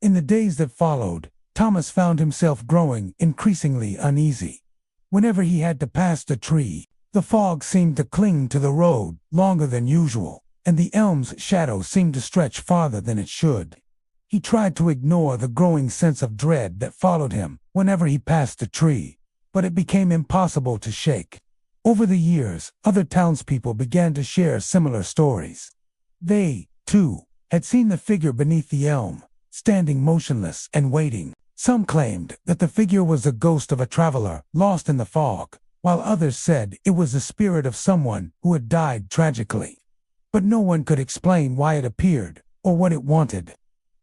In the days that followed, Thomas found himself growing increasingly uneasy. Whenever he had to pass the tree, the fog seemed to cling to the road longer than usual, and the elm's shadow seemed to stretch farther than it should. He tried to ignore the growing sense of dread that followed him whenever he passed the tree, but it became impossible to shake. Over the years, other townspeople began to share similar stories. They, too, had seen the figure beneath the elm, standing motionless and waiting. Some claimed that the figure was the ghost of a traveler lost in the fog, while others said it was the spirit of someone who had died tragically. But no one could explain why it appeared or what it wanted.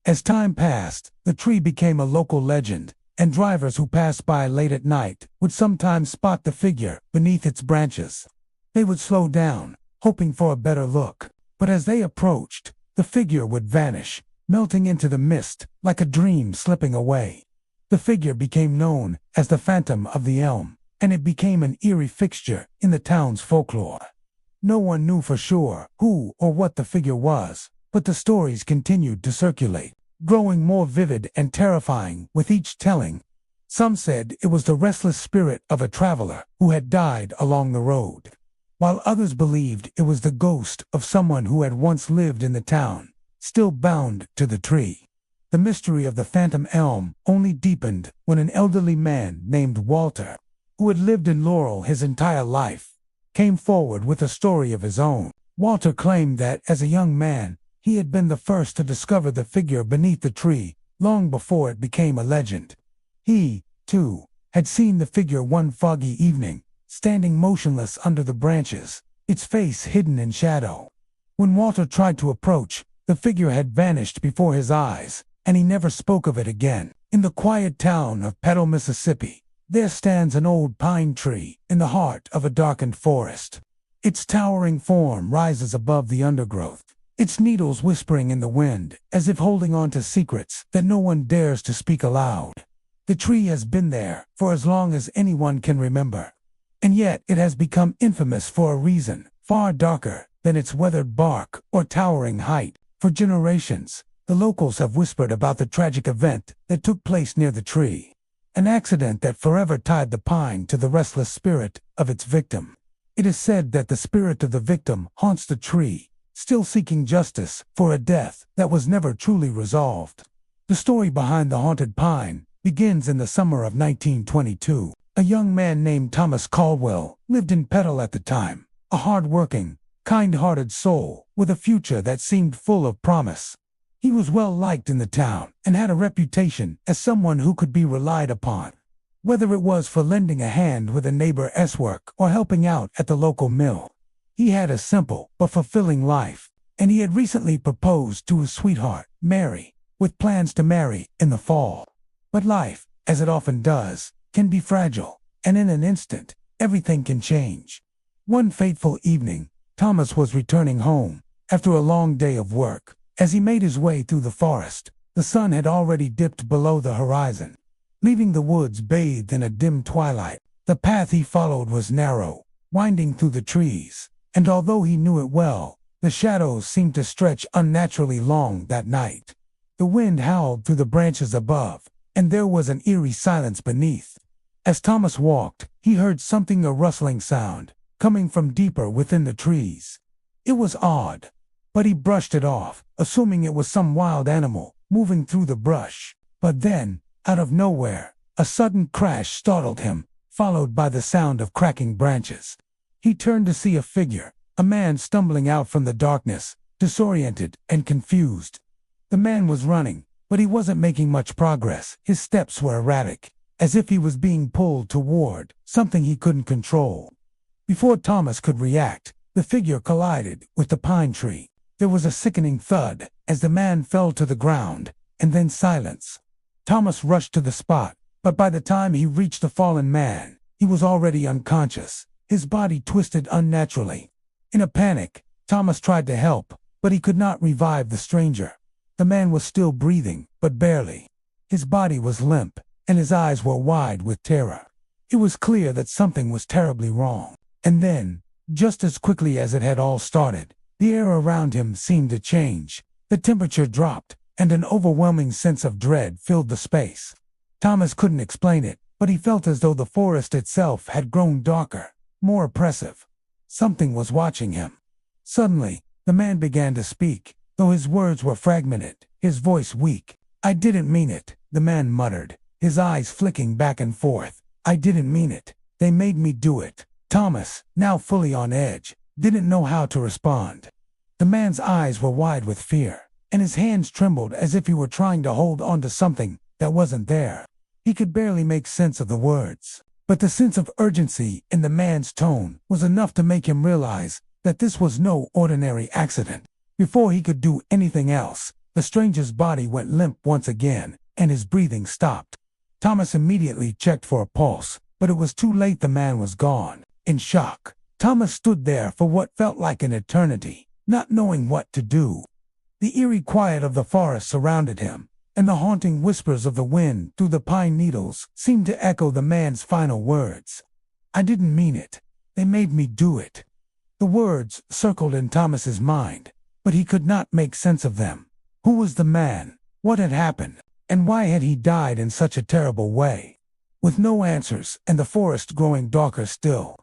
As time passed, the tree became a local legend, and drivers who passed by late at night would sometimes spot the figure beneath its branches. They would slow down, hoping for a better look, but as they approached, the figure would vanish, melting into the mist like a dream slipping away. The figure became known as the Phantom of the Elm, and it became an eerie fixture in the town's folklore. No one knew for sure who or what the figure was, but the stories continued to circulate, growing more vivid and terrifying with each telling. Some said it was the restless spirit of a traveler who had died along the road, while others believed it was the ghost of someone who had once lived in the town, still bound to the tree. The mystery of the Phantom Elm only deepened when an elderly man named Walter, who had lived in Laurel his entire life, came forward with a story of his own. Walter claimed that, as a young man, he had been the first to discover the figure beneath the tree, long before it became a legend. He, too, had seen the figure one foggy evening, standing motionless under the branches, its face hidden in shadow. When Walter tried to approach, the figure had vanished before his eyes, and he never spoke of it again. In the quiet town of Petal, Mississippi, there stands an old pine tree in the heart of a darkened forest. Its towering form rises above the undergrowth, its needles whispering in the wind, as if holding on to secrets that no one dares to speak aloud. The tree has been there for as long as anyone can remember, and yet it has become infamous for a reason far darker than its weathered bark or towering height. For generations, the locals have whispered about the tragic event that took place near the tree, an accident that forever tied the pine to the restless spirit of its victim. It is said that the spirit of the victim haunts the tree, still seeking justice for a death that was never truly resolved. The story behind the haunted pine begins in the summer of 1922. A young man named Thomas Caldwell lived in Petal at the time, a hard-working, kind-hearted soul with a future that seemed full of promise. He was well liked in the town and had a reputation as someone who could be relied upon, whether it was for lending a hand with a neighbor's work or helping out at the local mill. He had a simple but fulfilling life, and he had recently proposed to his sweetheart, Mary, with plans to marry in the fall. But life, as it often does, can be fragile, and in an instant, everything can change. One fateful evening, Thomas was returning home after a long day of work. As he made his way through the forest, the sun had already dipped below the horizon, leaving the woods bathed in a dim twilight. The path he followed was narrow, winding through the trees, and although he knew it well, the shadows seemed to stretch unnaturally long that night. The wind howled through the branches above, and there was an eerie silence beneath. As Thomas walked, he heard something, a rustling sound, coming from deeper within the trees. It was odd, but he brushed it off, assuming it was some wild animal moving through the brush. But then, out of nowhere, a sudden crash startled him, followed by the sound of cracking branches. He turned to see a figure, a man stumbling out from the darkness, disoriented and confused. The man was running, but he wasn't making much progress. His steps were erratic, as if he was being pulled toward something he couldn't control. Before Thomas could react, the figure collided with the pine tree. There was a sickening thud as the man fell to the ground, and then silence. Thomas rushed to the spot, but by the time he reached the fallen man, he was already unconscious, his body twisted unnaturally. In a panic, Thomas tried to help, but he could not revive the stranger. The man was still breathing, but barely. His body was limp, and his eyes were wide with terror. It was clear that something was terribly wrong. And then, just as quickly as it had all started, the air around him seemed to change. The temperature dropped, and an overwhelming sense of dread filled the space. Thomas couldn't explain it, but he felt as though the forest itself had grown darker, more oppressive. Something was watching him. Suddenly, the man began to speak, though his words were fragmented, his voice weak. "I didn't mean it," the man muttered, his eyes flicking back and forth. "I didn't mean it. They made me do it." Thomas, now fully on edge, didn't know how to respond. The man's eyes were wide with fear, and his hands trembled as if he were trying to hold on to something that wasn't there. He could barely make sense of the words, but the sense of urgency in the man's tone was enough to make him realize that this was no ordinary accident. Before he could do anything else, the stranger's body went limp once again, and his breathing stopped. Thomas immediately checked for a pulse, but it was too late. The man was gone. In shock, Thomas stood there for what felt like an eternity, not knowing what to do. The eerie quiet of the forest surrounded him, and the haunting whispers of the wind through the pine needles seemed to echo the man's final words. "I didn't mean it. They made me do it." The words circled in Thomas's mind, but he could not make sense of them. Who was the man? What had happened? And why had he died in such a terrible way? With no answers and the forest growing darker still,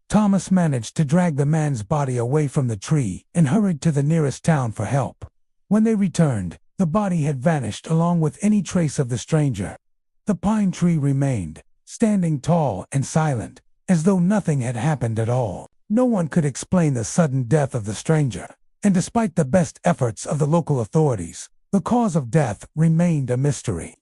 Thomas managed to drag the man's body away from the tree and hurried to the nearest town for help. When they returned, the body had vanished along with any trace of the stranger. The pine tree remained, standing tall and silent, as though nothing had happened at all. No one could explain the sudden death of the stranger, and despite the best efforts of the local authorities, the cause of death remained a mystery.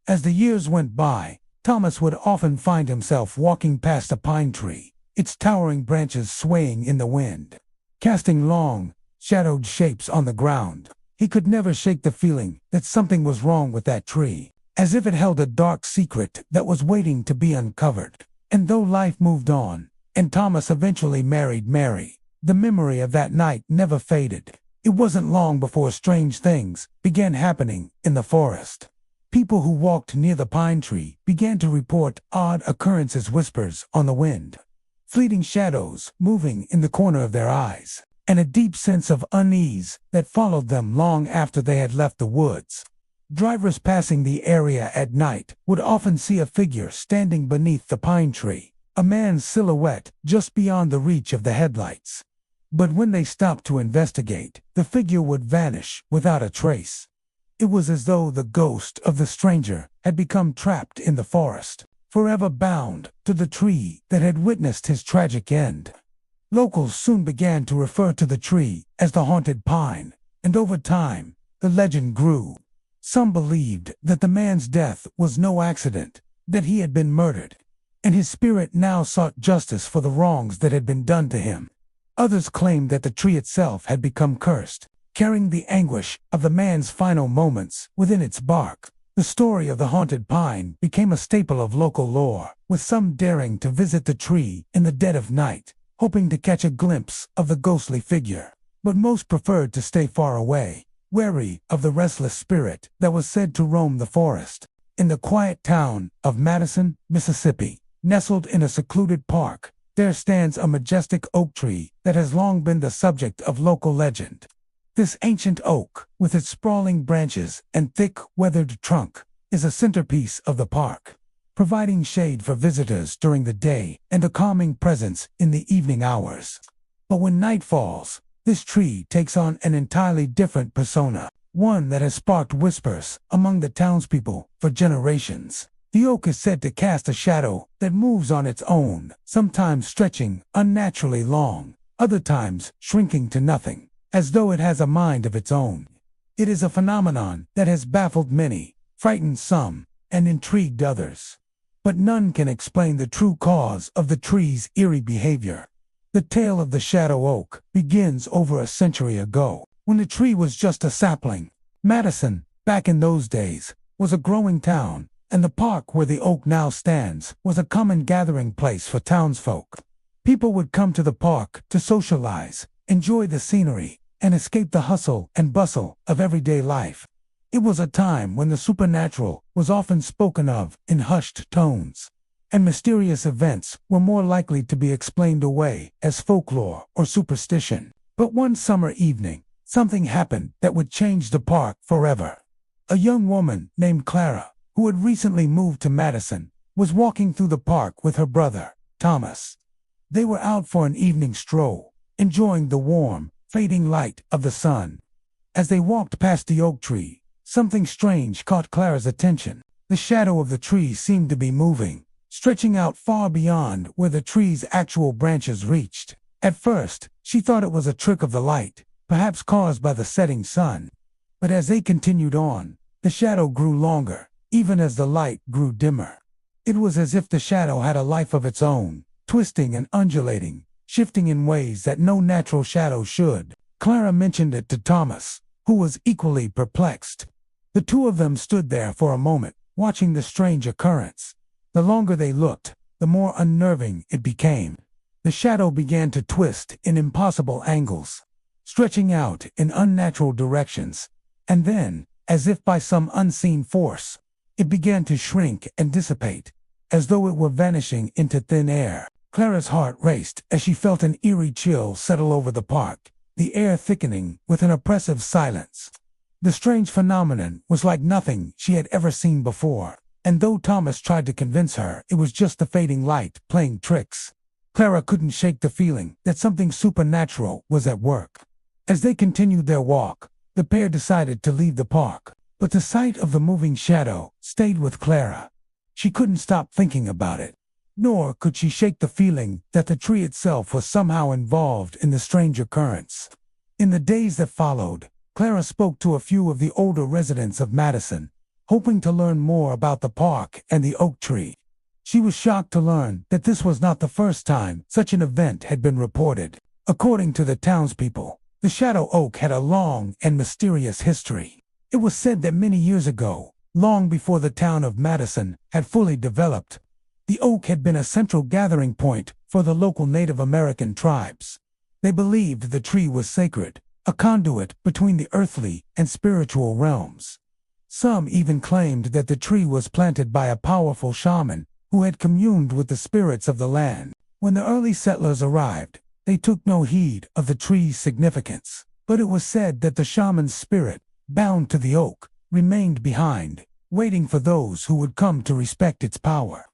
As the years went by, Thomas would often find himself walking past a pine tree, its towering branches swaying in the wind, casting long, shadowed shapes on the ground. He could never shake the feeling that something was wrong with that tree, as if it held a dark secret that was waiting to be uncovered. And though life moved on, and Thomas eventually married Mary, the memory of that night never faded. It wasn't long before strange things began happening in the forest. People who walked near the pine tree began to report odd occurrences, whispers on the wind, fleeting shadows moving in the corner of their eyes, and a deep sense of unease that followed them long after they had left the woods. Drivers passing the area at night would often see a figure standing beneath the pine tree, a man's silhouette just beyond the reach of the headlights. But when they stopped to investigate, the figure would vanish without a trace. It was as though the ghost of the stranger had become trapped in the forest, forever bound to the tree that had witnessed his tragic end. Locals soon began to refer to the tree as the haunted pine, and over time, the legend grew. Some believed that the man's death was no accident, that he had been murdered, and his spirit now sought justice for the wrongs that had been done to him. Others claimed that the tree itself had become cursed, carrying the anguish of the man's final moments within its bark. The story of the haunted pine became a staple of local lore, with some daring to visit the tree in the dead of night, hoping to catch a glimpse of the ghostly figure. But most preferred to stay far away, wary of the restless spirit that was said to roam the forest. In the quiet town of Madison, Mississippi, nestled in a secluded park, there stands a majestic oak tree that has long been the subject of local legend. This ancient oak, with its sprawling branches and thick, weathered trunk, is a centerpiece of the park, providing shade for visitors during the day and a calming presence in the evening hours. But when night falls, this tree takes on an entirely different persona, one that has sparked whispers among the townspeople for generations. The oak is said to cast a shadow that moves on its own, sometimes stretching unnaturally long, other times shrinking to nothing, as though it has a mind of its own. It is a phenomenon that has baffled many, frightened some, and intrigued others. But none can explain the true cause of the tree's eerie behavior. The tale of the shadow oak begins over a century ago, when the tree was just a sapling. Madison, back in those days, was a growing town, and the park where the oak now stands was a common gathering place for townsfolk. People would come to the park to socialize, enjoy the scenery, and escape the hustle and bustle of everyday life. It was a time when the supernatural was often spoken of in hushed tones, and mysterious events were more likely to be explained away as folklore or superstition. But one summer evening, something happened that would change the park forever. A young woman named Clara, who had recently moved to Madison, was walking through the park with her brother, Thomas. They were out for an evening stroll, enjoying the warm, fading light of the sun. As they walked past the oak tree, something strange caught Clara's attention. The shadow of the tree seemed to be moving, stretching out far beyond where the tree's actual branches reached. At first, she thought it was a trick of the light, perhaps caused by the setting sun. But as they continued on, the shadow grew longer, even as the light grew dimmer. It was as if the shadow had a life of its own, twisting and undulating, shifting in ways that no natural shadow should. Clara mentioned it to Thomas, who was equally perplexed. The two of them stood there for a moment, watching the strange occurrence. The longer they looked, the more unnerving it became. The shadow began to twist in impossible angles, stretching out in unnatural directions, and then, as if by some unseen force, it began to shrink and dissipate, as though it were vanishing into thin air. Clara's heart raced as she felt an eerie chill settle over the park, the air thickening with an oppressive silence. The strange phenomenon was like nothing she had ever seen before, and though Thomas tried to convince her it was just the fading light playing tricks, Clara couldn't shake the feeling that something supernatural was at work. As they continued their walk, the pair decided to leave the park, but the sight of the moving shadow stayed with Clara. She couldn't stop thinking about it, nor could she shake the feeling that the tree itself was somehow involved in the strange occurrence. In the days that followed, Clara spoke to a few of the older residents of Madison, hoping to learn more about the park and the oak tree. She was shocked to learn that this was not the first time such an event had been reported. According to the townspeople, the shadow oak had a long and mysterious history. It was said that many years ago, long before the town of Madison had fully developed, the oak had been a central gathering point for the local Native American tribes. They believed the tree was sacred, a conduit between the earthly and spiritual realms. Some even claimed that the tree was planted by a powerful shaman who had communed with the spirits of the land. When the early settlers arrived, they took no heed of the tree's significance, but it was said that the shaman's spirit, bound to the oak, remained behind, waiting for those who would come to respect its power.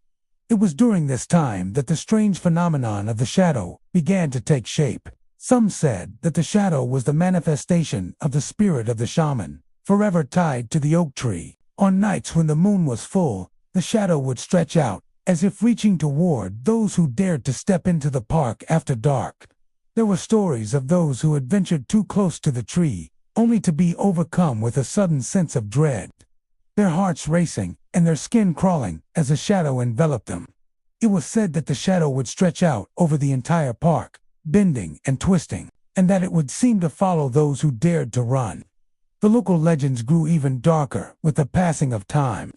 It was during this time that the strange phenomenon of the shadow began to take shape. Some said that the shadow was the manifestation of the spirit of the shaman, forever tied to the oak tree. On nights when the moon was full, the shadow would stretch out, as if reaching toward those who dared to step into the park after dark. There were stories of those who had ventured too close to the tree, only to be overcome with a sudden sense of dread, their hearts racing and their skin crawling as the shadow enveloped them. It was said that the shadow would stretch out over the entire park, bending and twisting, and that it would seem to follow those who dared to run. The local legends grew even darker with the passing of time.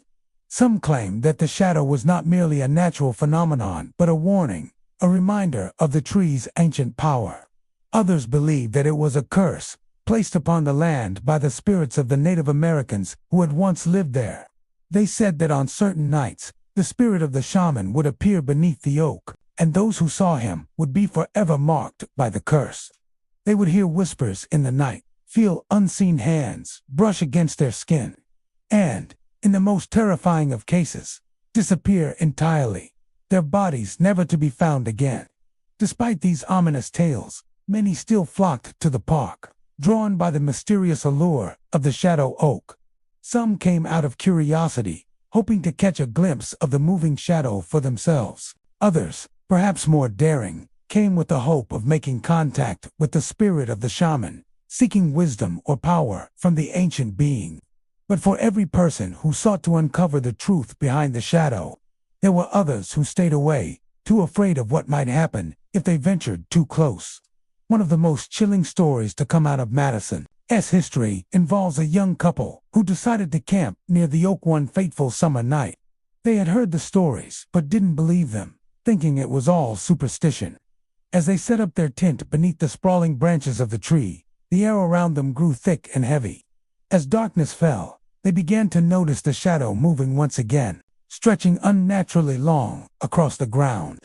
Some claimed that the shadow was not merely a natural phenomenon, but a warning, a reminder of the tree's ancient power. Others believed that it was a curse placed upon the land by the spirits of the Native Americans who had once lived there. They said that on certain nights, the spirit of the shaman would appear beneath the oak, and those who saw him would be forever marked by the curse. They would hear whispers in the night, feel unseen hands brush against their skin, and, in the most terrifying of cases, disappear entirely, their bodies never to be found again. Despite these ominous tales, many still flocked to the park, drawn by the mysterious allure of the shadow oak. Some came out of curiosity, hoping to catch a glimpse of the moving shadow for themselves. Others, perhaps more daring, came with the hope of making contact with the spirit of the shaman, seeking wisdom or power from the ancient being. But for every person who sought to uncover the truth behind the shadow, there were others who stayed away, too afraid of what might happen if they ventured too close. One of the most chilling stories to come out of Madison's history involves a young couple who decided to camp near the oak one fateful summer night. They had heard the stories but didn't believe them, thinking it was all superstition. As they set up their tent beneath the sprawling branches of the tree, the air around them grew thick and heavy. As darkness fell, they began to notice the shadow moving once again, stretching unnaturally long across the ground.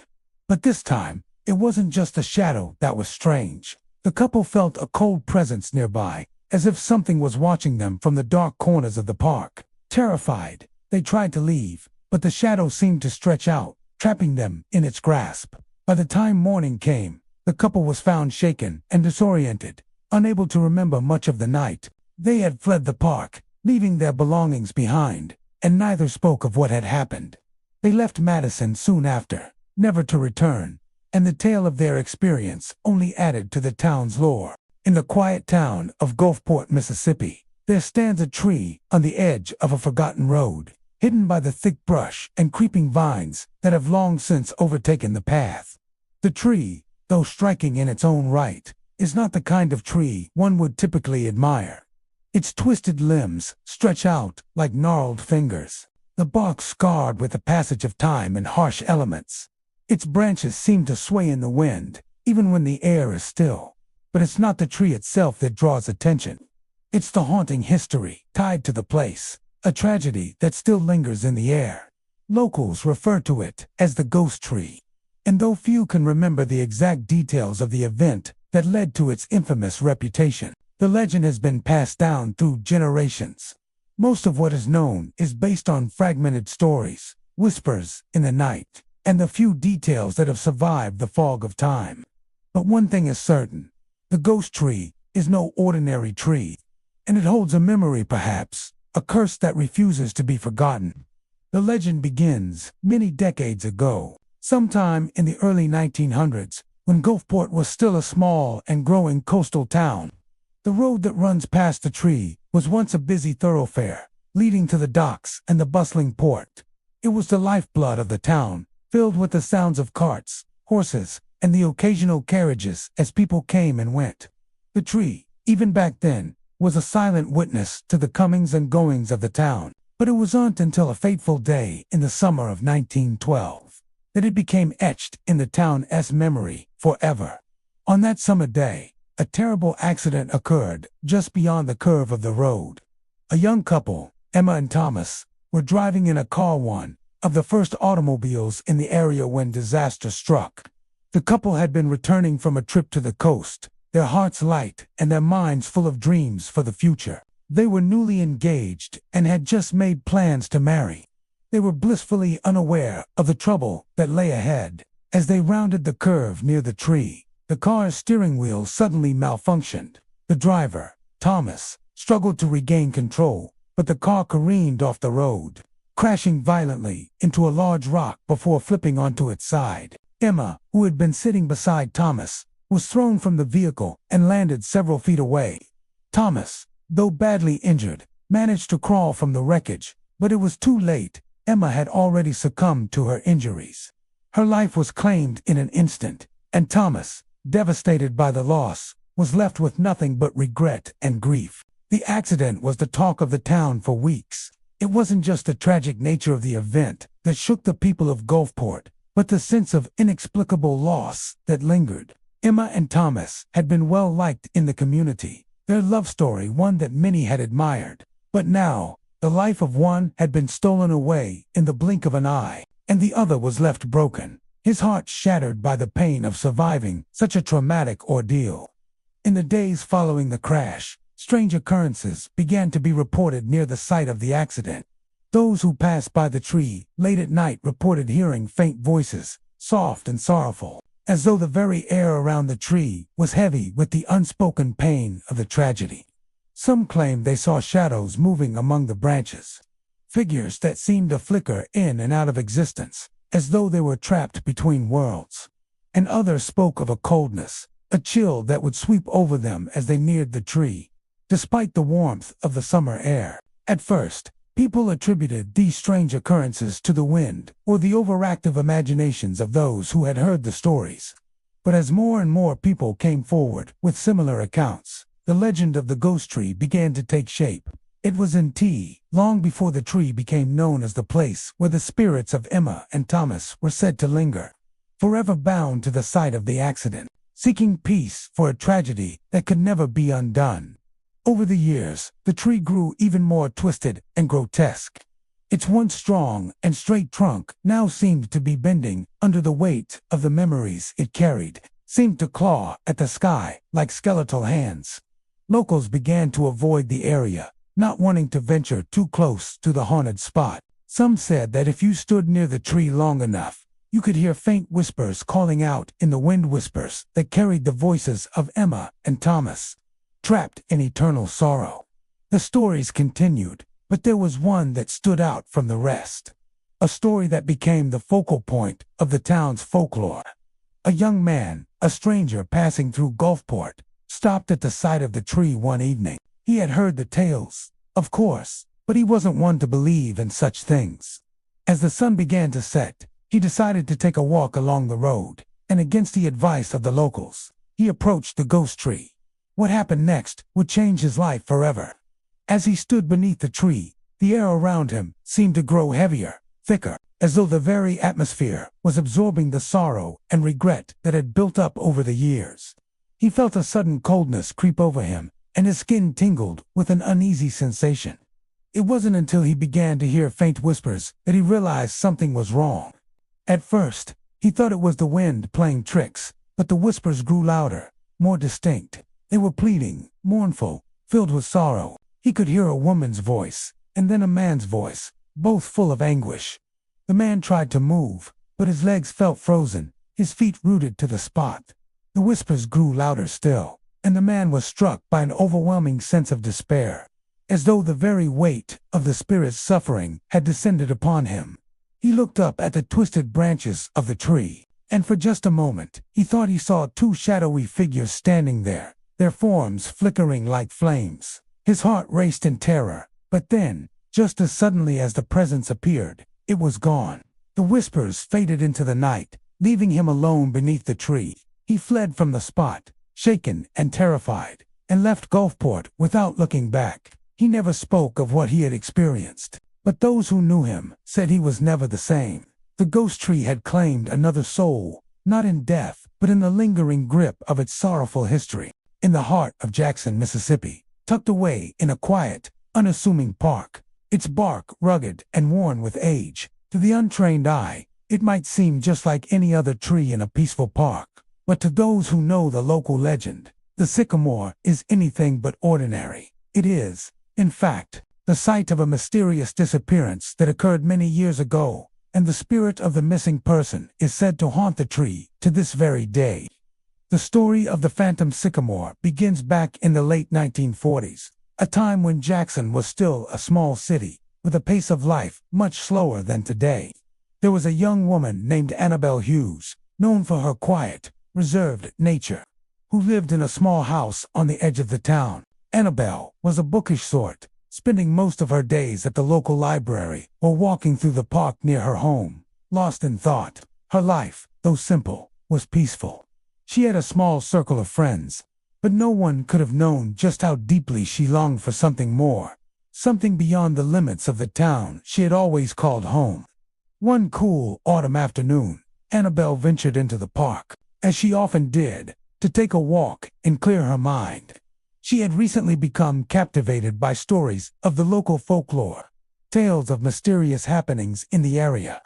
But this time, it wasn't just the shadow that was strange. The couple felt a cold presence nearby, as if something was watching them from the dark corners of the park. Terrified, they tried to leave, but the shadow seemed to stretch out, trapping them in its grasp. By the time morning came, the couple was found shaken and disoriented, unable to remember much of the night. They had fled the park, leaving their belongings behind, and neither spoke of what had happened. They left Madison soon after, never to return, and the tale of their experience only added to the town's lore. In the quiet town of Gulfport, Mississippi, there stands a tree on the edge of a forgotten road, hidden by the thick brush and creeping vines that have long since overtaken the path. The tree, though striking in its own right, is not the kind of tree one would typically admire. Its twisted limbs stretch out like gnarled fingers, the bark scarred with the passage of time and harsh elements. Its branches seem to sway in the wind, even when the air is still. But it's not the tree itself that draws attention. It's the haunting history tied to the place, a tragedy that still lingers in the air. Locals refer to it as the ghost tree. And though few can remember the exact details of the event that led to its infamous reputation, the legend has been passed down through generations. Most of what is known is based on fragmented stories, whispers in the night, and the few details that have survived the fog of time. But one thing is certain: the ghost tree is no ordinary tree, and it holds a memory, perhaps, a curse that refuses to be forgotten. The legend begins many decades ago, sometime in the early 1900s, when Gulfport was still a small and growing coastal town. The road that runs past the tree was once a busy thoroughfare, leading to the docks and the bustling port. It was the lifeblood of the town, filled with the sounds of carts, horses, and the occasional carriages as people came and went. The tree, even back then, was a silent witness to the comings and goings of the town, but it wasn't until a fateful day in the summer of 1912 that it became etched in the town's memory forever. On that summer day, a terrible accident occurred just beyond the curve of the road. A young couple, Emma and Thomas, were driving in a car, one of the first automobiles in the area when disaster struck. The couple had been returning from a trip to the coast, their hearts light and their minds full of dreams for the future. They were newly engaged and had just made plans to marry. They were blissfully unaware of the trouble that lay ahead. As they rounded the curve near the tree, the car's steering wheel suddenly malfunctioned. The driver, Thomas, struggled to regain control, but the car careened off the road, crashing violently into a large rock before flipping onto its side. Emma, who had been sitting beside Thomas, was thrown from the vehicle and landed several feet away. Thomas, though badly injured, managed to crawl from the wreckage, but it was too late. Emma had already succumbed to her injuries. Her life was claimed in an instant, and Thomas, devastated by the loss, was left with nothing but regret and grief. The accident was the talk of the town for weeks. It wasn't just the tragic nature of the event that shook the people of Gulfport, but the sense of inexplicable loss that lingered. Emma and Thomas had been well liked in the community, their love story one that many had admired. But now, the life of one had been stolen away in the blink of an eye, and the other was left broken, his heart shattered by the pain of surviving such a traumatic ordeal. In the days following the crash, strange occurrences began to be reported near the site of the accident. Those who passed by the tree late at night reported hearing faint voices, soft and sorrowful, as though the very air around the tree was heavy with the unspoken pain of the tragedy. Some claimed they saw shadows moving among the branches, figures that seemed to flicker in and out of existence, as though they were trapped between worlds. And others spoke of a coldness, a chill that would sweep over them as they neared the tree, despite the warmth of the summer air. At first, people attributed these strange occurrences to the wind or the overactive imaginations of those who had heard the stories. But as more and more people came forward with similar accounts, the legend of the ghost tree began to take shape. It was in long before the tree became known as the place where the spirits of Emma and Thomas were said to linger, forever bound to the site of the accident, seeking peace for a tragedy that could never be undone. Over the years, the tree grew even more twisted and grotesque. Its once strong and straight trunk now seemed to be bending under the weight of the memories it carried, seemed to claw at the sky like skeletal hands. Locals began to avoid the area, not wanting to venture too close to the haunted spot. Some said that if you stood near the tree long enough, you could hear faint whispers calling out in the wind, whispers that carried the voices of Emma and Thomas, trapped in eternal sorrow. The stories continued, but there was one that stood out from the rest. A story that became the focal point of the town's folklore. A young man, a stranger passing through Gulfport, stopped at the site of the tree one evening. He had heard the tales, of course, but he wasn't one to believe in such things. As the sun began to set, he decided to take a walk along the road, and against the advice of the locals, he approached the ghost tree. What happened next would change his life forever. As he stood beneath the tree, the air around him seemed to grow heavier, thicker, as though the very atmosphere was absorbing the sorrow and regret that had built up over the years. He felt a sudden coldness creep over him, and his skin tingled with an uneasy sensation. It wasn't until he began to hear faint whispers that he realized something was wrong. At first, he thought it was the wind playing tricks, but the whispers grew louder, more distinct. They were pleading, mournful, filled with sorrow. He could hear a woman's voice, and then a man's voice, both full of anguish. The man tried to move, but his legs felt frozen, his feet rooted to the spot. The whispers grew louder still, and the man was struck by an overwhelming sense of despair, as though the very weight of the spirit's suffering had descended upon him. He looked up at the twisted branches of the tree, and for just a moment, he thought he saw two shadowy figures standing there, their forms flickering like flames. His heart raced in terror, but then, Just as suddenly as the presence appeared, it was gone. The whispers faded into the night, leaving him alone beneath the tree. He fled from the spot, shaken and terrified, and left Gulfport without looking back. He never spoke of what he had experienced, but those who knew him said he was never the same. The ghost tree had claimed another soul, not in death, but in the lingering grip of its sorrowful history. In the heart of Jackson, Mississippi, tucked away in a quiet, unassuming park, its bark rugged and worn with age, to the untrained eye, it might seem just like any other tree in a peaceful park. But to those who know the local legend, the sycamore is anything but ordinary. It is, in fact, the site of a mysterious disappearance that occurred many years ago, and the spirit of the missing person is said to haunt the tree to this very day. The story of the phantom sycamore begins back in the late 1940s, a time when Jackson was still a small city, with a pace of life much slower than today. There was a young woman named Annabelle Hughes, known for her quiet, reserved nature, who lived in a small house on the edge of the town. Annabelle was a bookish sort, spending most of her days at the local library or walking through the park near her home. Lost in thought, her life, though simple, was peaceful. She had a small circle of friends, but no one could have known just how deeply she longed for something more, something beyond the limits of the town she had always called home. One cool autumn afternoon, Annabelle ventured into the park, as she often did, to take a walk and clear her mind. She had recently become captivated by stories of the local folklore, tales of mysterious happenings in the area,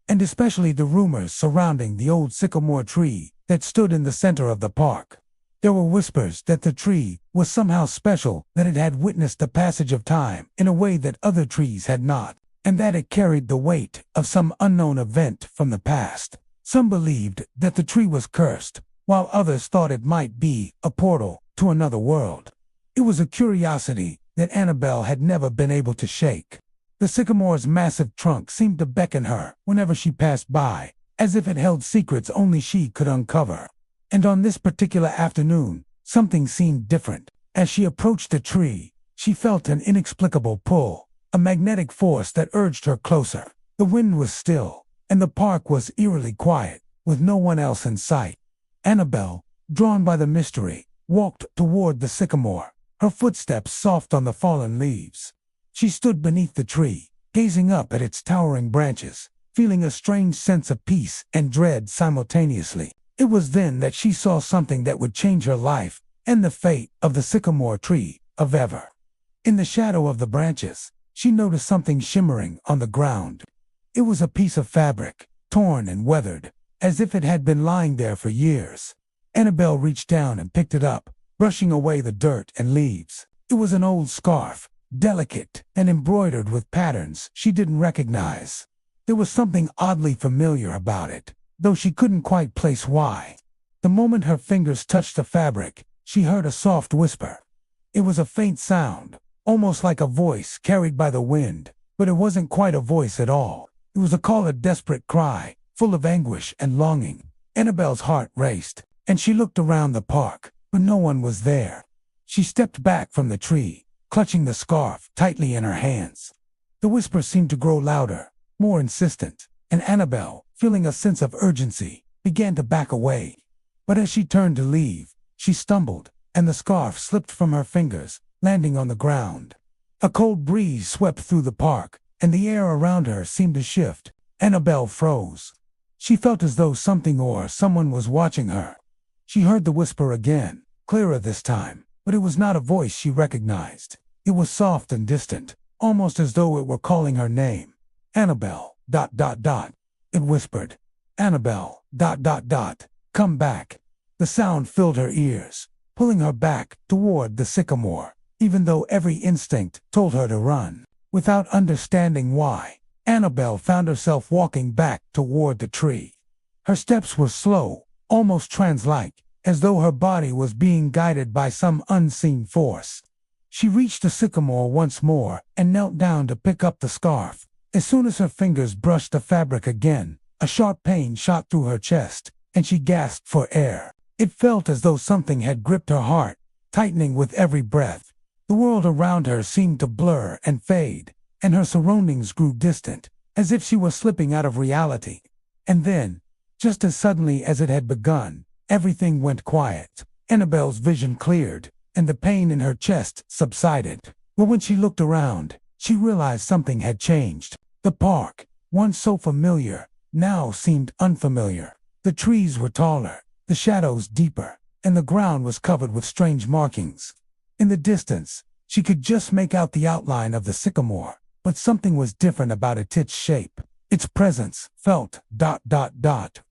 and especially the rumors surrounding the old sycamore tree that stood in the center of the park. There were whispers that the tree was somehow special, that it had witnessed the passage of time in a way that other trees had not, and that it carried the weight of some unknown event from the past. Some believed that the tree was cursed, while others thought it might be a portal to another world. It was a curiosity that Annabelle had never been able to shake. The sycamore's massive trunk seemed to beckon her whenever she passed by, as if it held secrets only she could uncover. And on this particular afternoon, something seemed different. As she approached the tree, she felt an inexplicable pull, a magnetic force that urged her closer. The wind was still, and the park was eerily quiet, with no one else in sight. Annabelle, drawn by the mystery, walked toward the sycamore, her footsteps soft on the fallen leaves. She stood beneath the tree, gazing up at its towering branches, feeling a strange sense of peace and dread simultaneously. It was then that she saw something that would change her life and the fate of the sycamore tree forever. In the shadow of the branches, she noticed something shimmering on the ground. It was a piece of fabric, torn and weathered, as if it had been lying there for years. Annabelle reached down and picked it up, brushing away the dirt and leaves. It was an old scarf, delicate and embroidered with patterns she didn't recognize. There was something oddly familiar about it, though she couldn't quite place why. The moment her fingers touched the fabric, she heard a soft whisper. It was a faint sound, almost like a voice carried by the wind, but it wasn't quite a voice at all. It was a desperate cry, full of anguish and longing. Annabelle's heart raced, and she looked around the park, but no one was there. She stepped back from the tree, clutching the scarf tightly in her hands. The whisper seemed to grow louder, more insistent, and Annabelle, feeling a sense of urgency, began to back away. But as she turned to leave, she stumbled, and the scarf slipped from her fingers, landing on the ground. A cold breeze swept through the park, and the air around her seemed to shift. Annabelle froze. She felt as though something or someone was watching her. She heard the whisper again, clearer this time, but it was not a voice she recognized. It was soft and distant, almost as though it were calling her name. Annabelle, ... It whispered. Annabelle, ... Come back. The sound filled her ears, pulling her back toward the sycamore, even though every instinct told her to run. Without understanding why, Annabelle found herself walking back toward the tree. Her steps were slow, almost trance-like, as though her body was being guided by some unseen force. She reached the sycamore once more and knelt down to pick up the scarf. As soon as her fingers brushed the fabric again, a sharp pain shot through her chest, and she gasped for air. It felt as though something had gripped her heart, tightening with every breath. The world around her seemed to blur and fade, and her surroundings grew distant, as if she were slipping out of reality. And then, just as suddenly as it had begun, everything went quiet. Annabelle's vision cleared, and the pain in her chest subsided. But when she looked around, she realized something had changed. The park, once so familiar, now seemed unfamiliar. The trees were taller, the shadows deeper, and the ground was covered with strange markings. In the distance, she could just make out the outline of the sycamore, but something was different about its shape. Its presence felt ...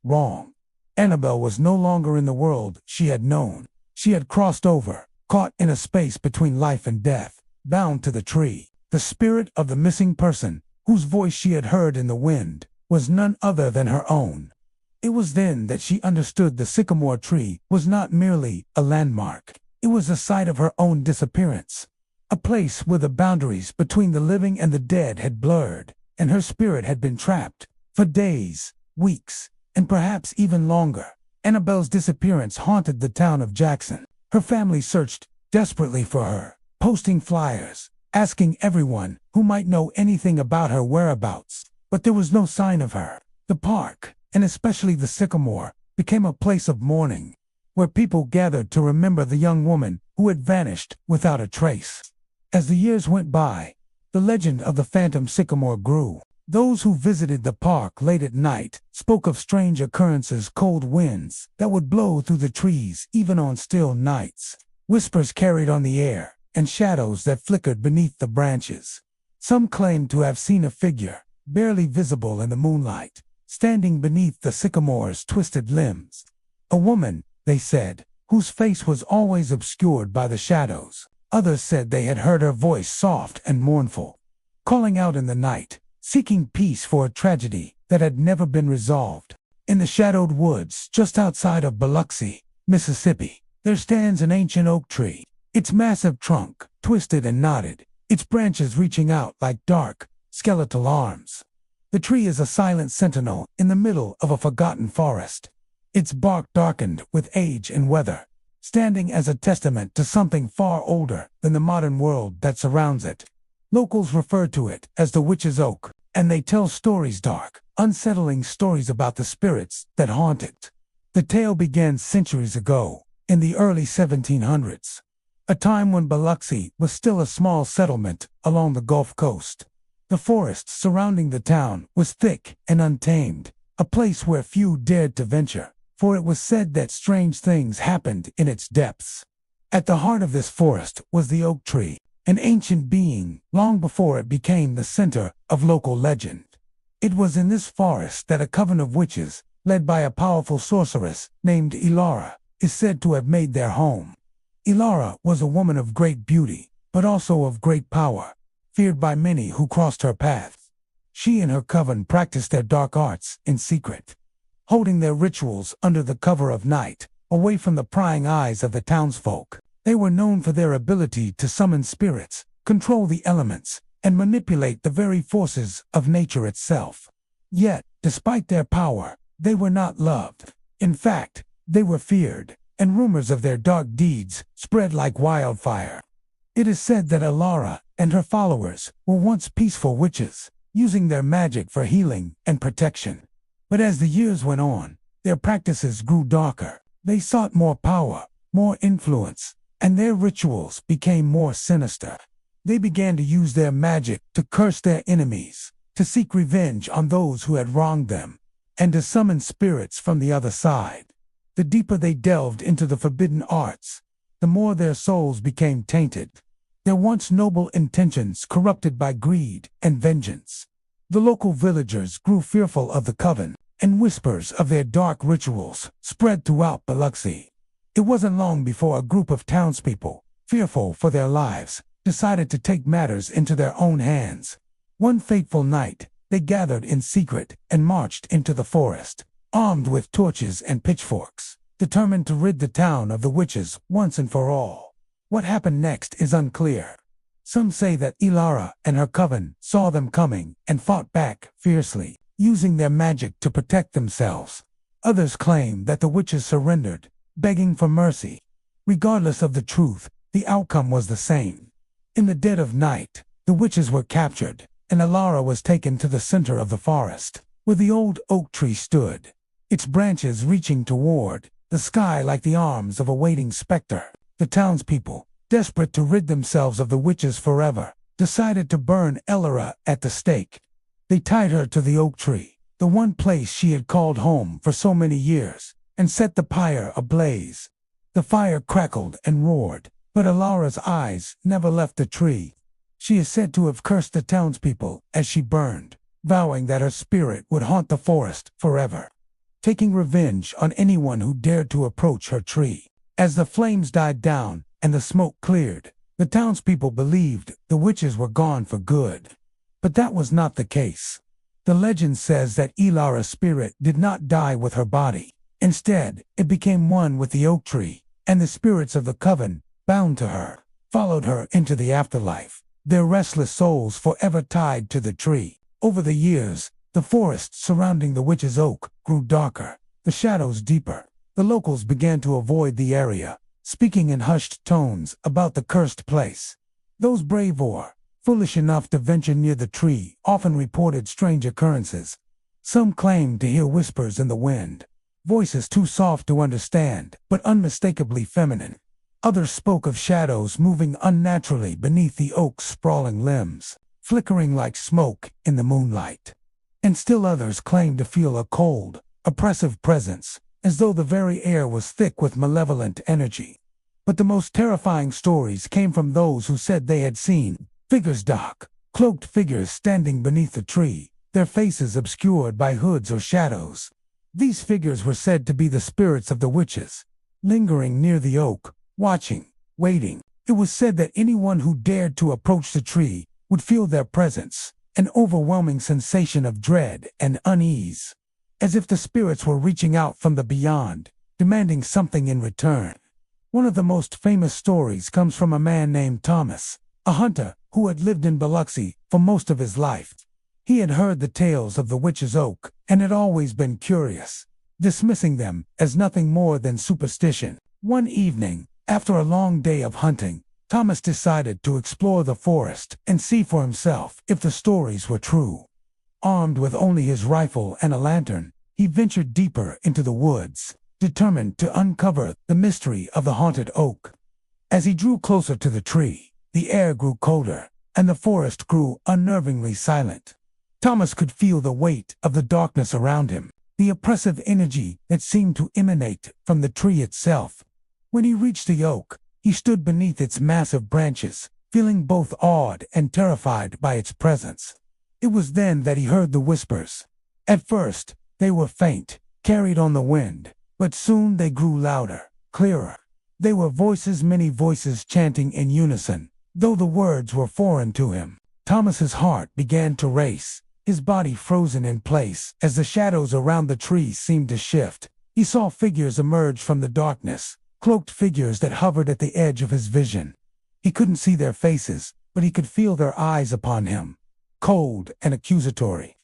wrong. Annabelle was no longer in the world she had known. She had crossed over, caught in a space between life and death, bound to the tree. The spirit of the missing person, whose voice she had heard in the wind, was none other than her own. It was then that she understood the sycamore tree was not merely a landmark. It was the site of her own disappearance. A place where the boundaries between the living and the dead had blurred, and her spirit had been trapped for days, weeks, and perhaps even longer. Annabelle's disappearance haunted the town of Jackson. Her family searched desperately for her, posting flyers, asking everyone who might know anything about her whereabouts. But there was no sign of her. The park, and especially the sycamore, became a place of mourning, where people gathered to remember the young woman who had vanished without a trace. As the years went by, the legend of the phantom sycamore grew. Those who visited the park late at night spoke of strange occurrences, cold winds that would blow through the trees even on still nights, whispers carried on the air, and shadows that flickered beneath the branches. Some claimed to have seen a figure, barely visible in the moonlight, standing beneath the sycamore's twisted limbs. A woman, they said, whose face was always obscured by the shadows. Others said they had heard her voice soft and mournful, calling out in the night, seeking peace for a tragedy that had never been resolved. In the shadowed woods just outside of Biloxi, Mississippi, there stands an ancient oak tree, its massive trunk twisted and knotted, its branches reaching out like dark, skeletal arms. The tree is a silent sentinel in the middle of a forgotten forest, its bark darkened with age and weather, standing as a testament to something far older than the modern world that surrounds it. Locals refer to it as the Witch's Oak, and they tell stories, dark, unsettling stories about the spirits that haunt it. The tale began centuries ago, in the early 1700s, a time when Biloxi was still a small settlement along the Gulf Coast. The forest surrounding the town was thick and untamed, a place where few dared to venture, for it was said that strange things happened in its depths. At the heart of this forest was the oak tree, an ancient being long before it became the center of local legend. It was in this forest that a coven of witches, led by a powerful sorceress named Ilara, is said to have made their home. Ilara was a woman of great beauty, but also of great power, feared by many who crossed her path. She and her coven practiced their dark arts in secret, holding their rituals under the cover of night, away from the prying eyes of the townsfolk. They were known for their ability to summon spirits, control the elements, and manipulate the very forces of nature itself. Yet, despite their power, they were not loved. In fact, they were feared, and rumors of their dark deeds spread like wildfire. It is said that Ilara and her followers were once peaceful witches, using their magic for healing and protection. But as the years went on, their practices grew darker. They sought more power, more influence, and their rituals became more sinister. They began to use their magic to curse their enemies, to seek revenge on those who had wronged them, and to summon spirits from the other side. The deeper they delved into the forbidden arts, the more their souls became tainted, their once noble intentions corrupted by greed and vengeance. The local villagers grew fearful of the coven, and whispers of their dark rituals spread throughout Biloxi. It wasn't long before a group of townspeople, fearful for their lives, decided to take matters into their own hands. One fateful night, they gathered in secret and marched into the forest, armed with torches and pitchforks, determined to rid the town of the witches once and for all. What happened next is unclear. Some say that Ilara and her coven saw them coming and fought back fiercely, using their magic to protect themselves. Others claim that the witches surrendered, begging for mercy. Regardless of the truth, the outcome was the same. In the dead of night, the witches were captured, and Alara was taken to the center of the forest, where the old oak tree stood, its branches reaching toward the sky like the arms of a waiting specter. The townspeople, desperate to rid themselves of the witches forever, decided to burn Alara at the stake. They tied her to the oak tree, the one place she had called home for so many years, and set the pyre ablaze. The fire crackled and roared, but Alara's eyes never left the tree. She is said to have cursed the townspeople as she burned, vowing that her spirit would haunt the forest forever, taking revenge on anyone who dared to approach her tree. As the flames died down and the smoke cleared, the townspeople believed the witches were gone for good. But that was not the case. The legend says that Alara's spirit did not die with her body. Instead, it became one with the oak tree, and the spirits of the coven, bound to her, followed her into the afterlife, their restless souls forever tied to the tree. Over the years, the forest surrounding the witch's oak grew darker, the shadows deeper. The locals began to avoid the area, speaking in hushed tones about the cursed place. Those brave or foolish enough to venture near the tree often reported strange occurrences. Some claimed to hear whispers in the wind, voices too soft to understand, but unmistakably feminine. Others spoke of shadows moving unnaturally beneath the oak's sprawling limbs, flickering like smoke in the moonlight. And still others claimed to feel a cold, oppressive presence, as though the very air was thick with malevolent energy. But the most terrifying stories came from those who said they had seen dark, cloaked figures standing beneath the tree, their faces obscured by hoods or shadows. These figures were said to be the spirits of the witches, lingering near the oak, watching, waiting. It was said that anyone who dared to approach the tree would feel their presence, an overwhelming sensation of dread and unease, as if the spirits were reaching out from the beyond, demanding something in return. One of the most famous stories comes from a man named Thomas, a hunter who had lived in Biloxi for most of his life. He had heard the tales of the witch's oak and had always been curious, dismissing them as nothing more than superstition. One evening, after a long day of hunting, Thomas decided to explore the forest and see for himself if the stories were true. Armed with only his rifle and a lantern, he ventured deeper into the woods, determined to uncover the mystery of the haunted oak. As he drew closer to the tree, the air grew colder, and the forest grew unnervingly silent. Thomas could feel the weight of the darkness around him, the oppressive energy that seemed to emanate from the tree itself. When he reached the oak, he stood beneath its massive branches, feeling both awed and terrified by its presence. It was then that he heard the whispers. At first, they were faint, carried on the wind, but soon they grew louder, clearer. They were voices, many voices chanting in unison, though the words were foreign to him. Thomas's heart began to race, his body frozen in place as the shadows around the tree seemed to shift. He saw figures emerge from the darkness, cloaked figures that hovered at the edge of his vision. He couldn't see their faces, but he could feel their eyes upon him, cold and accusatory.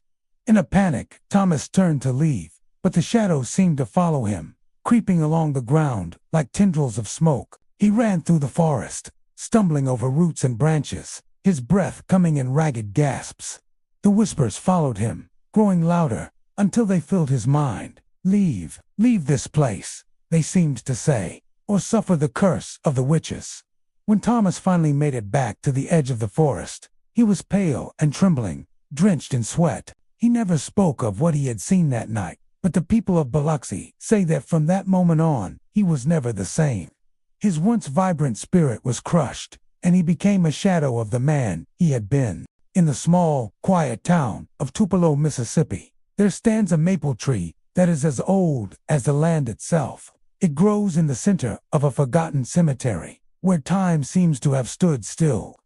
In a panic, Thomas turned to leave, but the shadows seemed to follow him, creeping along the ground like tendrils of smoke. He ran through the forest, stumbling over roots and branches, his breath coming in ragged gasps. The whispers followed him, growing louder, until they filled his mind. "Leave this place," they seemed to say, "or suffer the curse of the witches." When Thomas finally made it back to the edge of the forest, he was pale and trembling, drenched in sweat. He never spoke of what he had seen that night, but the people of Biloxi say that from that moment on, he was never the same. His once vibrant spirit was crushed, and he became a shadow of the man he had been. In the small, quiet town of Tupelo, Mississippi, there stands a maple tree that is as old as the land itself. It grows in the center of a forgotten cemetery, where time seems to have stood still.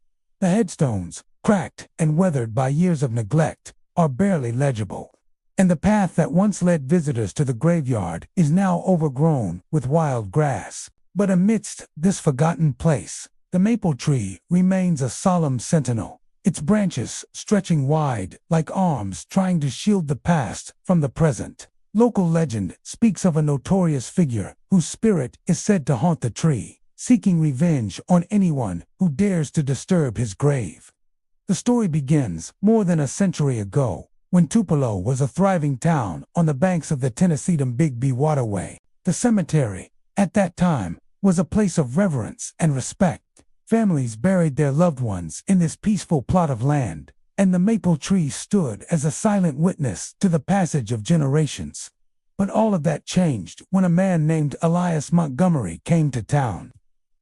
The headstones, cracked and weathered by years of neglect, are barely legible, and the path that once led visitors to the graveyard is now overgrown with wild grass. But amidst this forgotten place, the maple tree remains a solemn sentinel, its branches stretching wide like arms trying to shield the past from the present. Local legend speaks of a notorious figure whose spirit is said to haunt the tree, seeking revenge on anyone who dares to disturb his grave. The story begins more than a century ago, when Tupelo was a thriving town on the banks of the Tennessee-Bigby Waterway. The cemetery, at that time, was a place of reverence and respect. Families buried their loved ones in this peaceful plot of land, and the maple tree stood as a silent witness to the passage of generations. But all of that changed when a man named Elias Montgomery came to town.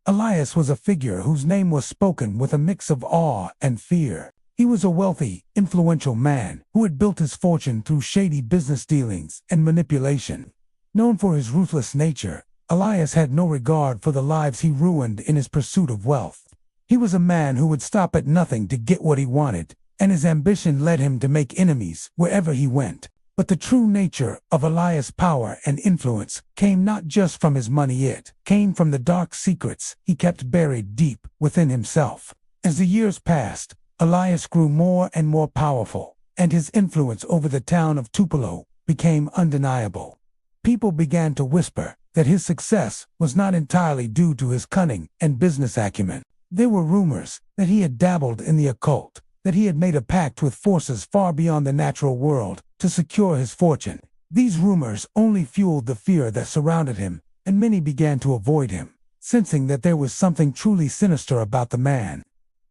Elias was a figure whose name was spoken with a mix of awe and fear. He was a wealthy, influential man who had built his fortune through shady business dealings and manipulation. Known for his ruthless nature, Elias had no regard for the lives he ruined in his pursuit of wealth. He was a man who would stop at nothing to get what he wanted, and his ambition led him to make enemies wherever he went. But the true nature of Elias' power and influence came not just from his money, it came from the dark secrets he kept buried deep within himself. As the years passed, Elias grew more and more powerful, and his influence over the town of Tupelo became undeniable. People began to whisper that his success was not entirely due to his cunning and business acumen. There were rumors that he had dabbled in the occult, that he had made a pact with forces far beyond the natural world to secure his fortune. These rumors only fueled the fear that surrounded him, and many began to avoid him, sensing that there was something truly sinister about the man.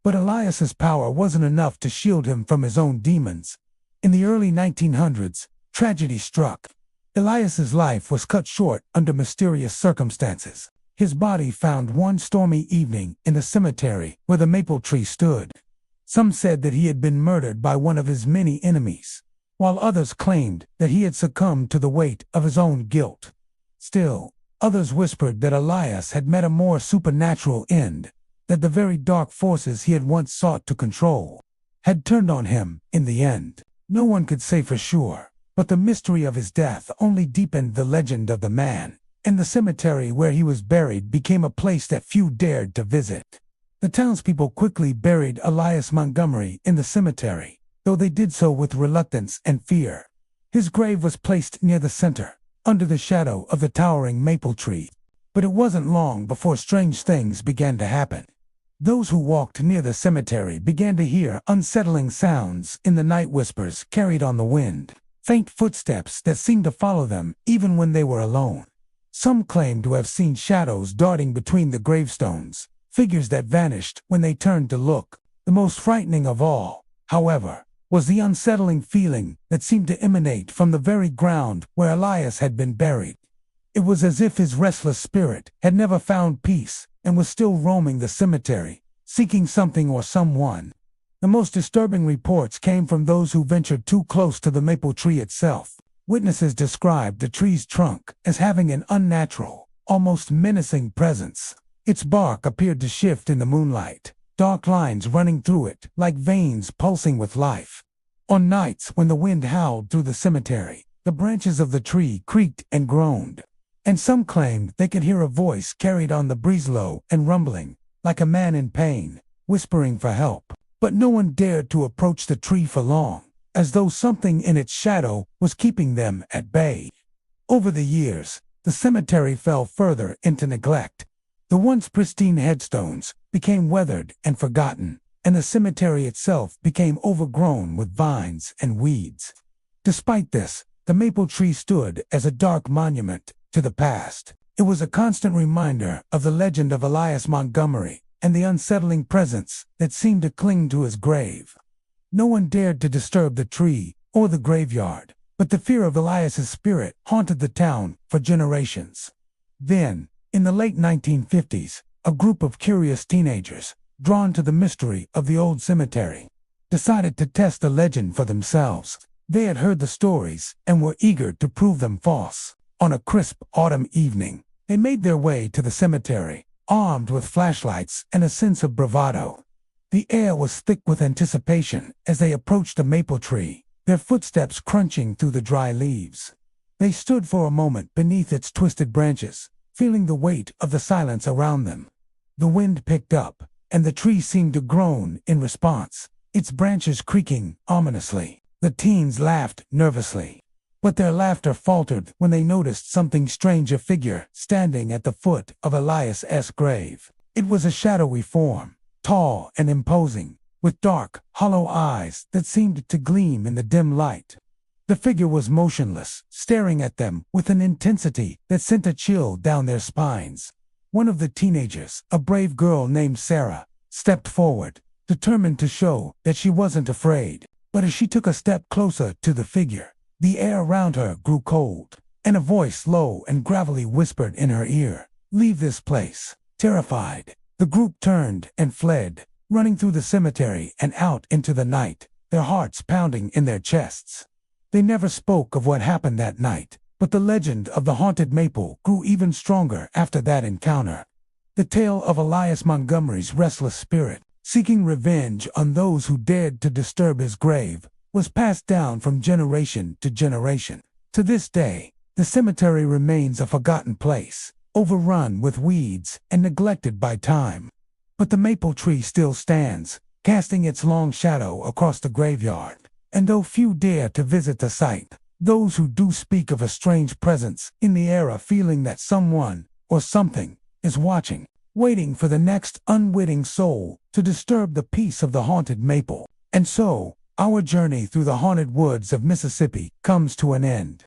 But Elias's power wasn't enough to shield him from his own demons. In the early 1900s, tragedy struck. Elias's life was cut short under mysterious circumstances. His body found one stormy evening in the cemetery where the maple tree stood. Some said that he had been murdered by one of his many enemies, while others claimed that he had succumbed to the weight of his own guilt. Still, others whispered that Elias had met a more supernatural end, that the very dark forces he had once sought to control had turned on him in the end. No one could say for sure, but the mystery of his death only deepened the legend of the man, and the cemetery where he was buried became a place that few dared to visit. The townspeople quickly buried Elias Montgomery in the cemetery, though they did so with reluctance and fear. His grave was placed near the center, under the shadow of the towering maple tree. But it wasn't long before strange things began to happen. Those who walked near the cemetery began to hear unsettling sounds in the night, whispers carried on the wind, faint footsteps that seemed to follow them even when they were alone. Some claimed to have seen shadows darting between the gravestones, figures that vanished when they turned to look. The most frightening of all, however, was the unsettling feeling that seemed to emanate from the very ground where Elias had been buried. It was as if his restless spirit had never found peace and was still roaming the cemetery, seeking something or someone. The most disturbing reports came from those who ventured too close to the maple tree itself. Witnesses described the tree's trunk as having an unnatural, almost menacing presence. Its bark appeared to shift in the moonlight, dark lines running through it like veins pulsing with life. On nights when the wind howled through the cemetery, the branches of the tree creaked and groaned, and some claimed they could hear a voice carried on the breeze, low and rumbling, like a man in pain, whispering for help. But no one dared to approach the tree for long, as though something in its shadow was keeping them at bay. Over the years, the cemetery fell further into neglect. The once pristine headstones became weathered and forgotten, and the cemetery itself became overgrown with vines and weeds. Despite this, the maple tree stood as a dark monument to the past. It was a constant reminder of the legend of Elias Montgomery and the unsettling presence that seemed to cling to his grave. No one dared to disturb the tree or the graveyard, but the fear of Elias's spirit haunted the town for generations. Then, in the late 1950s, a group of curious teenagers, drawn to the mystery of the old cemetery, decided to test the legend for themselves. They had heard the stories and were eager to prove them false. On a crisp autumn evening, they made their way to the cemetery, armed with flashlights and a sense of bravado. The air was thick with anticipation as they approached the maple tree, their footsteps crunching through the dry leaves. They stood for a moment beneath its twisted branches, feeling the weight of the silence around them. The wind picked up, and the tree seemed to groan in response, its branches creaking ominously. The teens laughed nervously, but their laughter faltered when they noticed something strange, a figure standing at the foot of Elias's grave. It was a shadowy form, tall and imposing, with dark, hollow eyes that seemed to gleam in the dim light. The figure was motionless, staring at them with an intensity that sent a chill down their spines. One of the teenagers, a brave girl named Sarah, stepped forward, determined to show that she wasn't afraid. But as she took a step closer to the figure, the air around her grew cold, and a voice low and gravelly whispered in her ear, "Leave this place." Terrified, the group turned and fled, running through the cemetery and out into the night, their hearts pounding in their chests. They never spoke of what happened that night, but the legend of the haunted maple grew even stronger after that encounter. The tale of Elias Montgomery's restless spirit, seeking revenge on those who dared to disturb his grave, was passed down from generation to generation. To this day, the cemetery remains a forgotten place, overrun with weeds and neglected by time. But the maple tree still stands, casting its long shadow across the graveyard. And though few dare to visit the site, those who do speak of a strange presence in the air, a feeling that someone or something is watching, waiting for the next unwitting soul to disturb the peace of the haunted maple. And so, our journey through the haunted woods of Mississippi comes to an end.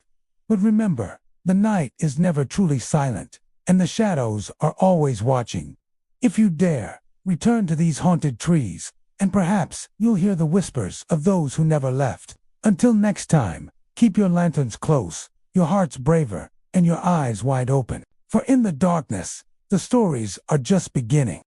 But remember, the night is never truly silent, and the shadows are always watching. If you dare, return to these haunted trees, and perhaps you'll hear the whispers of those who never left. Until next time, keep your lanterns close, your hearts braver, and your eyes wide open. For in the darkness, the stories are just beginning.